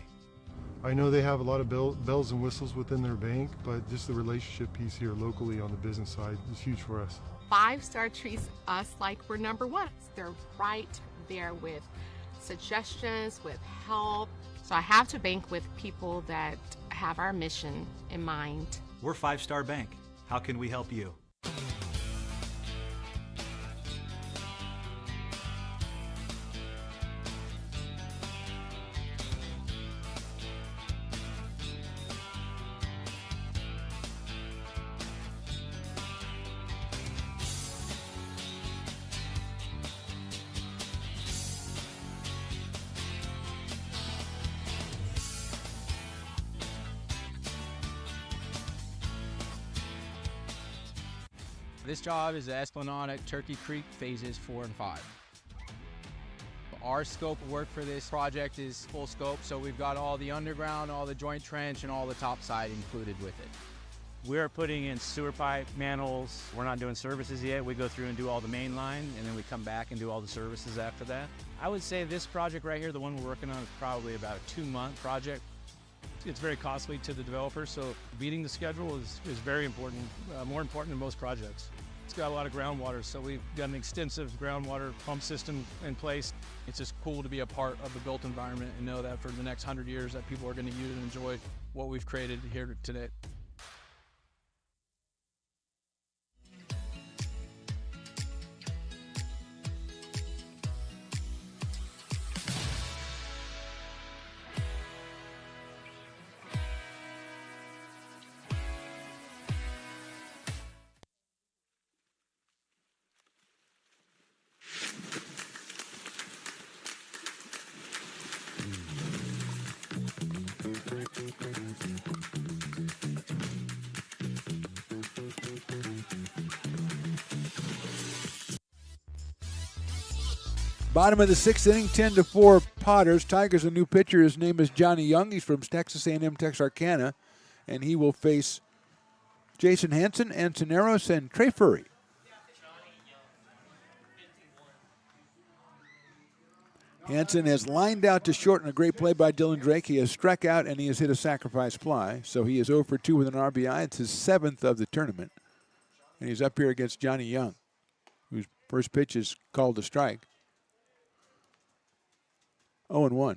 I know they have a lot of bells and whistles within their bank, but just the relationship piece here locally on the business side is huge for us. 5 Star treats us like we're number one. They're right there with suggestions, with help. So I have to bank with people that have our mission in mind. We're 5 Star Bank. How can we help you? This job is the Esplanade at Turkey Creek phases 4 and 5. Our scope of work for this project is full scope, so we've got all the underground, all the joint trench, and all the topside included with it. We're putting in sewer pipe, manholes. We're not doing services yet. We go through and do all the main line, and then we come back and do all the services after that. I would say this project right here, the one we're working on, is probably about a 2-month project. It's very costly to the developer, so beating the schedule is very important, more important than most projects. It's got a lot of groundwater, so we've got an extensive groundwater pump system in place. It's just cool to be a part of the built environment and know that for the next 100 years that people are going to use and enjoy what we've created here today. Bottom of the 6th inning, 10-4 Potters. Tigers a new pitcher. His name is Johnny Young. He's from Texas A&M Texarkana, and he will face Jason Hansen, Antoneros, and Trey Furry. Hansen has lined out to short in a great play by Dylan Drake. He has struck out, and he has hit a sacrifice fly, so he is 0 for 2 with an RBI. It's his 7th of the tournament, and he's up here against Johnny Young, whose first pitch is called a strike. 0-1.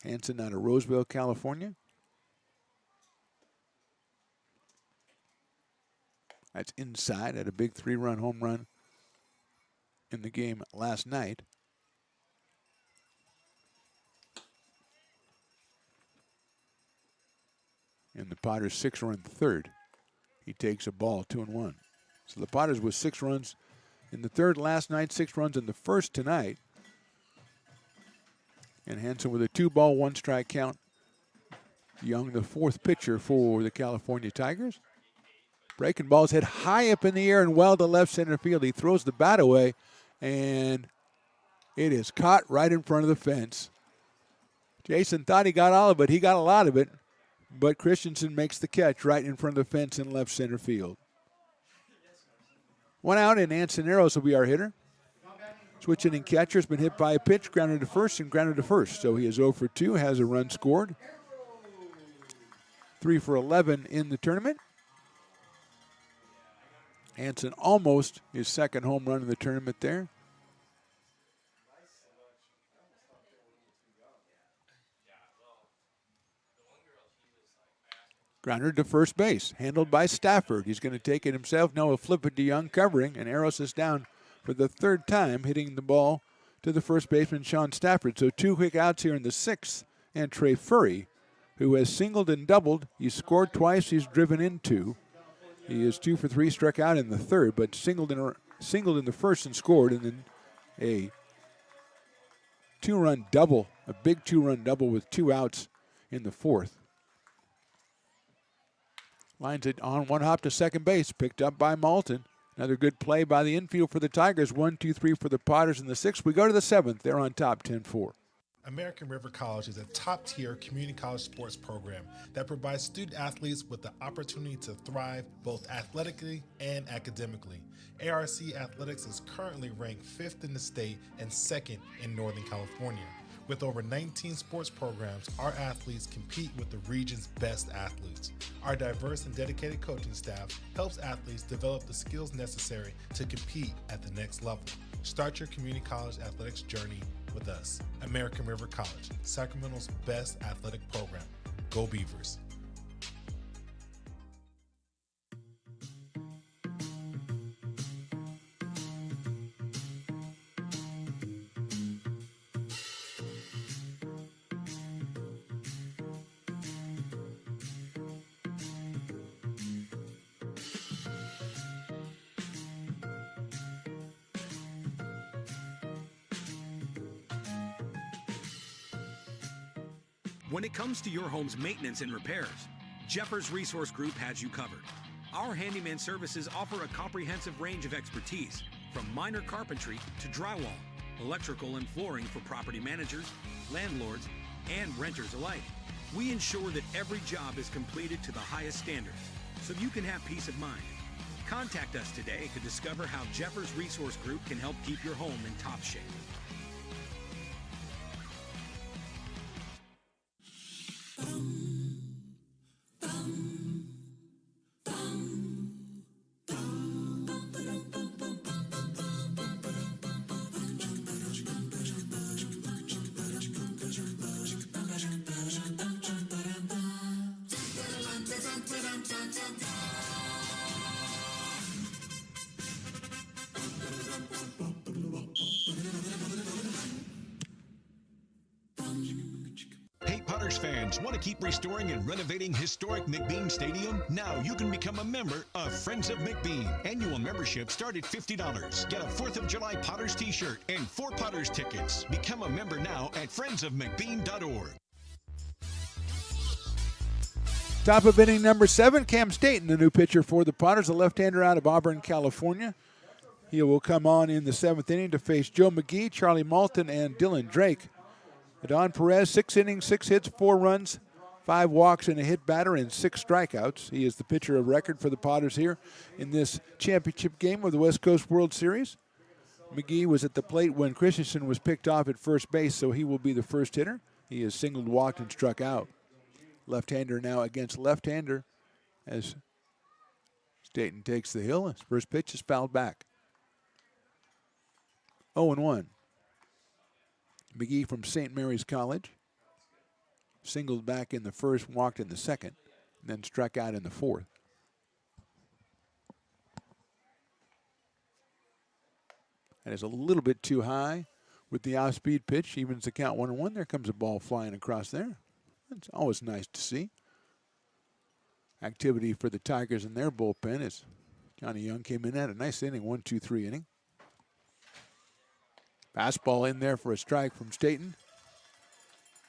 Hansen out of Roseville, California. That's inside at a big 3-run home run in the game last night. And the Potters 6-run third. He takes a ball, 2-1. So the Potters with 6 runs in the third last night, 6 runs in the first tonight. And Hanson with a 2-ball, 1-strike count. Young, the 4th pitcher for the California Tigers. Breaking ball's hit high up in the air and well to left center field. He throws the bat away, and it is caught right in front of the fence. Jason thought he got all of it. He got a lot of it, but Christensen makes the catch right in front of the fence in left center field. 1 out, and Ansoneros will be our hitter. Switching in catcher's been hit by a pitch, grounded to first and grounded to first. So he is 0 for 2, has a run scored. 3 for 11 in the tournament. Hanson almost his second home run in the tournament there. Grounder to first base, handled by Stafford. He's going to take it himself. Now he'll flip it to Young, covering, and Eros is down for the 3rd time, hitting the ball to the first baseman, Sean Stafford. So 2 quick outs here in the 6th, and Trey Furry, who has singled and doubled. He's scored twice, he's driven in 2. He is 2 for 3, struck out in the 3rd, but singled in the 1st and scored, and then a 2-run double, a big 2-run double with 2 outs in the 4th. Lines it on 1 hop to second base, picked up by Malton. Another good play by the infield for the Tigers. 1, 2, 3 for the Potters in the 6th. We go to the 7th. They're on top, 10-4. American River College is a top-tier community college sports program that provides student athletes with the opportunity to thrive both athletically and academically. ARC Athletics is currently ranked 5th in the state and 2nd in Northern California. With over 19 sports programs, our athletes compete with the region's best athletes. Our diverse and dedicated coaching staff helps athletes develop the skills necessary to compete at the next level. Start your community college athletics journey with us. American River College, Sacramento's best athletic program. Go Beavers. When it comes to your home's maintenance and repairs, Jeffers Resource Group has you covered. Our handyman services offer a comprehensive range of expertise, from minor carpentry to drywall, electrical and flooring for property managers, landlords, and renters alike. We ensure that every job is completed to the highest standards, so you can have peace of mind. Contact us today to discover how Jeffers Resource Group can help keep your home in top shape. Fans want to keep restoring and renovating historic McBean Stadium? Now you can become a member of Friends of McBean. Annual membership start at $50. Get a 4th of July Potters t-shirt and 4 Potters tickets. Become a member now at friendsofmcbean.org. Top of inning number 7, Cam Staten, the new pitcher for the Potters, a left-hander out of Auburn, California. He will come on in the 7th inning to face Joe McGee, Charlie Malton, and Dylan Drake. Adon Perez, 6 innings, 6 hits, 4 runs, 5 walks, and a hit batter, and 6 strikeouts. He is the pitcher of record for the Potters here in this championship game of the West Coast World Series. McGee was at the plate when Christensen was picked off at first base, so he will be the first hitter. He has singled, walked, and struck out. Left-hander now against left-hander as Staten takes the hill. His first pitch is fouled back. 0-1. McGee from St. Mary's College. Singled back in the first, walked in the second, and then struck out in the 4th. That is a little bit too high with the off-speed pitch. Evens the count 1-1. There comes a ball flying across there. It's always nice to see. Activity for the Tigers in their bullpen as Johnny Young came in at a nice inning, 1-2-3 inning. Fastball in there for a strike from Staten.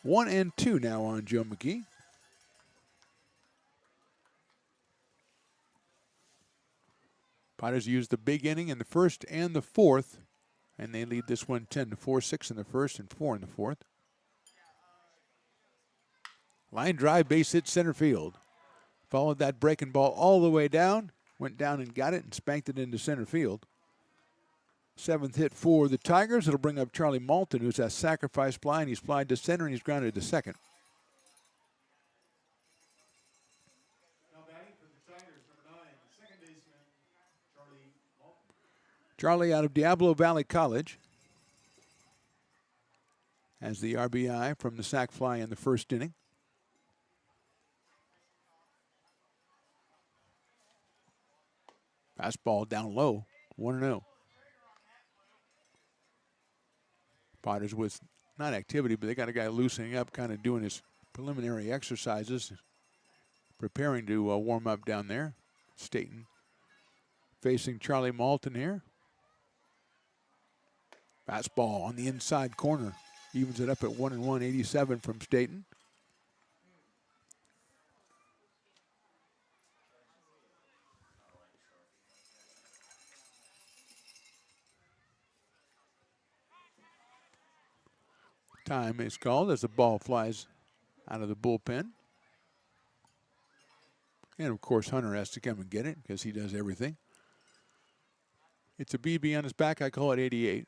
1-2 now on Joe McGee. Potters used the big inning in the first and the fourth, and they lead this one 10-4, 6 in the first and 4 in the fourth. Line drive, base hit center field. Followed that breaking ball all the way down, went down and got it and spanked it into center field. Seventh hit for the Tigers. It'll bring up Charlie Malton, who's a sacrifice fly, and he's flied to center and he's grounded to second. Now batting for the Tigers, number 9, second baseman, Charlie Malton. Charlie out of Diablo Valley College has the RBI from the sac fly in the first inning. Fastball down low, 1-0. Potters with not activity, but they got a guy loosening up, kind of doing his preliminary exercises, preparing to warm up down there. Staten facing Charlie Malton here. Fastball on the inside corner. Evens it up at 1-1, 87 from Staten. Time is called as the ball flies out of the bullpen. And, of course, Hunter has to come and get it because he does everything. It's a BB on his back. I call it 88.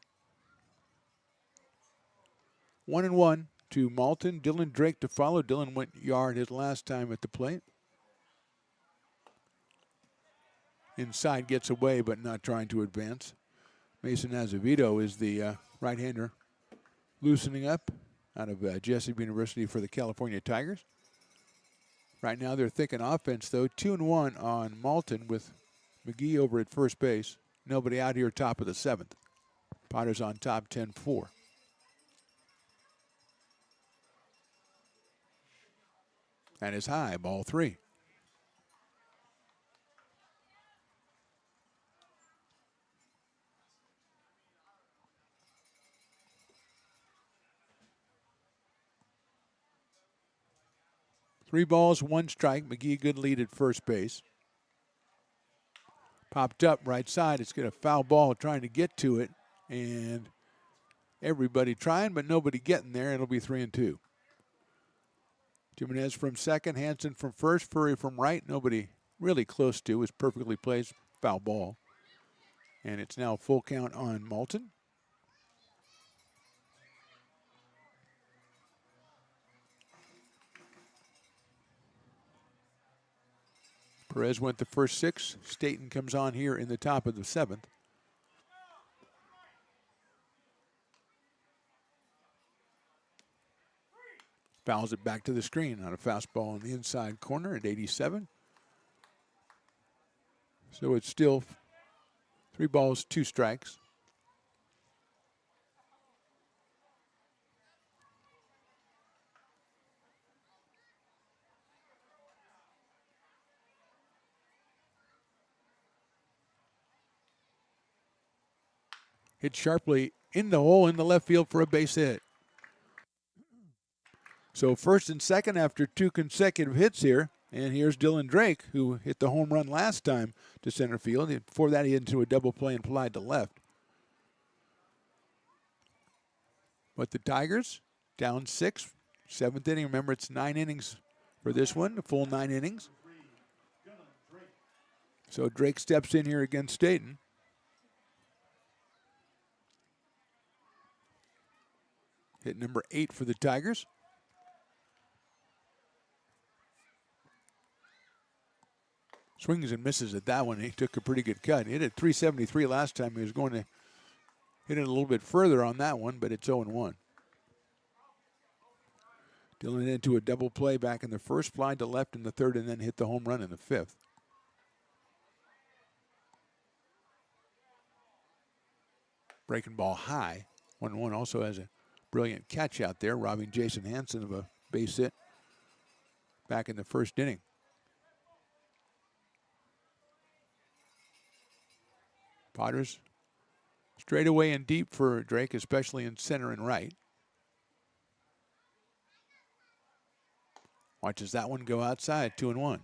1-1 to Malton. Dylan Drake to follow. Dylan went yard his last time at the plate. Inside gets away, but not trying to advance. Mason Azevedo is the right-hander loosening up out of Jessup University for the California Tigers. Right now they're thinking offense, though. 2-1 on Malton with McGee over at first base. Nobody out here top of the seventh. Potters on top 10-4. That is high, ball 3. Three balls, one strike. McGee, good lead at first base. Popped up right side. It's got a foul ball trying to get to it. And everybody trying, but nobody getting there. It'll be 3-2. Jimenez from second. Hansen from first. Furry from right. Nobody really close to. Was perfectly placed. Foul ball. And it's now full count on Malton. Perez went the first 6. Staten comes on here in the top of the 7th. Fouls it back to the screen on a fastball in the inside corner at 87. So it's still 3 balls, 2 strikes. Hit sharply in the hole in the left field for a base hit. So first and second after 2 consecutive hits here. And here's Dylan Drake, who hit the home run last time to center field. Before that, he hit into a double play and flied to left. But the Tigers down 6. 7th inning. Remember, it's 9 innings for this one, a full 9 innings. So Drake steps in here against Staten. Hit number 8 for the Tigers. Swings and misses at that one. He took a pretty good cut. He hit at 373 last time. He was going to hit it a little bit further on that one, but it's 0-1. Dylan into a double play back in the first, fly to left in the third, and then hit the home run in the 5th. Breaking ball high. 1-1 also has a brilliant catch out there, robbing Jason Hansen of a base hit back in the first inning. Potters straight away and deep for Drake, especially in center and right. Watches that one go outside, 2-1.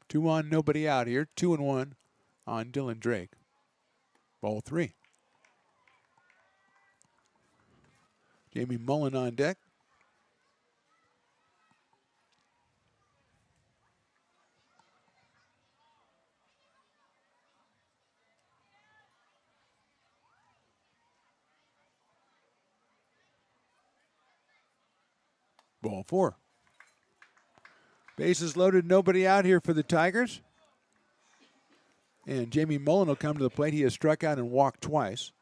Two on, nobody out here. 2-1 on Dylan Drake. Ball 3. Jamie Mullen on deck. Ball 4. Bases loaded, nobody out here for the Tigers. And Jamie Mullen will come to the plate. He has struck out and walked twice.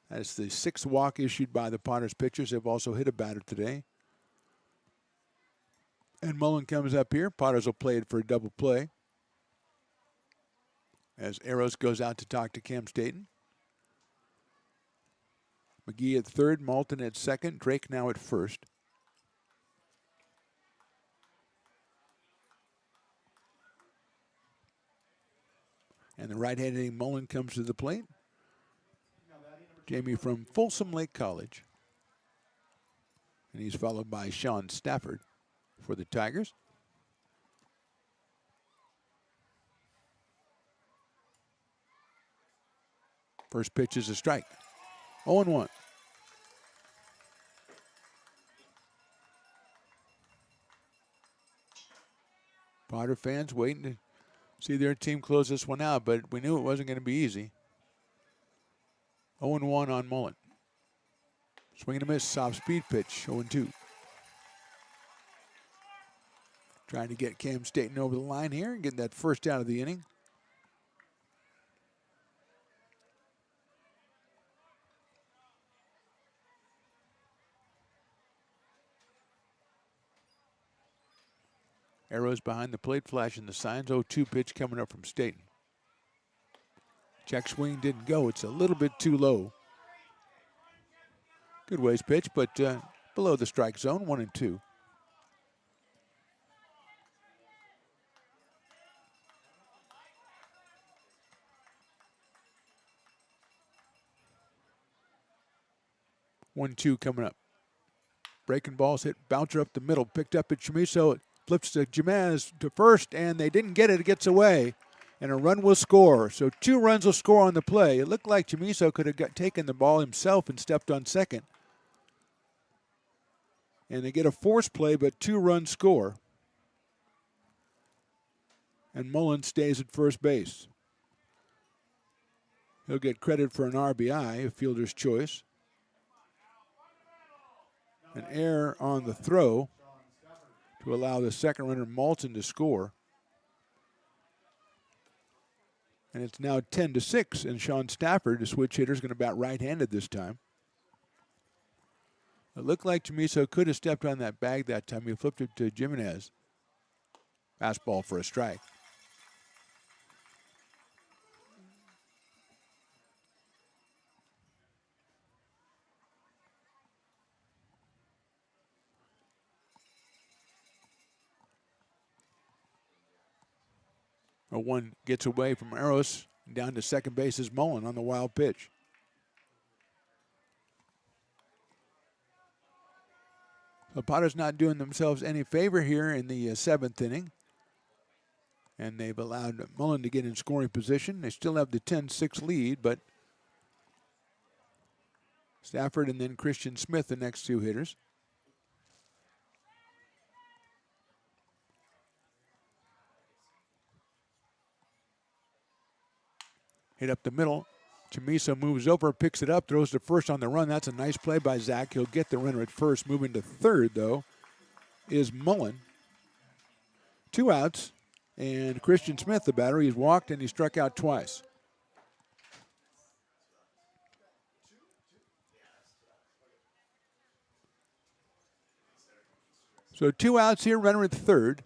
That's the 6th walk issued by the Potters pitchers. They've also hit a batter today. And Mullen comes up here. Potters will play it for a double play. As Eros goes out to talk to Cam Staten. McGee at third, Malton at second, Drake now at first. And the right-handed Mullen comes to the plate. Jamie from Folsom Lake College. And he's followed by Sean Stafford for the Tigers. First pitch is a strike. 0-1. Potter fans waiting to see their team close this one out, but we knew it wasn't going to be easy. 0-1 on Mullen. Swing and a miss, soft speed pitch, 0-2. Trying to get Cam Staten over the line here and get that first out of the inning. Arrows behind the plate, flashing the signs. 0-2 pitch coming up from Staten. Check swing didn't go. It's a little bit too low. Good ways pitch, but below the strike zone, 1-2. One-two coming up. Breaking balls hit, bouncer up the middle, picked up at Chamiso. Flips to Jamez to first, and they didn't get it. It gets away, and a run will score. So 2 runs will score on the play. It looked like Chamiso could have taken the ball himself and stepped on second. And they get a force play, but 2 runs score. And Mullen stays at first base. He'll get credit for an RBI, a fielder's choice. An error on the throw to allow the second runner, Malton, to score. And it's now 10-6, and Sean Stafford, the switch hitter, is going to bat right-handed this time. It looked like Chamiso could have stepped on that bag that time. He flipped it to Jimenez. Fastball for a strike. One gets away from Eros. Down to second base is Mullen on the wild pitch. The Potters not doing themselves any favor here in the 7th inning. And they've allowed Mullen to get in scoring position. They still have the 10-6 lead, but Stafford and then Christian Smith, the next 2 hitters. Hit up the middle. Chamiso moves over, picks it up, throws to first on the run. That's a nice play by Zach. He'll get the runner at first. Moving to third, though, is Mullen. 2 outs, and Christian Smith, the batter, he's walked and he struck out twice. So 2 outs here, runner at third.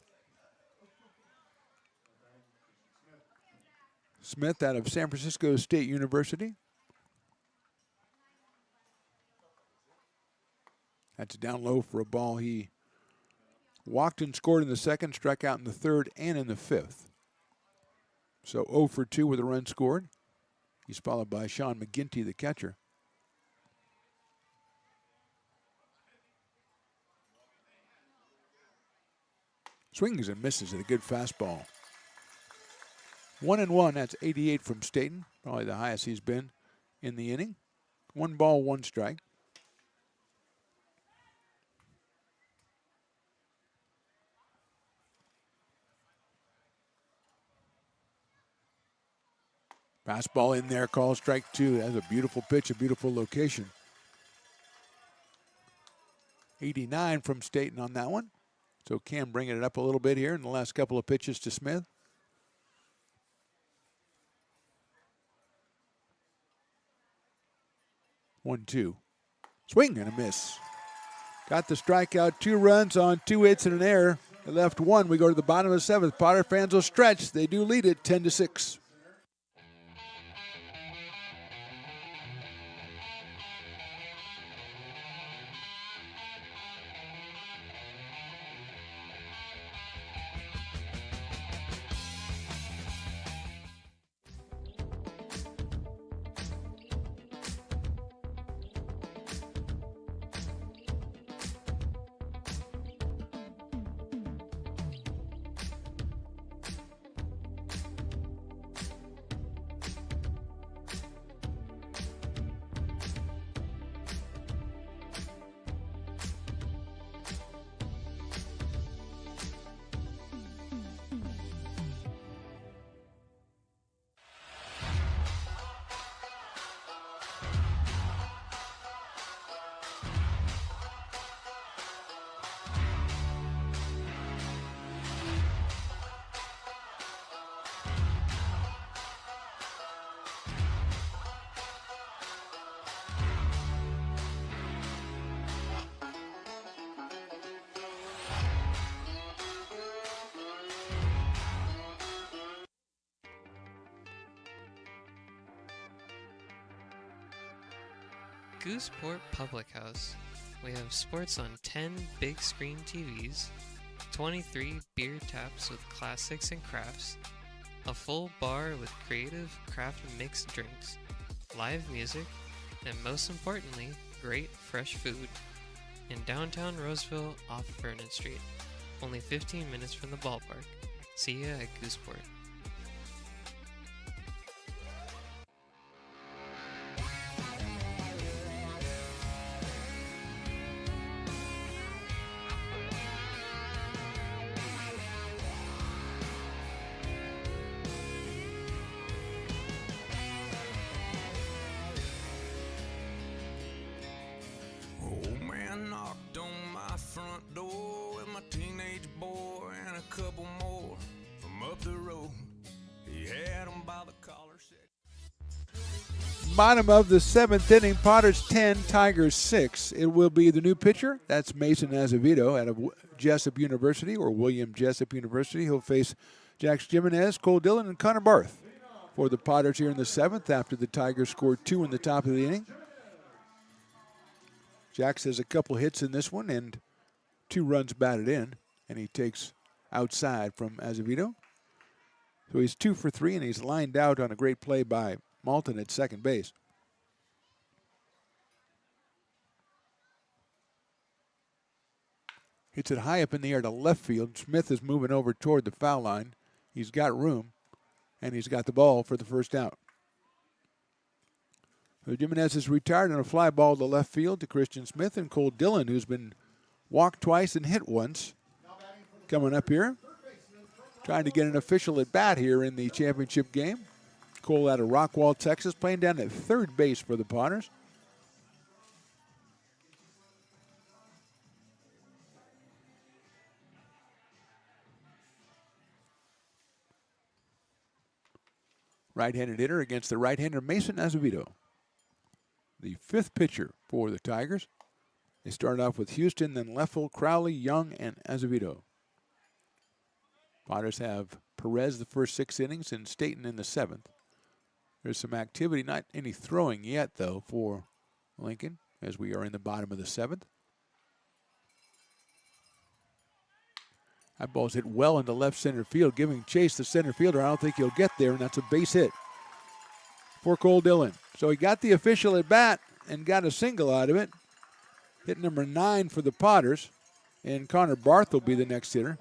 Smith out of San Francisco State University. That's down low for a ball. He walked and scored in the second, struck out in the third and in the fifth. So 0 for 2 with a run scored. He's followed by Sean McGinty, the catcher. Swings and misses at a good fastball. 1-1, that's 88 from Staten. Probably the highest he's been in the inning. 1 ball, 1 strike. Fastball in there, call strike 2. That's a beautiful pitch, a beautiful location. 89 from Staten on that one. So Cam bringing it up a little bit here in the last couple of pitches to Smith. One, 2. Swing and a miss. Got the strikeout, 2 runs on 2 hits and an error. They left 1. We go to the bottom of the 7th. Potter fans will stretch. They do lead it 10-6. Gooseport Public House. We have sports on 10 big screen TVs, 23 beer taps with classics and crafts, a full bar with creative craft mixed drinks, live music, and most importantly, great fresh food. In downtown Roseville off Vernon Street, only 15 minutes from the ballpark. See ya at Gooseport. Old man knocked on my front door with my teenage boy and a couple more from up the road. He had them by the collar. Bottom of the 7th inning, Potters 10, Tigers 6. It will be the new pitcher. That's Mason Azevedo out of Jessup University, or William Jessup University. He'll face Jax Jimenez, Cole Dillon, and Connor Barth for the Potters here in the 7th after the Tigers scored 2 in the top of the inning. Jax has a couple hits in this one and 2 runs batted in, and he takes outside from Azevedo. So he's 2 for 3, and he's lined out on a great play by Malton at second base. Hits it high up in the air to left field. Smith is moving over toward the foul line. He's got room, and he's got the ball for the first out. So Jimenez is retired on a fly ball to left field to Christian Smith, and Cole Dillon, who's been walked twice and hit once, coming up here, trying to get an official at bat here in the championship game. Cole out of Rockwall, Texas, playing down at third base for the Potters. Right-handed hitter against the right-hander Mason Azevedo, the 5th pitcher for the Tigers. They started off with Houston, then Leffel, Crowley, Young, and Azevedo. Potters have Perez the first 6 innings and Staten in the 7th. There's some activity, not any throwing yet, though, for Lincoln, as we are in the bottom of the 7th. That ball's hit well into left center field, giving chase the center fielder. I don't think he'll get there, and that's a base hit for Cole Dillon. So he got the official at bat and got a single out of it. Hit number 9 for the Potters, and Connor Barth will be the next hitter.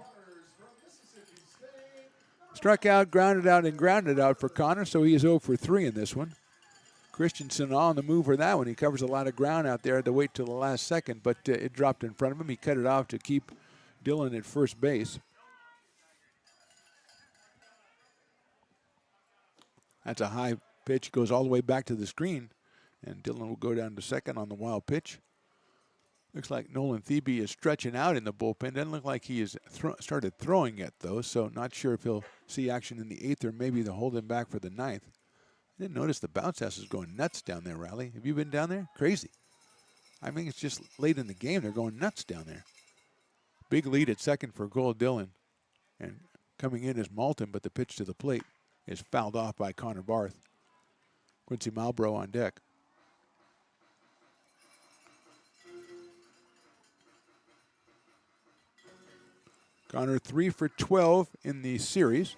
Struck out, grounded out, and grounded out for Connor, so he is 0 for 3 in this one. Christensen on the move for that one. He covers a lot of ground out there. Had to wait till the last second, but it dropped in front of him. He cut it off to keep Dillon at first base. That's a high pitch, goes all the way back to the screen, and Dillon will go down to second on the wild pitch. Looks like Nolan Thebe is stretching out in the bullpen. Doesn't look like he has started throwing yet, though, so not sure if he'll see action in the 8th or maybe they'll hold him back for the 9th. I didn't notice the bounce house is going nuts down there, Riley. Have you been down there? Crazy. I mean, it's just late in the game. They're going nuts down there. Big lead at second for Cole Dillon. And coming in is Malton, but the pitch to the plate is fouled off by Connor Barth. Quincy Malbrough on deck. Connor 3 for 12 in the series.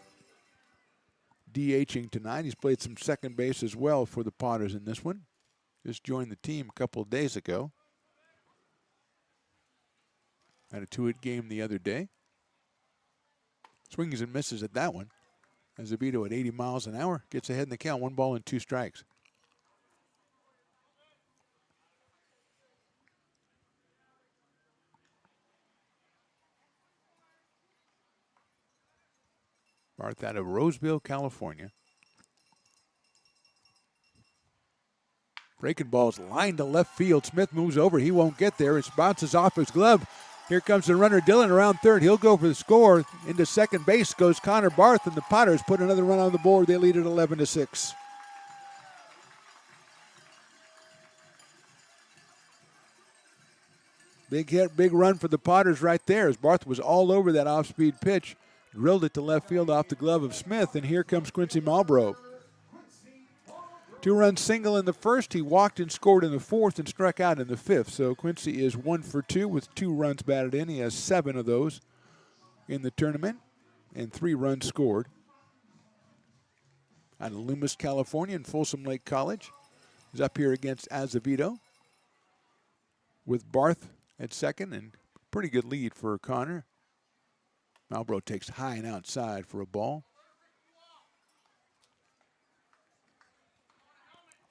DHing tonight. He's played some second base as well for the Potters in this one. Just joined the team a couple of days ago. Had a 2-hit game the other day. Swings and misses at that one. Azevedo at 80 miles an hour gets ahead in the count. 1 ball and 2 strikes. Barth out of Roseville, California. Breaking ball's lined to left field. Smith moves over. He won't get there. It bounces off his glove. Here comes the runner, Dillon, around third. He'll go for the score. Into second base goes Connor Barth, and the Potters put another run on the board. They lead at 11-6. Big hit, big run for the Potters right there as Barth was all over that off-speed pitch. Drilled it to left field off the glove of Smith, and here comes Quincy Malbrough. 2-run single in the first. He walked and scored in the 4th and struck out in the 5th. So Quincy is 1 for 2 with 2 runs batted in. He has 7 of those in the tournament and 3 runs scored. Out of Loomis, California, and Folsom Lake College. He's up here against Azevedo with Barth at second, and pretty good lead for Connor. Malbrough takes high and outside for a ball.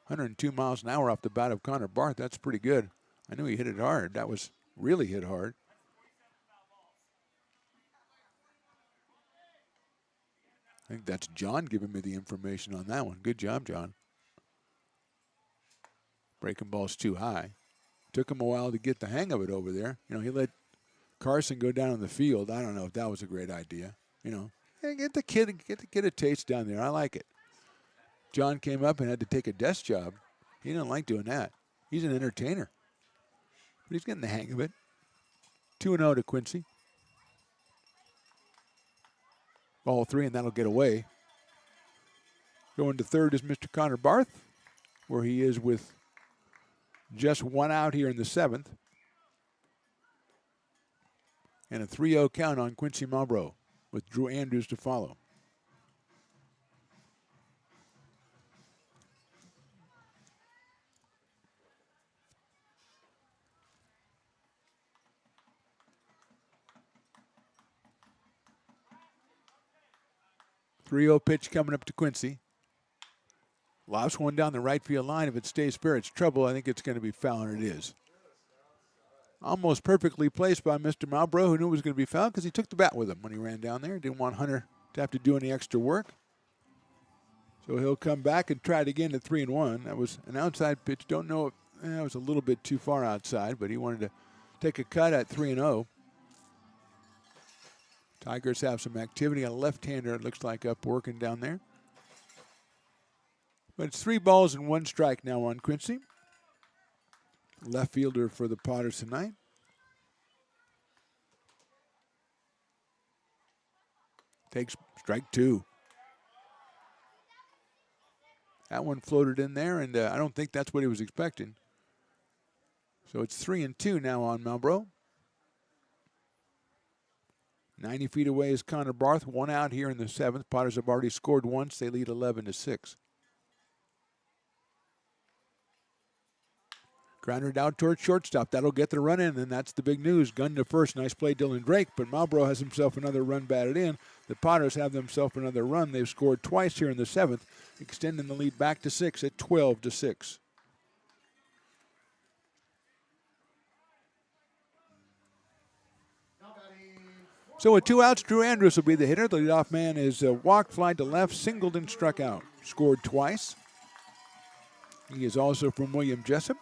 102 miles an hour off the bat of Connor Barth. That's pretty good. I knew he hit it hard. That was really hit hard. I think that's John giving me the information on that one. Good job, John. Breaking ball's too high. Took him a while to get the hang of it over there. You know, he let Carson go down in the field. I don't know if that was a great idea. You know, hey, get the kid a taste down there. I like it. John came up and had to take a desk job. He didn't like doing that. He's an entertainer. But he's getting the hang of it. 2-0 to Quincy. Ball 3, and that'll get away. Going to third is Mr. Connor Barth, where he is with just 1 out here in the 7th. And a 3-0 count on Quincy Malbrough with Drew Andrews to follow. .30 pitch coming up to Quincy. Lobs one down the right field line. If it stays fair, it's trouble. I think it's going to be foul, and it is. Almost perfectly placed by Mr. Malbrough, who knew it was going to be foul because he took the bat with him when he ran down there. Didn't want Hunter to have to do any extra work. So he'll come back and try it again at 3-1. That was an outside pitch. Don't know if it was a little bit too far outside, but he wanted to take a cut at 3-0. Tigers have some activity. A left-hander, it looks like, up working down there. But it's 3 balls and 1 strike now on Quincy. left fielder for the Potters tonight. Takes strike 2. That one floated in there, and I don't think that's what he was expecting. So it's 3-2 now on Marlboro. 90 feet away is Connor Barth. 1 out here in the 7th. Potters have already scored once. They lead 11-6. Grounded out towards shortstop. That'll get the run in, and that's the big news. Gun to first. Nice play, Dylan Drake. But Marlboro has himself another run batted in. The Potters have themselves another run. They've scored twice here in the 7th, extending the lead back to 6 at 12-6. So with 2 outs, Drew Andrews will be the hitter. The leadoff man is walked, fly to left, singled, and struck out. Scored twice. He is also from William Jessup.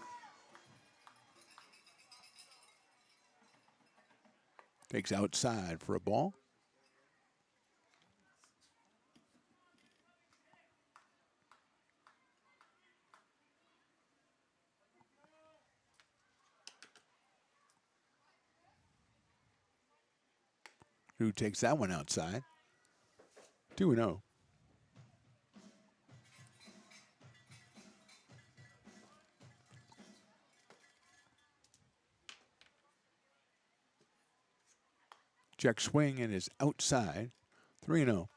Takes outside for a ball. Drew takes that one outside. 2-0. Check swing and is outside. 3-0.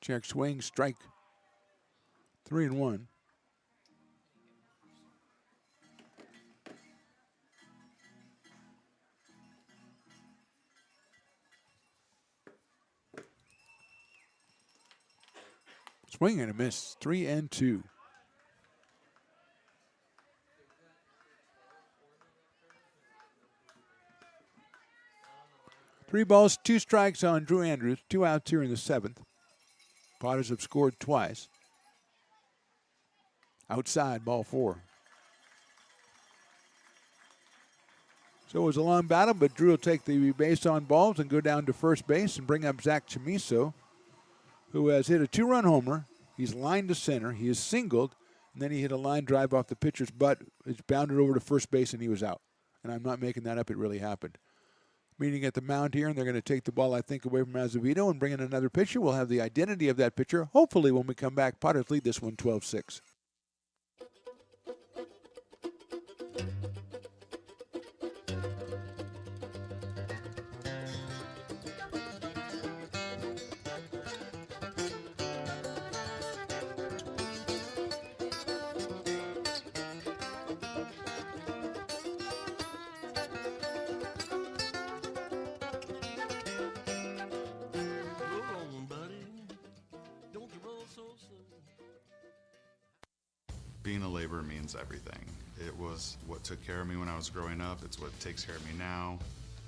Check swing, strike. 3-1. Swing and a miss. 3-2. Three balls, 2 strikes on Drew Andrews. 2 outs here in the 7th. Potters have scored twice. Outside, ball 4. So it was a long battle, but Drew will take the base on balls and go down to first base and bring up Zach Chamiso, who has hit a 2-run homer. He's lined to center. He is singled, and then he hit a line drive off the pitcher's butt. It's bounded over to first base, and he was out. And I'm not making that up. It really happened. Meeting at the mound here, and they're going to take the ball, I think, away from Azevedo and bring in another pitcher. We'll have the identity of that pitcher, hopefully, when we come back. Potters lead this one 12-6. Being a laborer means everything. It was what took care of me when I was growing up. It's what takes care of me now.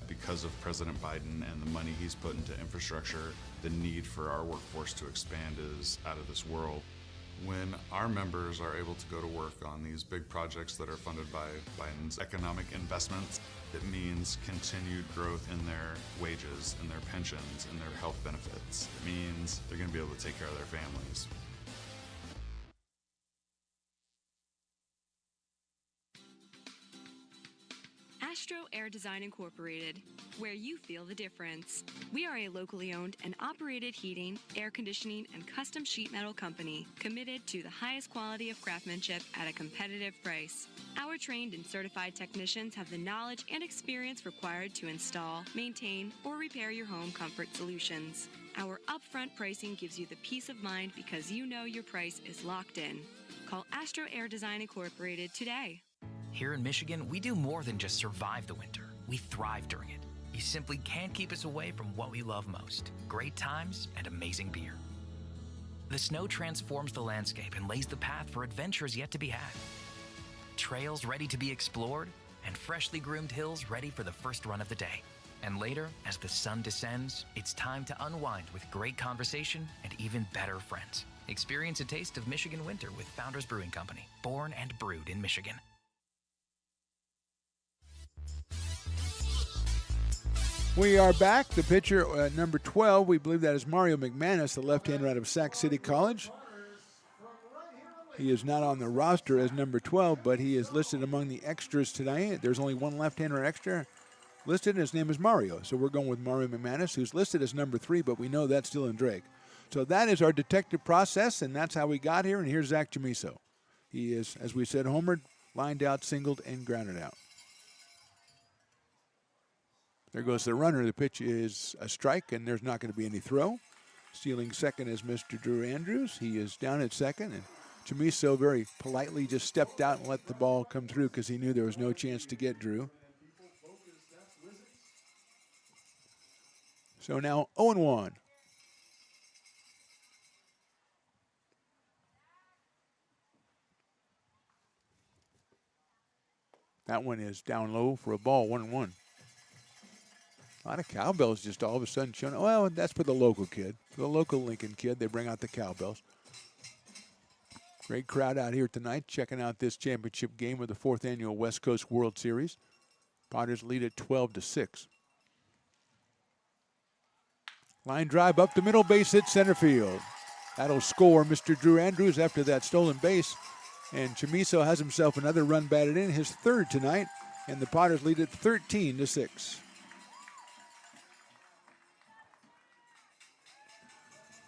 Because of President Biden and the money he's put into infrastructure, the need for our workforce to expand is out of this world. When our members are able to go to work on these big projects that are funded by Biden's economic investments, it means continued growth in their wages, in their pensions, in their health benefits. It means they're going to be able to take care of their families. Astro Air Design Incorporated, where you feel the difference. We are a locally owned and operated heating, air conditioning, and custom sheet metal company committed to the highest quality of craftsmanship at a competitive price. Our trained and certified technicians have the knowledge and experience required to install, maintain, or repair your home comfort solutions. Our upfront pricing gives you the peace of mind because you know your price is locked in. Call Astro Air Design Incorporated today. Here in Michigan, we do more than just survive the winter. We thrive during it. You simply can't keep us away from what we love most: great times and amazing beer. The snow transforms the landscape and lays the path for adventures yet to be had. Trails ready to be explored, and freshly groomed hills ready for the first run of the day. And later, as the sun descends, it's time to unwind with great conversation and even better friends. Experience a taste of Michigan winter with Founders Brewing Company, born and brewed in Michigan. We are back. The pitcher, number 12, we believe that is Mario McManus, the left-hander out of Sac City College. He is not on the roster as number 12, but he is listed among the extras tonight. There's only one left-hander extra listed, and his name is Mario. So we're going with Mario McManus, who's listed as number 3, but we know that's Dylan Drake. So that is our detective process, and that's how we got here. And here's Zach Chamiso. He is, as we said, homered, lined out, singled, and grounded out. There goes the runner. The pitch is a strike, and there's not going to be any throw. Stealing second is Mr. Drew Andrews. He is down at second, and Chamiso very politely just stepped out and let the ball come through because he knew there was no chance to get Drew. So now 0-1. That one is down low for a ball, 1-1. A lot of cowbells just all of a sudden showing. Well, that's for the local kid. For the local Lincoln kid, they bring out the cowbells. Great crowd out here tonight checking out this championship game of the 4th Annual West Coast World Series. Potters lead at 12-6. Line drive up the middle, base hit center field. That'll score Mr. Drew Andrews after that stolen base. And Chamiso has himself another run batted in, his 3rd tonight. And the Potters lead at 13-6.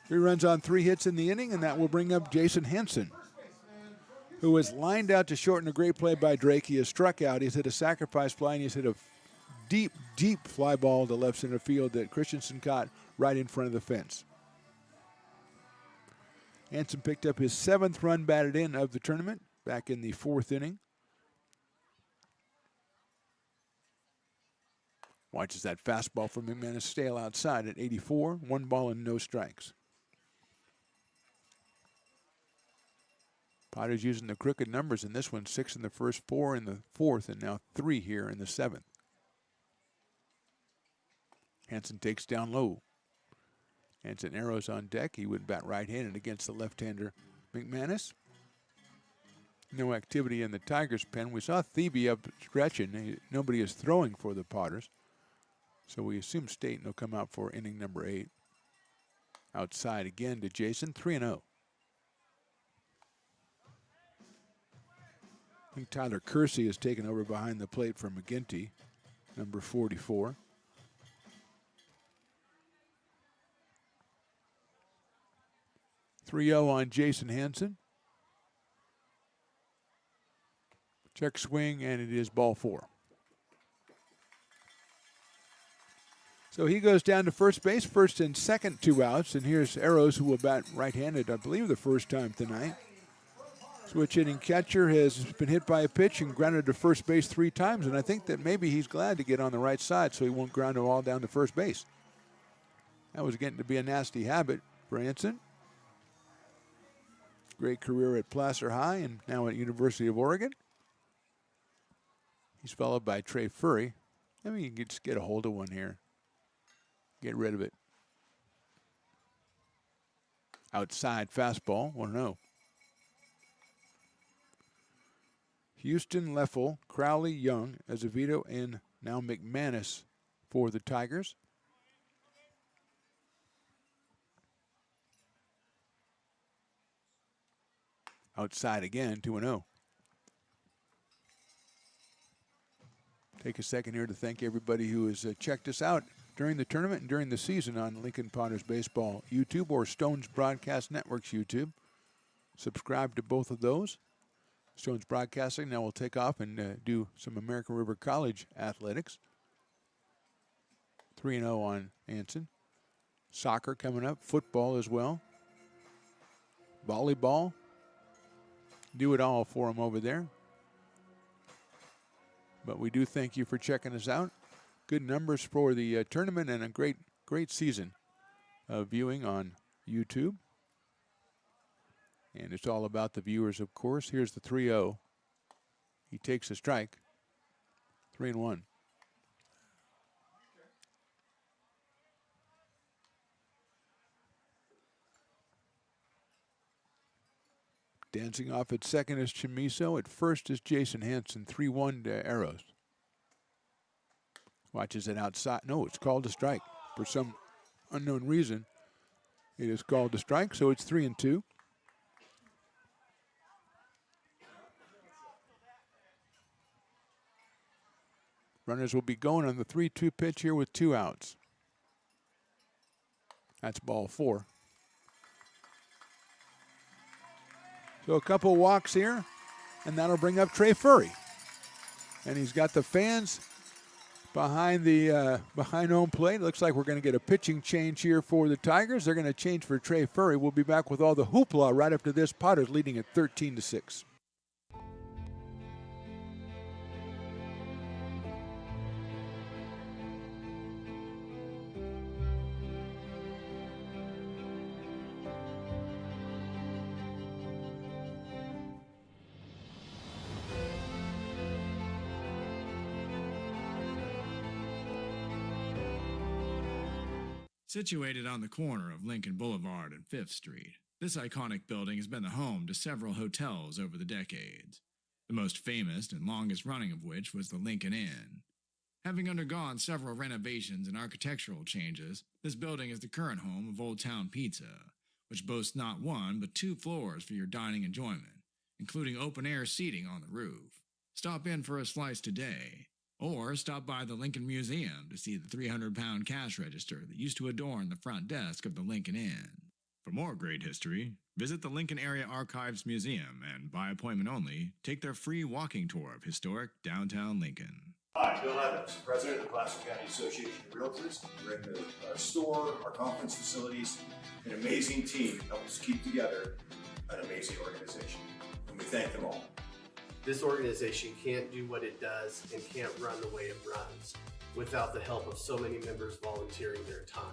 3 runs on 3 hits in the inning, and that will bring up Jason Henson, who is lined out to shorten a great play by Drake. He has struck out. He's hit a sacrifice fly, and he's hit a deep, deep fly ball to left center field that Christensen caught right in front of the fence. Henson picked up his 7th run batted in of the tournament back in the 4th inning. Watches that fastball from McManus stale outside at 84, 1 ball and no strikes. Potters using the crooked numbers in this one, 6 in the first, 4 in the 4th, and now 3 here in the 7th. Hanson takes down low. Hanson arrows on deck. He would bat right-handed against the left-hander McManus. No activity in the Tigers' pen. We saw Thebe up stretching. Nobody is throwing for the Potters. So we assume Staten will come out for inning number 8. Outside again to Jason, 3-0. I think Tyler Kersey has taken over behind the plate for McGinty, number 44. (3-0) on Jason Hanson. Check swing, and it is ball 4. So he goes down to first base, first and second, 2 outs. And here's Arrows, who will bat right-handed, I believe, the first time tonight. Switch hitting catcher has been hit by a pitch and grounded to first base 3 times, and I think that maybe he's glad to get on the right side so he won't ground it all down to first base. That was getting to be a nasty habit for Hanson. Great career at Placer High and now at University of Oregon. He's followed by Trey Furry. I mean, you can just get a hold of one here. Get rid of it. Outside fastball, 1-0. Houston, Leffel, Crowley, Young, Azevedo, and now McManus for the Tigers. Outside again, 2-0. Take a second here to thank everybody who has checked us out during the tournament and during the season on Lincoln Potters Baseball YouTube or Stones Broadcast Network's YouTube. Subscribe to both of those. Stones Broadcasting now will take off and do some American River College athletics. 3-0 on Anson. Soccer coming up, football as well. Volleyball. Do it all for them over there. But we do thank you for checking us out. Good numbers for the tournament and a great season of viewing on YouTube. And it's all about the viewers, of course. Here's the 3-0. He takes a strike. 3-1. Dancing off at second is Chamiso. At first is Jason Hanson. 3-1 to Arrows. Watches it outside. No, it's called a strike. For some unknown reason, it is called a strike, so it's 3-2. Runners will be going on the 3-2 pitch here with 2 outs. That's ball 4. So a couple walks here, and that'll bring up Trey Furry. And he's got the fans behind the behind home plate. Looks like we're going to get a pitching change here for the Tigers. They're going to change for Trey Furry. We'll be back with all the hoopla right after this. Potters leading at 13-6. Situated on the corner of Lincoln Boulevard and 5th Street, this iconic building has been the home to several hotels over the decades, the most famous and longest running of which was the Lincoln Inn. Having undergone several renovations and architectural changes, this building is the current home of Old Town Pizza, which boasts not 1 but 2 floors for your dining enjoyment, including open-air seating on the roof. Stop in for a slice today. Or stop by the Lincoln Museum to see the 300-pound cash register that used to adorn the front desk of the Lincoln Inn. For more great history, visit the Lincoln Area Archives Museum and, by appointment only, take their free walking tour of historic downtown Lincoln. Hi, Bill Evans, President of the Placer County Association of Realtors. We're in the store, our conference facilities, an amazing team helps keep together an amazing organization. And we thank them all. This organization can't do what it does and can't run the way it runs without the help of so many members volunteering their time.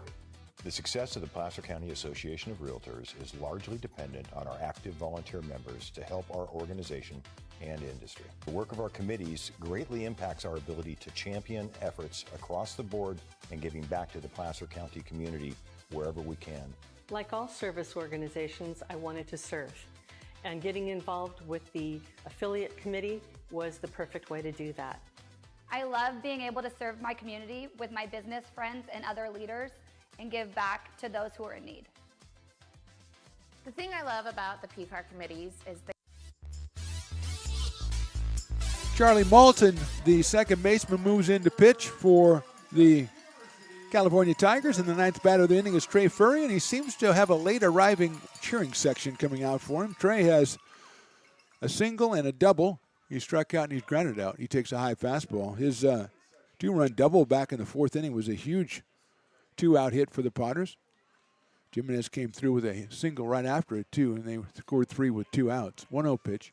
The success of the Placer County Association of Realtors is largely dependent on our active volunteer members to help our organization and industry. The work of our committees greatly impacts our ability to champion efforts across the board and giving back to the Placer County community wherever we can. Like all service organizations, I wanted to serve. And getting involved with the affiliate committee was the perfect way to do that. I love being able to serve my community with my business friends and other leaders and give back to those who are in need. The thing I love about the PCAR committees is they Charlie Malton, the second baseman, moves in to pitch for the California Tigers, and the 9th batter of the inning is Trey Furry, and he seems to have a late arriving cheering section coming out for him. Trey has a single and a double. He struck out and he's grounded out. He takes a high fastball. His 2-run double back in the 4th inning was a huge 2-out hit for the Potters. Jimenez came through with a single right after it, too, and they scored 3 with 2 outs. 1-0 pitch.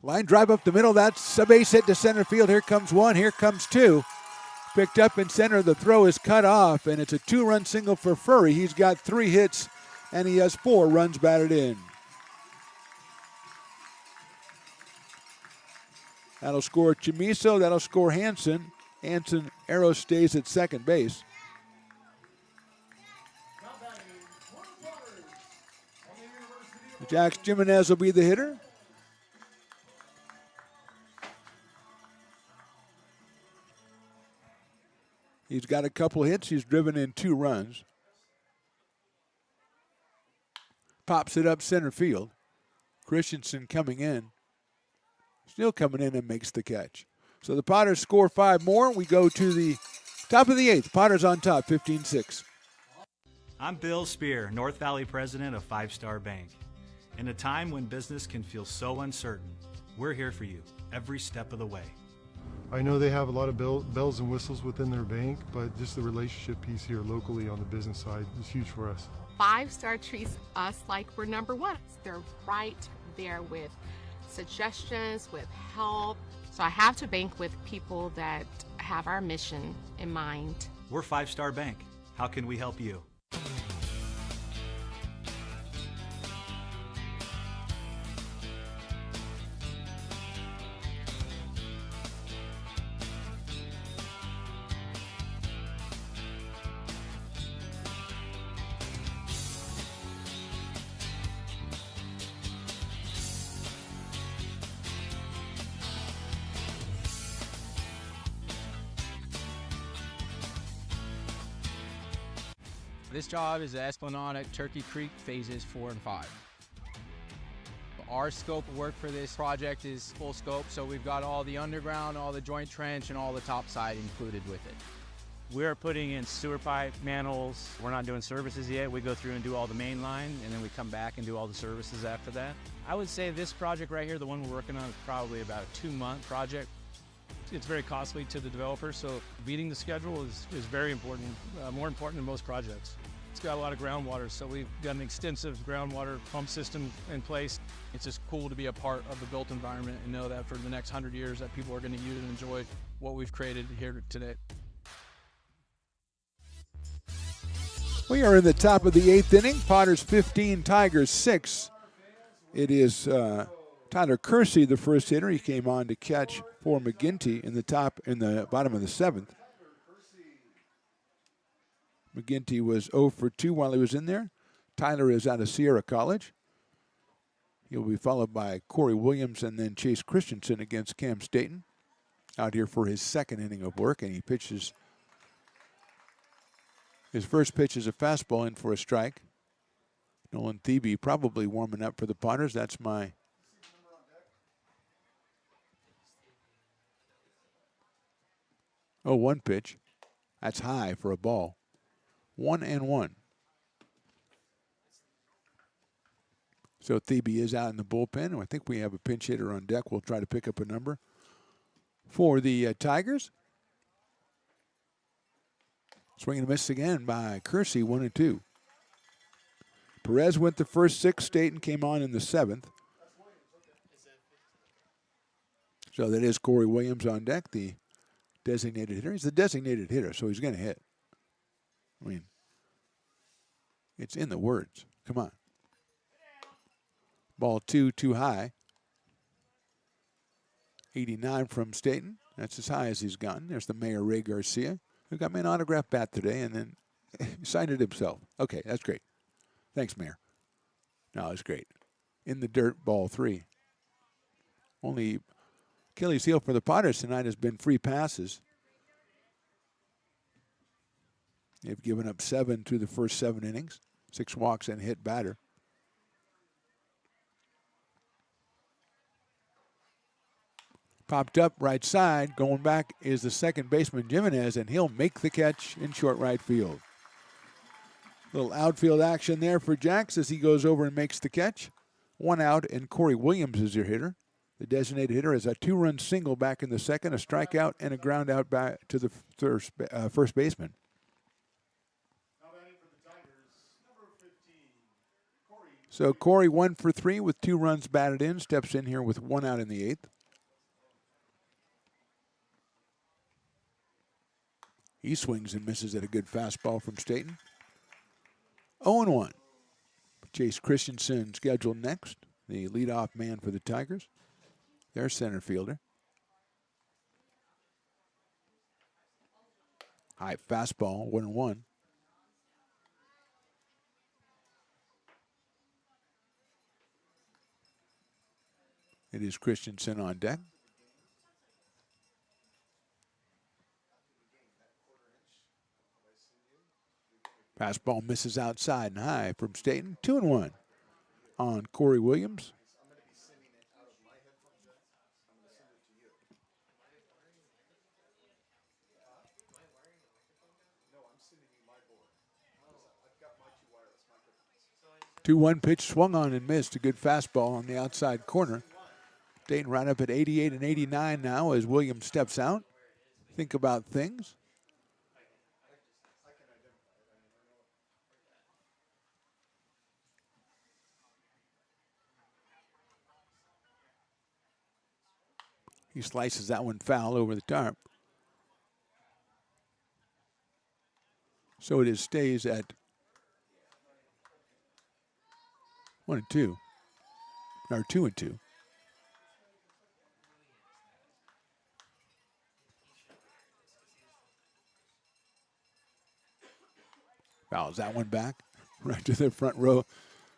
Line drive up the middle. That's a base hit to center field. Here comes 1. Here comes 2. Picked up in center. The throw is cut off, and it's a 2-run single for Furry. He's got 3 hits, and he has 4 runs batted in. That'll score Chimiso. That'll score Hansen. Hansen arrow stays at second base. Jax Jimenez will be the hitter. He's got a couple hits. He's driven in 2 runs. Pops it up center field. Christensen coming in. Still coming in and makes the catch. So the Potters score 5 more. We go to the top of the 8th. Potters on top, 15-6. I'm Bill Spear, North Valley President of 5 Star Bank. In a time when business can feel so uncertain, we're here for you every step of the way. I know they have a lot of bells and whistles within their bank, but just the relationship piece here locally on the business side is huge for us. 5 Star treats us like we're number 1. They're right there with suggestions, with help. So I have to bank with people that have our mission in mind. We're 5 Star Bank. How can we help you? This job is the Esplanade Turkey Creek phases 4 and 5. Our scope of work for this project is full scope, so we've got all the underground, all the joint trench, and all the topside included with it. We're putting in sewer pipe, manholes. We're not doing services yet. We go through and do all the main line, and then we come back and do all the services after that. I would say this project right here, the one we're working on, is probably about a 2-month project. It's very costly to the developer, so beating the schedule is very important, more important than most projects. It's got a lot of groundwater, so we've got an extensive groundwater pump system in place. It's just cool to be a part of the built environment and know that for the next 100 years that people are going to use and enjoy what we've created here today. We are in the top of the 8th inning. Potters 15, Tigers 6. It is Tyler Kersey, the first hitter. He came on to catch for McGinty in the bottom of the 7th. McGinty was 0 for 2 while he was in there. Tyler is out of Sierra College. He'll be followed by Corey Williams and then Chase Christensen against Cam Staton. Out here for his 2nd inning of work, and he pitches. His first pitch is a fastball in for a strike. Nolan Thebe probably warming up for the Potters. That's my... Oh, 1 pitch. That's high for a ball. 1-1. So Thebe is out in the bullpen. I think we have a pinch hitter on deck. We'll try to pick up a number for the Tigers. Swing and a miss again by Kersey, 1-2. Perez went the first 6. Staton came on in the 7th. So that is Corey Williams on deck, the designated hitter. He's the designated hitter, so he's going to hit. I mean, it's in the words. Come on. Ball 2, too high. 89 from Staton. That's as high as he's gotten. There's the Mayor, Ray Garcia, who got me an autographed bat today and then signed it himself. Okay, that's great. Thanks, Mayor. No, it's great. In the dirt, ball 3. Only Achilles heel for the Potters tonight has been free passes. They've given up 7 through the first 7 innings. 6 walks and hit batter. Popped up right side. Going back is the second baseman, Jimenez, and he'll make the catch in short right field. Little outfield action there for Jax as he goes over and makes the catch. 1 out, and Corey Williams is your hitter. The designated hitter is a 2-run single back in the 2nd, a strikeout, and a ground out back to the first baseman. So Corey 1 for 3 with 2 runs batted in. Steps in here with 1 out in the 8th. He swings and misses at a good fastball from Staton. 0-1. Chase Christensen scheduled next, the leadoff man for the Tigers. Their center fielder. High fastball, 1-1. It is Christensen on deck. Fastball misses outside and high from Staton. 2-1 on Corey Williams. Two-one pitch swung on and missed. A good fastball on the outside corner. Staton right up at 88 and 89 now as Williams steps out. Think about things. He slices that one foul over the tarp. So it stays at 1-2, or 2-2. Fouls that one back right to the front row.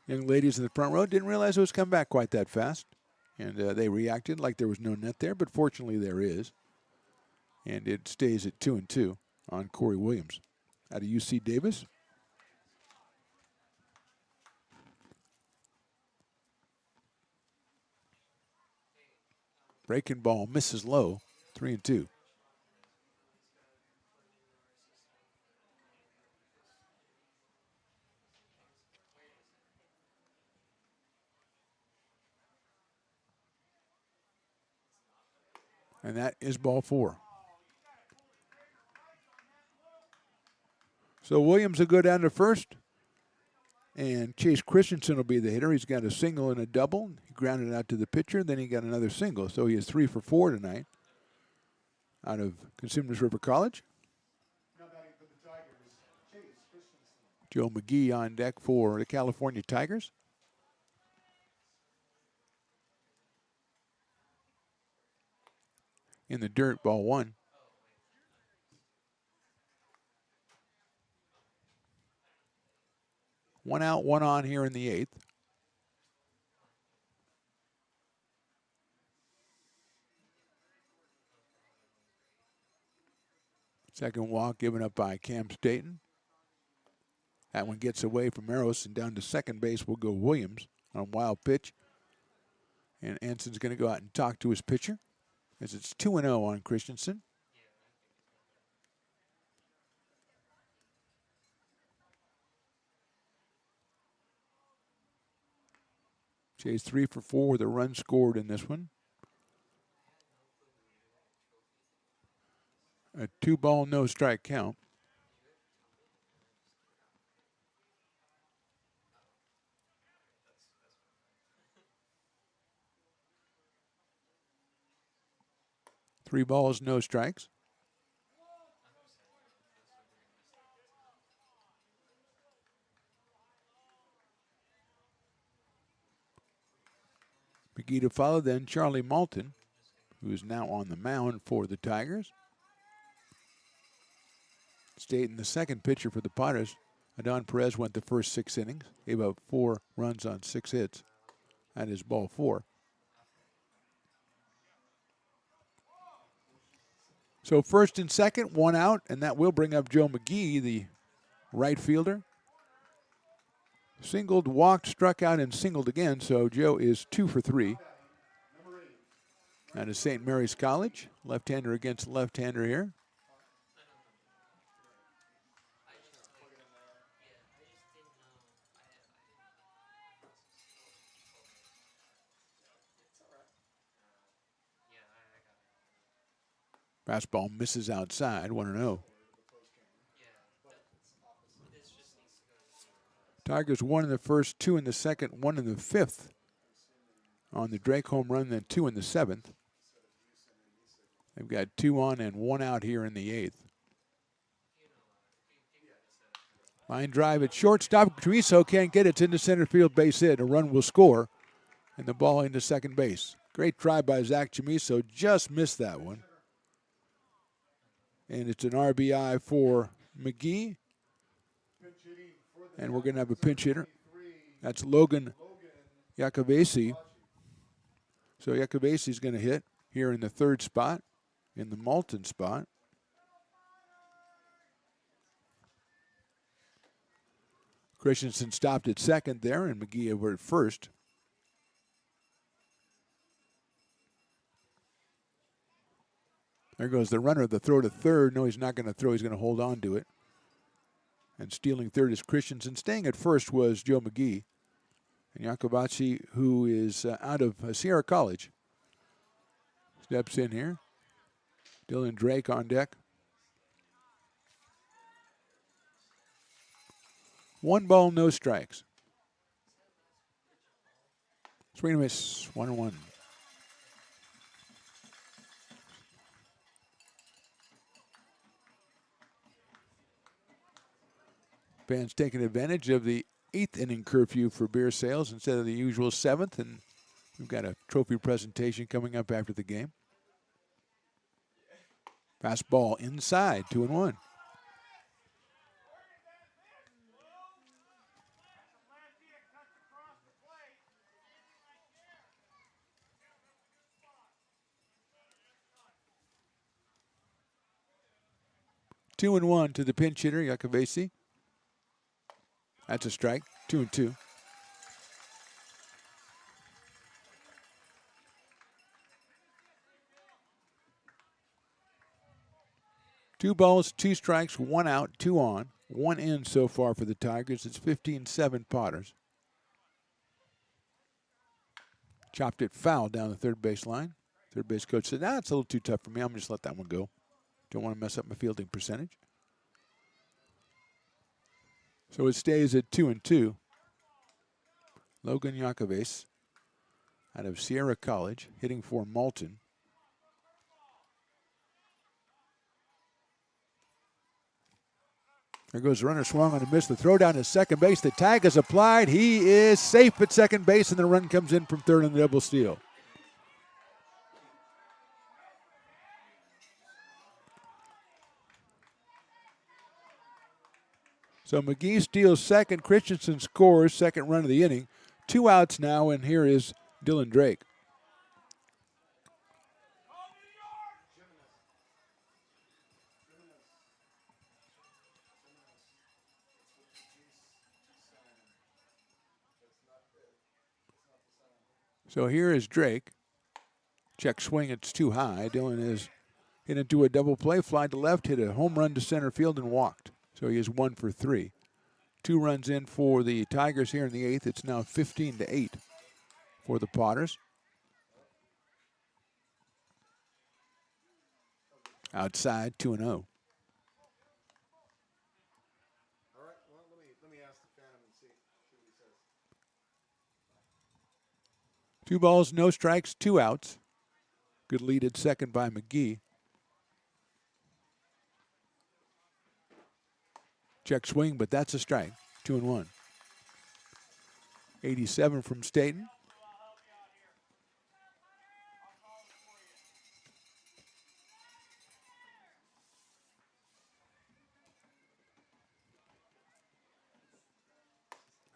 Young ladies in the front row didn't realize it was coming back quite that fast. And they reacted like there was no net there, but fortunately there is. And it stays at 2-2 on Corey Williams out of UC Davis. Breaking ball misses low, 3-2. And that is ball 4. So Williams will go down to first. And Chase Christensen will be the hitter. He's got a single and a double. He grounded out to the pitcher. Then he got another single. So he is 3 for 4 tonight out of Consumers River College. Joe McGee on deck for the California Tigers. In the dirt, ball 1. One out, one on here in the 8th. Second walk given up by Cam Staten. That one gets away from Eros, and down to second base will go Williams on a wild pitch. And Anson's going to go out and talk to his pitcher as it's 2-0 on Christensen. Jay's 3 for 4 with a run scored in this one. A 2-ball, no strike count. Three balls, no strikes. McGee to follow, then Charlie Malton, who is now on the mound for the Tigers. Staten, the second pitcher for the Padres. Adon Perez went the first 6 innings, gave up 4 runs on 6 hits. That is ball 4. So first and second, 1 out, and that will bring up Joe McGee, the right fielder. Singled, walked, struck out, and singled again, so Joe is 2 for 3. That is St. Mary's College. Left-hander against left-hander here. Fastball misses outside, 1-0. Tigers 1 in the first, 2 in the second, 1 in the 5th. On the Drake home run, then 2 in the 7th. They've got 2 on and 1 out here in the 8th. Line drive at shortstop. Treviso can't get it. It's into center field, base hit. A run will score, and the ball into second base. Great try by Zach Chamiso. Just missed that one. And it's an RBI for McGee. And we're going to have a pinch hitter. That's Logan Yakavesi. So Yakavesi's going to hit here in the 3rd spot, in the Malton spot. Christensen stopped at second there, and McGee over at first. There goes the runner, the throw to third. No, he's not going to throw. He's going to hold on to it. And stealing third is Christensen. Staying at first was Joe McGee. And Yakavasi, who is out of Sierra College, steps in here. Dylan Drake on deck. 1 ball, no strikes. Swing and miss, 1-1. Fans taking advantage of the 8th inning curfew for beer sales instead of the usual 7th, and we've got a trophy presentation coming up after the game. Fastball inside, 2-1. Two and 1 to the pinch hitter, Yakavesi. That's a strike, 2-2. 2 balls, 2 strikes, 1 out, 2 on. 1 in so far for the Tigers. It's 15-7 Potters. Chopped it foul down the third base line. Third base coach said, it's a little too tough for me. I'm going to just let that one go. Don't want to mess up my fielding percentage. So it stays at 2-2. Logan Yakoves out of Sierra College, hitting for Malton. There goes the runner, swung on a miss. The throw down to second base. The tag is applied. He is safe at second base, and the run comes in from third on the double steal. So McGee steals second. Christensen scores second run of the inning. 2 outs now, and here is Dylan Drake. So here is Drake. Check swing, it's too high. Dylan is hit into a double play, fly to left, hit a home run to center field, and walked. So he is 1 for 3. 2 runs in for the Tigers here in the 8th. It's now 15-8 for the Potters. Outside, 2-0. All right, well, let me ask the Phantom and see what he says. 2 balls, no strikes, 2 outs. Good lead at second by McGee. Check swing, but that's a strike. 2-1. 87 from Staten.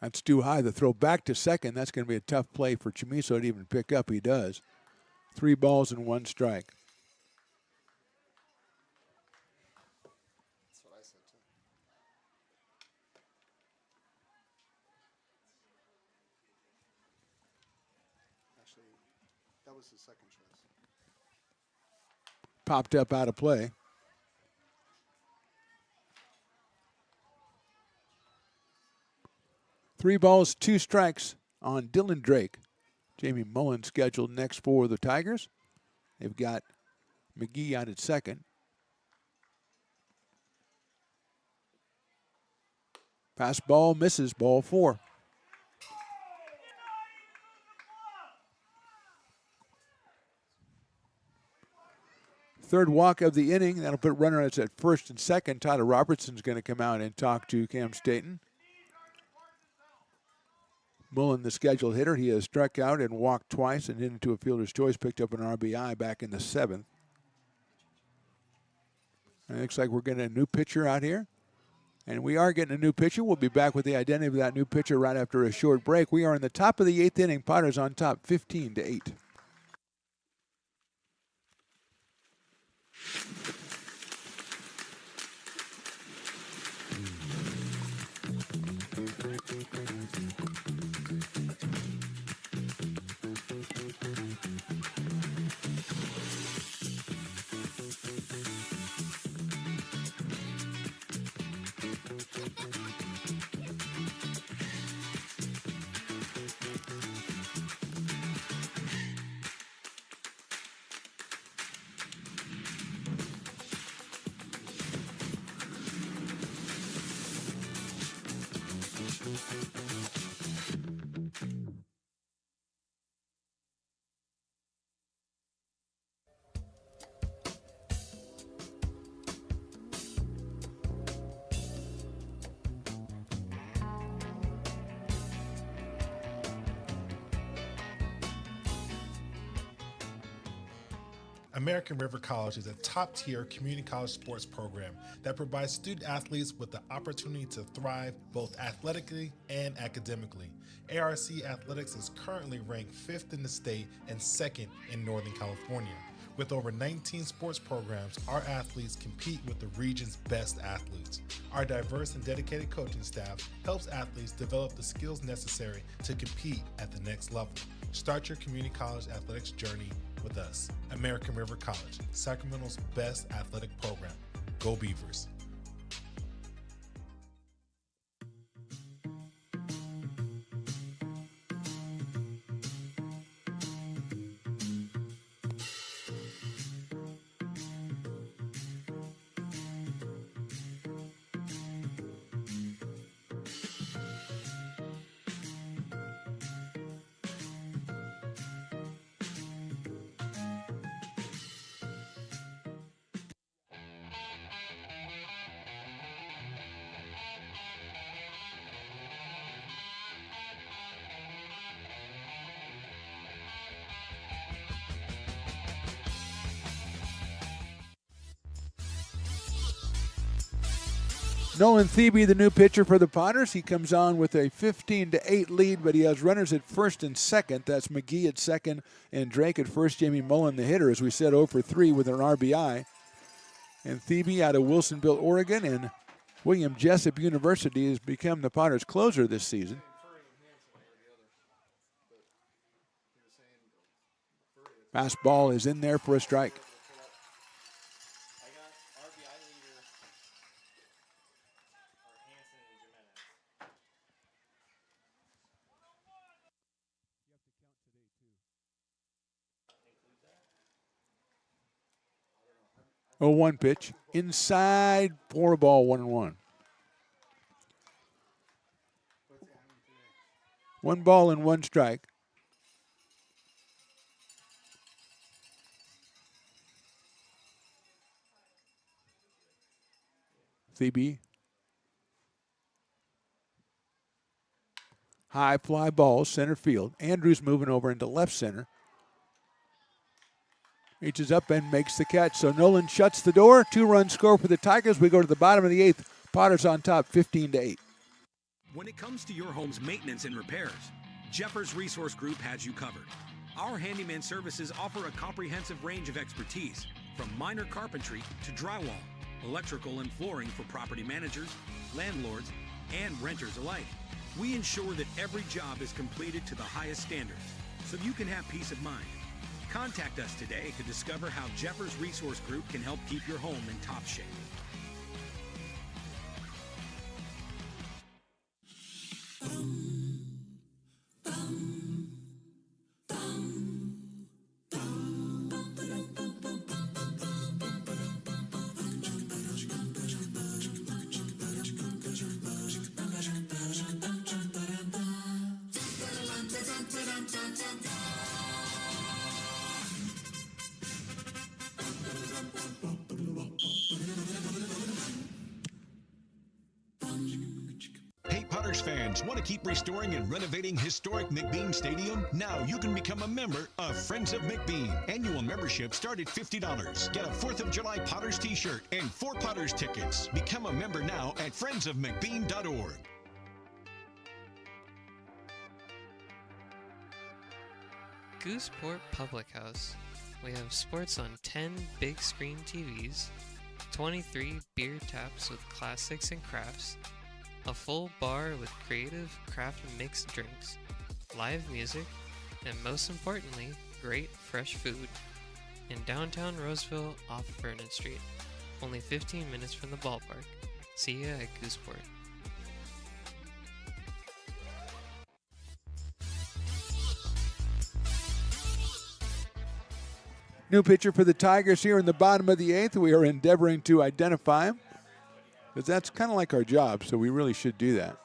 That's too high. The throw back to second. That's going to be a tough play for Chamiso to even pick up. He does. 3 balls and 1 strike. That's what I said too. Actually, that was his second choice. Popped up out of play. Three balls, 2 strikes on Dylan Drake. Jamie Mullen scheduled next for the Tigers. They've got McGee out at second. Fastball misses, ball 4. Third walk of the inning. That'll put runners at first and second. Tyler Robertson's going to come out and talk to Cam Staten. Mullen, the scheduled hitter, he has struck out and walked twice and hit into a fielder's choice, picked up an RBI back in the 7th. And it looks like we're getting a new pitcher out here. And we are getting a new pitcher. We'll be back with the identity of that new pitcher right after a short break. We are in the top of the 8th inning. Potters on top, 15-8. American River College is a top-tier community college sports program that provides student athletes with the opportunity to thrive both athletically and academically. ARC Athletics is currently ranked 5th in the state and 2nd in Northern California. With over 19 sports programs, our athletes compete with the region's best athletes. Our diverse and dedicated coaching staff helps athletes develop the skills necessary to compete at the next level. Start your community college athletics journey with us. American River College, Sacramento's best athletic program. Go Beavers. Nolan Thebe, the new pitcher for the Potters. He comes on with a 15-8 lead, but he has runners at first and second. That's McGee at second and Drake at first. Jamie Mullen, the hitter, as we said, 0 for 3 with an RBI. And Thebe out of Wilsonville, Oregon, and William Jessup University has become the Potters' closer this season. Fastball is in there for a strike. Oh, 1 pitch. Inside for a ball, 1-1. 1 ball and 1 strike. Thebe. High fly ball, center field. Andrews moving over into left center. Reaches up and makes the catch. So Nolan shuts the door. 2-run score for the Tigers. We go to the bottom of the 8th. Potters on top, 15-8. When it comes to your home's maintenance and repairs, Jeffers Resource Group has you covered. Our handyman services offer a comprehensive range of expertise, from minor carpentry to drywall, electrical and flooring for property managers, landlords, and renters alike. We ensure that every job is completed to the highest standards, so you can have peace of mind. Contact us today to discover how Jeffers Resource Group can help keep your home in top shape. Hey, Potters fans, want to keep restoring and renovating historic McBean Stadium? Now you can become a member of Friends of McBean. Annual membership start at $50. Get a 4th of July Potters t-shirt and 4 Potters tickets. Become a member now at friendsofmcbean.org. Gooseport Public House. We have sports on 10 big screen TVs, 23 beer taps with classics and crafts, a full bar with creative craft mixed drinks, live music, and most importantly, great fresh food. In downtown Roseville off Vernon Street, only 15 minutes from the ballpark. See ya at Gooseport. New pitcher for the Tigers here in the bottom of the 8th. We are endeavoring to identify him, because that's kind of like our job, so we really should do that.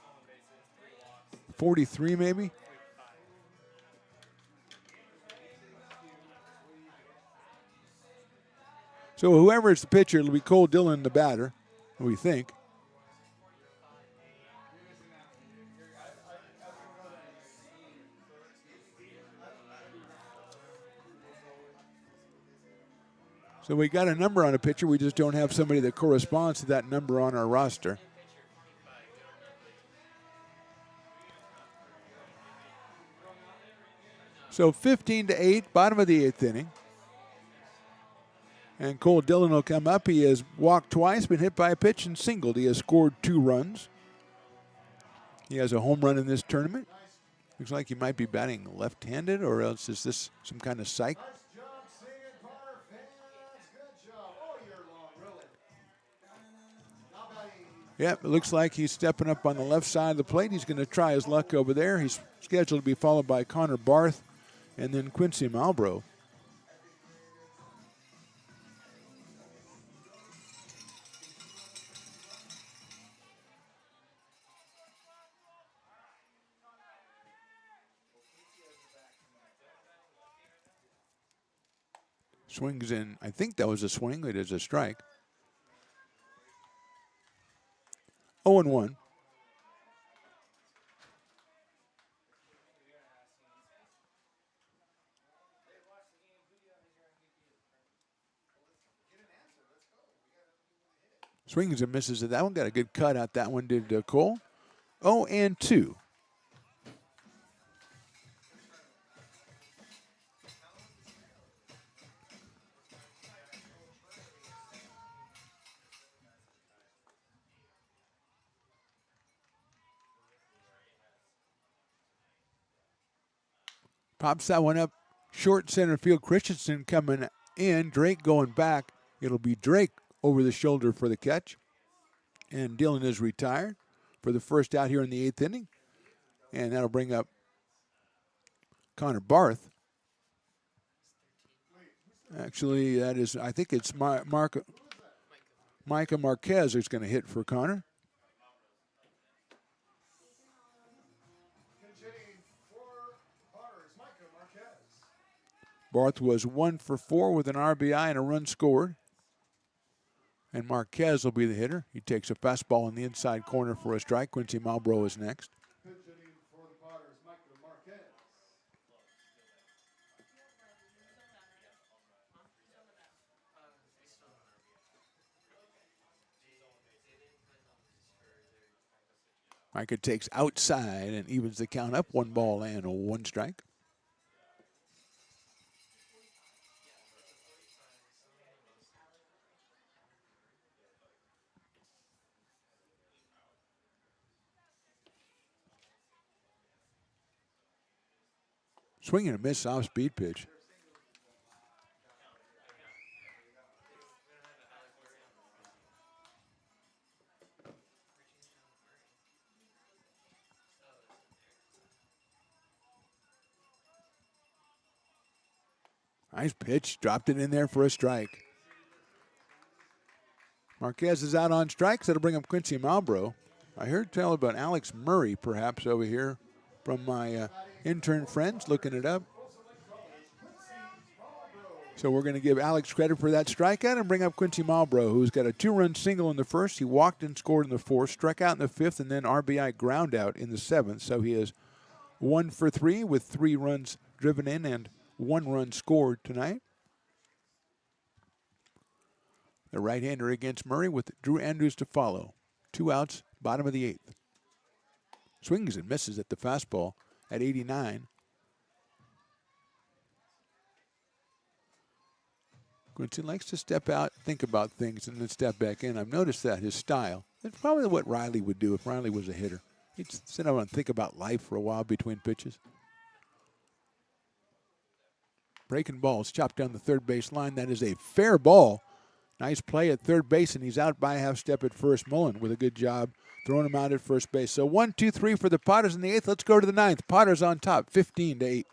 43 maybe? So whoever is the pitcher, it'll be Cole Dillon, the batter, we think. So we got a number on a pitcher. We just don't have somebody that corresponds to that number on our roster. So 15-8, bottom of the 8th inning. And Cole Dillon will come up. He has walked twice, been hit by a pitch, and singled. He has scored 2 runs. He has a home run in this tournament. Looks like he might be batting left-handed, or else is this some kind of psych? Yep, it looks like he's stepping up on the left side of the plate. He's going to try his luck over there. He's scheduled to be followed by Connor Barth and then Quincy Malbrough. Swings in. I think that was a swing. It is a strike. 0-1. Swings and misses at that one. Got a good cut out that one, did Cole. 0-2. Pops that one up short center field. Christensen coming in. Drake going back. It'll be Drake over the shoulder for the catch. And Dillon is retired for the first out here in the 8th inning. And that'll bring up Connor Barth. Actually, that is, I think it's Micah Marquez who's going to hit for Connor. Barth was 1 for 4 with an RBI and a run scored. And Marquez will be the hitter. He takes a fastball in the inside corner for a strike. Quincy Malbrough is next. Micah takes outside and evens the count up. 1 ball and 1 strike. Swing and a miss, off-speed pitch. Nice pitch, dropped it in there for a strike. Marquez is out on strikes. That'll bring up Quincy Malbrough. I heard tell about Alex Murray perhaps over here from my intern friends, looking it up. So we're going to give Alex credit for that strikeout and bring up Quincy Malbrough, who's got a 2-run single in the first. He walked and scored in the 4th, struck out in the 5th, and then RBI ground out in the 7th. So he is 1 for 3 with 3 runs driven in and 1 run scored tonight. The right-hander against Murray with Drew Andrews to follow. 2 outs, bottom of the 8th. Swings and misses at the fastball at 89. Quincy likes to step out, think about things, and then step back in. I've noticed that, his style. It's probably what Riley would do if Riley was a hitter. He'd sit down and think about life for a while between pitches. Breaking balls, chopped down the third base line. That is a fair ball. Nice play at third base, and he's out by a half step at first. Mullen with a good job throwing him out at first base. So 1, 2, 3 for the Potters in the 8th. Let's go to the 9th. Potters on top, 15-8.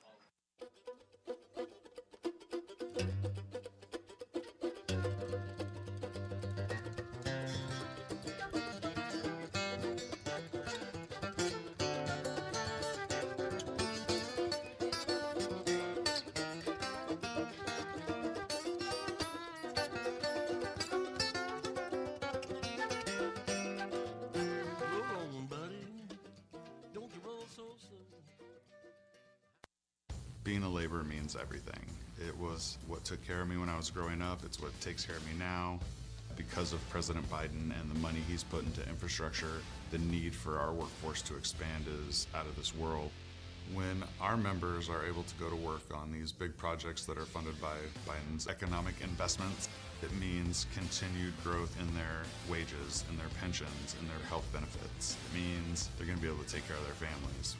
Being a laborer means everything. It was what took care of me when I was growing up. It's what takes care of me now. Because of President Biden and the money he's put into infrastructure, the need for our workforce to expand is out of this world. When our members are able to go to work on these big projects that are funded by Biden's economic investments, it means continued growth in their wages, in their pensions, in their health benefits. It means they're going to be able to take care of their families.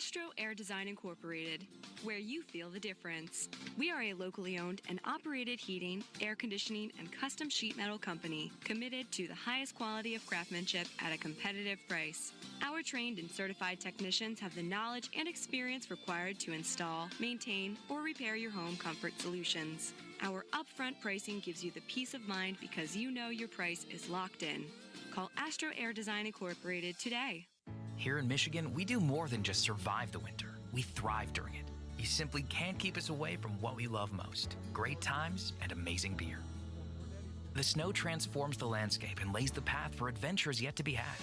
Astro Air Design Incorporated, where you feel the difference. We are a locally owned and operated heating, air conditioning, and custom sheet metal company committed to the highest quality of craftsmanship at a competitive price. Our trained and certified technicians have the knowledge and experience required to install, maintain, or repair your home comfort solutions. Our upfront pricing gives you the peace of mind because you know your price is locked in. Call Astro Air Design Incorporated today. Here in Michigan, we do more than just survive the winter. We thrive during it. You simply can't keep us away from what we love most: great times and amazing beer. The snow transforms the landscape and lays the path for adventures yet to be had.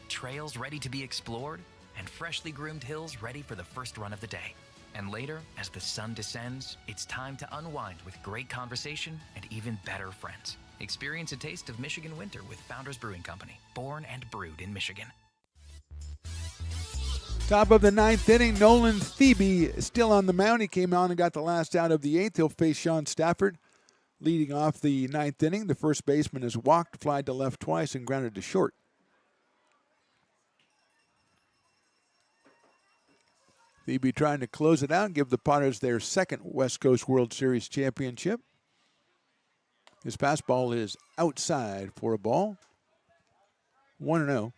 Trails ready to be explored, and freshly groomed hills ready for the first run of the day. And later, as the sun descends, it's time to unwind with great conversation and even better friends. Experience a taste of Michigan winter with Founders Brewing Company, born and brewed in Michigan. Top of the ninth inning, Nolan Thebe still on the mound. He came on and got the last out of the eighth. He'll face Sean Stafford leading off the ninth inning. The first baseman has walked, flied to left twice, and grounded to short. Thebe trying to close it out and give the Potters their second West Coast World Series championship. His fastball is outside for a ball. 1-0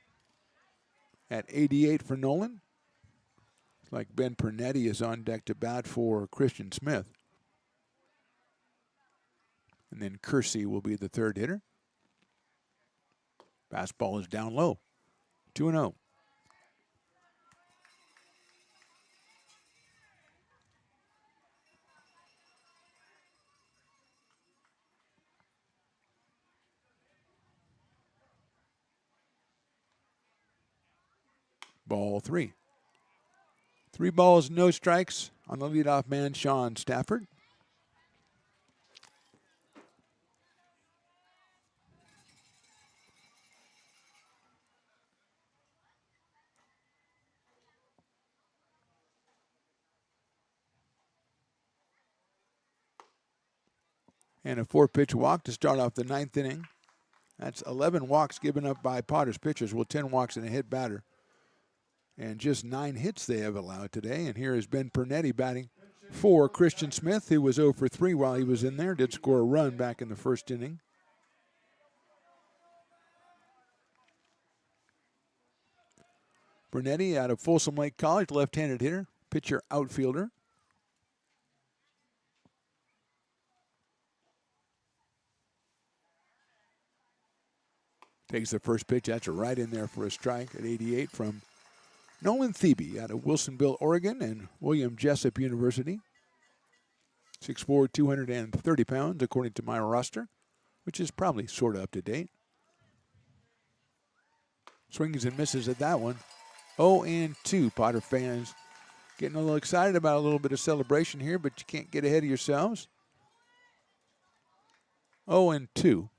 at 88 for Nolan. It's like Ben Pernetti is on deck to bat for Christian Smith. And then Kersey will be the third hitter. Fastball is down low. 2-0. Ball three. 3 balls, no strikes on the leadoff man, Sean Stafford. And a 4-pitch walk to start off the ninth inning. That's 11 walks given up by Potters pitchers, with 10 walks and a hit batter. And just 9 hits they have allowed today. And here is Ben Pernetti batting for Christian Smith, who was 0 for 3 while he was in there. Did score a run back in the first inning. Pernetti out of Folsom Lake College, left-handed hitter, pitcher, outfielder. Takes the first pitch. That's right in there for a strike at 88 from Nolan Thebe out of Wilsonville, Oregon, and William Jessup University. 6'4", 230 pounds, according to my roster, which is probably sort of up to date. Swings and misses at that one. 0-2, Potter fans. Getting a little excited about a little bit of celebration here, but you can't get ahead of yourselves. 0-2.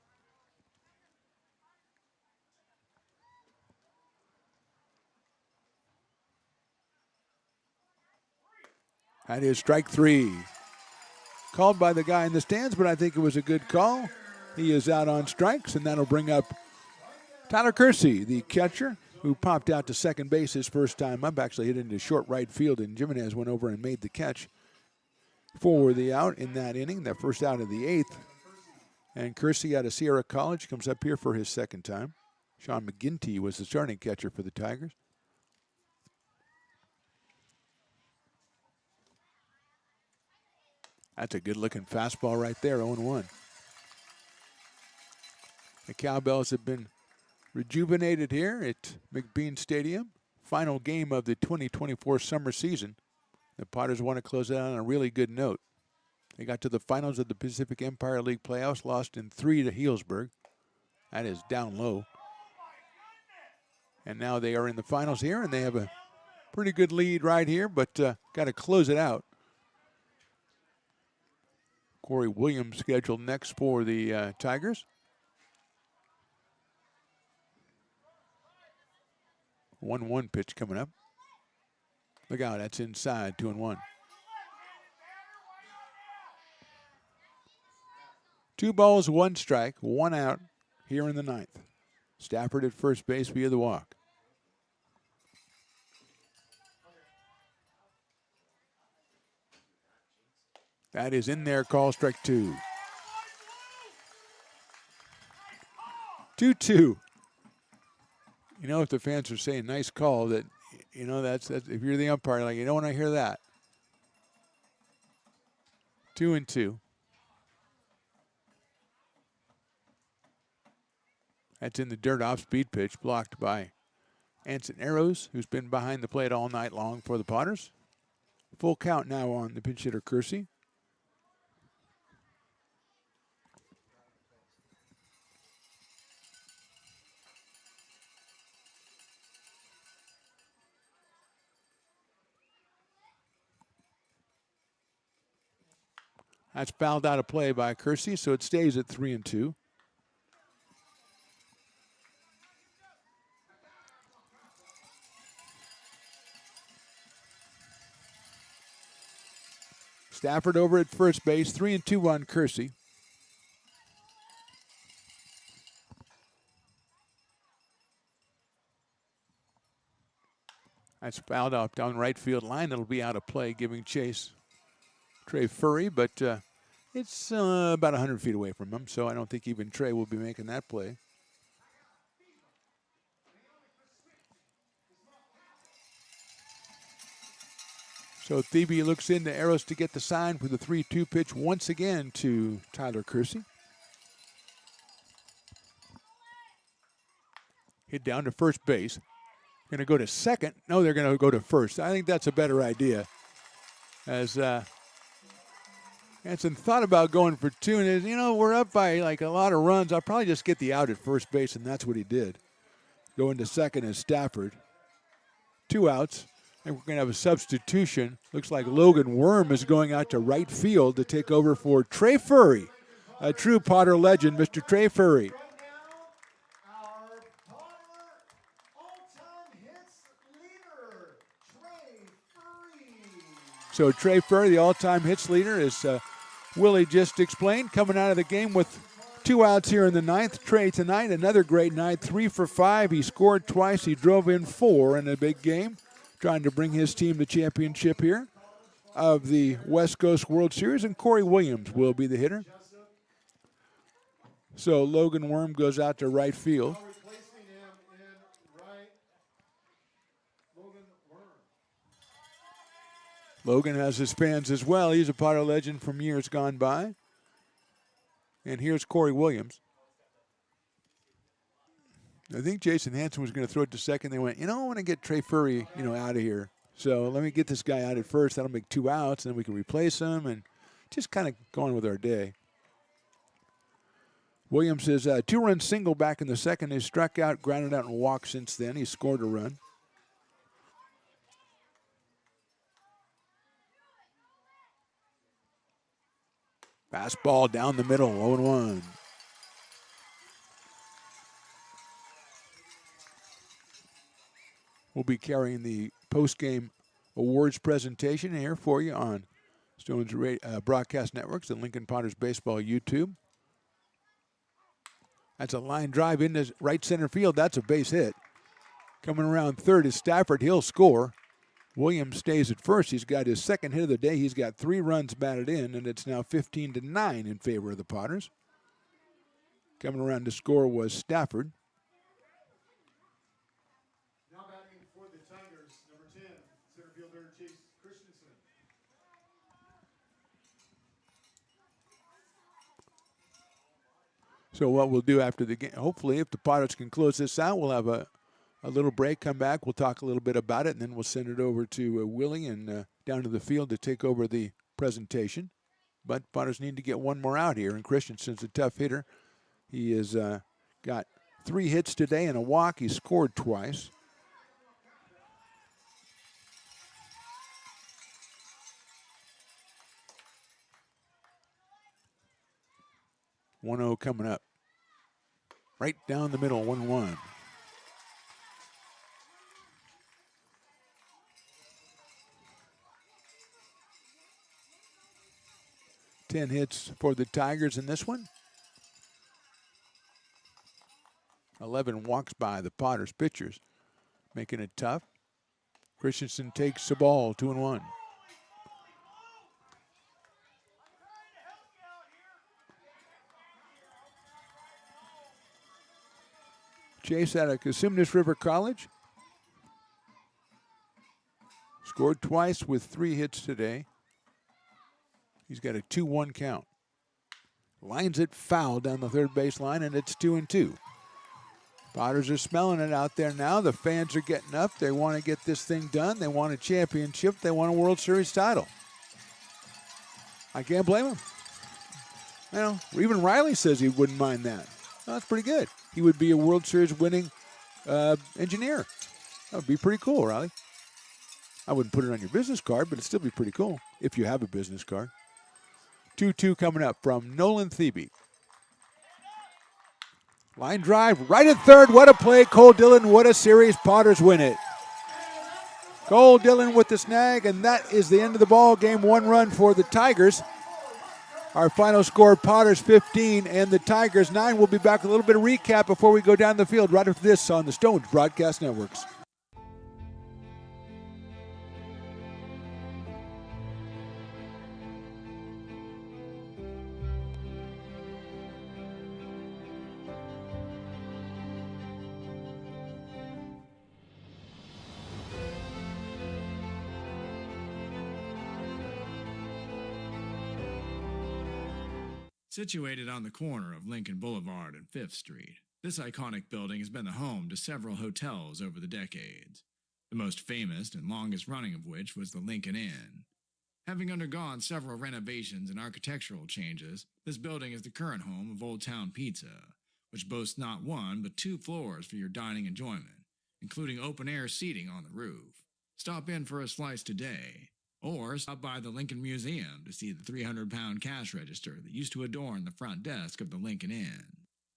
That is strike 3. Called by the guy in the stands, but I think it was a good call. He is out on strikes, and that'll bring up Tyler Kersey, the catcher, who popped out to second base his first time up. Actually hit into short right field, and Jimenez went over and made the catch for the out in that inning, that first out of the eighth. And Kersey out of Sierra College comes up here for his second time. Sean McGinty was the starting catcher for the Tigers. That's a good-looking fastball right there, 0-1. The Cowbells have been rejuvenated here at McBean Stadium. Final game of the 2024 summer season. The Potters want to close it out on a really good note. They got to the finals of the Pacific Empire League playoffs, lost in 3 to Healdsburg. That is down low. And now they are in the finals here, and they have a pretty good lead right here, but got to close it out. Corey Williams scheduled next for the Tigers. 1-1 pitch coming up. Look out, that's inside, 2-1. 2 balls, 1 strike, 1 out here in the ninth. Stafford at first base via the walk. That is in there, call strike 2. 2-2. You know, if the fans are saying nice call, that, you know, that's if you're the umpire, like, you don't want to hear that. 2-2. That's in the dirt off speed pitch, blocked by Anson Arrows, who's been behind the plate all night long for the Potters. Full count now on the pinch hitter Kersey. That's fouled out of play by Kersey, so it stays at 3-2. Stafford over at first base, 3-2 on Kersey. That's fouled out down right field line. It'll be out of play, giving chase Trey Furry, but it's about 100 feet away from him, so I don't think even Trey will be making that play. So Thebe looks into Arrows to get the sign for the 3-2 pitch once again to Tyler Kersey. Hit down to first base. Going to go to second. No, they're going to go to first. I think that's a better idea. As Hanson thought about going for 2, and you know, we're up by like a lot of runs. I'll probably just get the out at first base, and that's what he did. Going to second is Stafford. 2 outs. And we're going to have a substitution. Looks like Logan Worm is going out to right field to take over for Trey Furry, a true Potter legend, Mr. Trey Furry. So Trey Furry, the all-time hits leader, as Willie just explained, coming out of the game with 2 outs here in the 9th. Trey tonight, another great night, 3 for 5. He scored twice. He drove in 4 in a big game, trying to bring his team the championship here of the West Coast World Series, and Corey Williams will be the hitter. So Logan Worm goes out to right field. Logan has his fans as well. He's a Potter legend from years gone by. And here's Corey Williams. I think Jason Hanson was going to throw it to second. They went, you know, I want to get Trey Furry, you know, out of here. So let me get this guy out at first. That'll make 2 outs, and then we can replace him, and just kind of going with our day. Williams is a 2-run single back in the second. He's struck out, grounded out, and walked since then. He scored a run. Fastball down the middle, 0-1. We'll be carrying the post-game awards presentation here for you on Stone's Broadcast Networks and Lincoln Potters Baseball YouTube. That's a line drive into right center field. That's a base hit. Coming around third is Stafford. He'll score. Williams stays at first. He's got his second hit of the day. He's got 3 runs batted in, and it's now 15-9 in favor of the Potters. Coming around to score was Stafford. Now batting for the Tigers, number 10, center fielder Chase Christensen. So what we'll do after the game, hopefully if the Potters can close this out, we'll have a little break, come back, we'll talk a little bit about it, and then we'll send it over to Willie and down to the field to take over the presentation. But Potters need to get one more out here, and Christensen's a tough hitter. He has got 3 hits today and a walk. He scored twice. (1-0) coming up. Right down the middle, 1-1. Ten hits for the Tigers in this one. 11 walks by the Potters pitchers, making it tough. Christensen takes the ball, 2-1. Chase out of Cosumnes River College. Scored twice with 3 hits today. He's got a 2-1 count. Lines it foul down the third baseline, and it's 2-2. Potters are smelling it out there now. The fans are getting up. They want to get this thing done. They want a championship. They want a World Series title. I can't blame them. You know, even Riley says he wouldn't mind that. Well, that's pretty good. He would be a World Series winning engineer. That would be pretty cool, Riley. I wouldn't put it on your business card, but it'd still be pretty cool if you have a business card. 2-2 coming up from Nolan Thebe. Line drive right at third. What a play. Cole Dillon, what a series. Potters win it. Cole Dillon with the snag, and that is the end of the ball game. 1 run for the Tigers. Our final score, Potters 15 and the Tigers 9. We'll be back with a little bit of recap before we go down the field right after this on the Stones Broadcast Networks. Situated on the corner of Lincoln Boulevard and 5th Street, this iconic building has been the home to several hotels over the decades, the most famous and longest running of which was the Lincoln Inn. Having undergone several renovations and architectural changes, this building is the current home of Old Town Pizza, which boasts not 1 but 2 floors for your dining enjoyment, including open-air seating on the roof. Stop in for a slice today. Or stop by the Lincoln Museum to see the 300-pound cash register that used to adorn the front desk of the Lincoln Inn.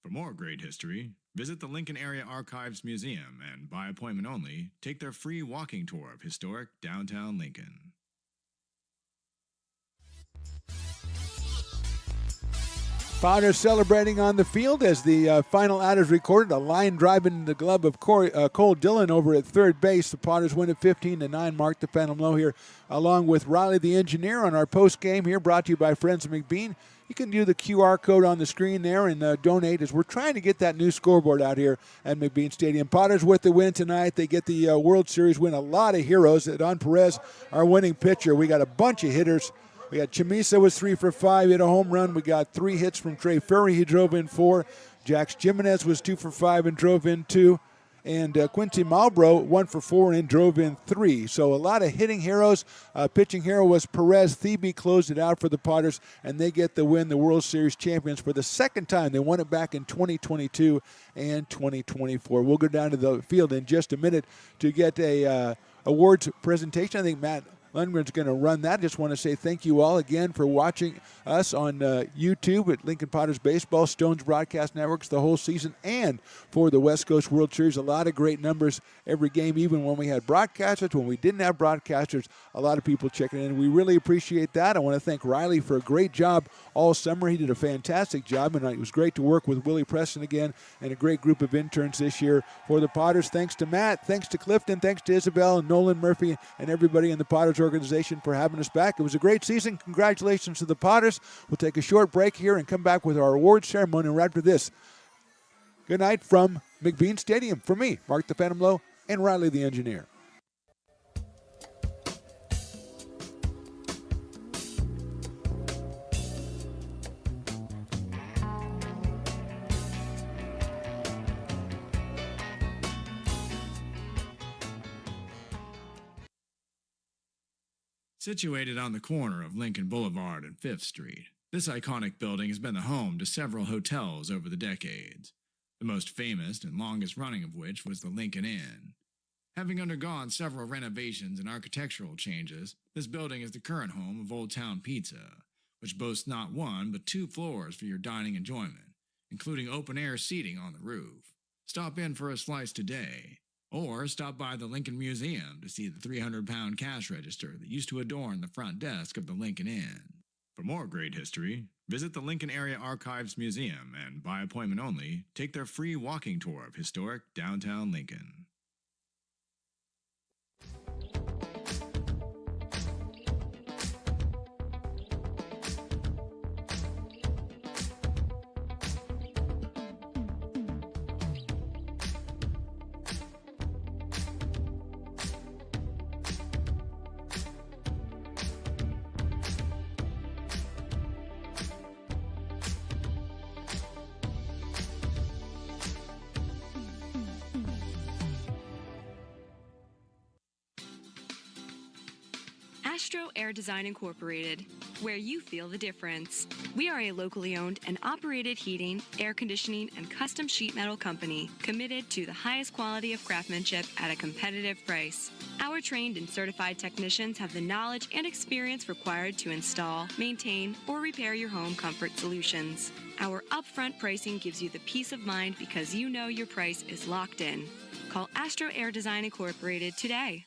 For more great history, visit the Lincoln Area Archives Museum and, by appointment only, take their free walking tour of historic downtown Lincoln. Potters celebrating on the field as the final out is recorded. A line drive in the glove of Cole Dillon over at third base. The Potters win at 15-9. Mark the Phantom Low here, along with Riley the engineer on our post game here, brought to you by Friends of McBean. You can do the QR code on the screen there and donate as we're trying to get that new scoreboard out here at McBean Stadium. Potters with the win tonight. They get the World Series win. A lot of heroes. Don Perez, our winning pitcher. We got a bunch of hitters. We got Chamisa was 3 for 5, hit a home run. We got 3 hits from Trey Ferry. He drove in 4. Jax Jimenez was 2 for 5 and drove in 2. And Quincy Malbro 1 for 4 and drove in 3. So a lot of hitting heroes. Pitching hero was Perez. Thebe closed it out for the Potters, and they get the win, the World Series champions for the second time. They won it back in 2022 and 2024. We'll go down to the field in just a minute to get a awards presentation. I think Matt Lundgren's going to run that. Just want to say thank you all again for watching us on YouTube at Lincoln Potters Baseball, Stones Broadcast Networks the whole season, and for the West Coast World Series. A lot of great numbers every game, even when we had broadcasters. When we didn't have broadcasters, a lot of people checking in. We really appreciate that. I want to thank Riley for a great job all summer. He did a fantastic job, and it was great to work with Willie Preston again and a great group of interns this year for the Potters. Thanks to Matt, thanks to Clifton, thanks to Isabel and Nolan Murphy and everybody in the Potters organization for having us back. It was a great season. Congratulations to the Potters. We'll take a short break here and come back with our awards ceremony right after this. Good night from McBean Stadium. For me, Mark the Phantom Low, and Riley the engineer. Situated on the corner of Lincoln Boulevard and 5th Street, this iconic building has been the home to several hotels over the decades, the most famous and longest running of which was the Lincoln Inn. Having undergone several renovations and architectural changes, this building is the current home of Old Town Pizza, which boasts not 1 but 2 floors for your dining enjoyment, including open-air seating on the roof. Stop in for a slice today. Or stop by the Lincoln Museum to see the 300-pound cash register that used to adorn the front desk of the Lincoln Inn. For more great history, visit the Lincoln Area Archives Museum and, by appointment only, take their free walking tour of historic downtown Lincoln. Astro Air Design Incorporated, where you feel the difference. We are a locally owned and operated heating, air conditioning, and custom sheet metal company committed to the highest quality of craftsmanship at a competitive price. Our trained and certified technicians have the knowledge and experience required to install, maintain, or repair your home comfort solutions. Our upfront pricing gives you the peace of mind because you know your price is locked in. Call Astro Air Design Incorporated today.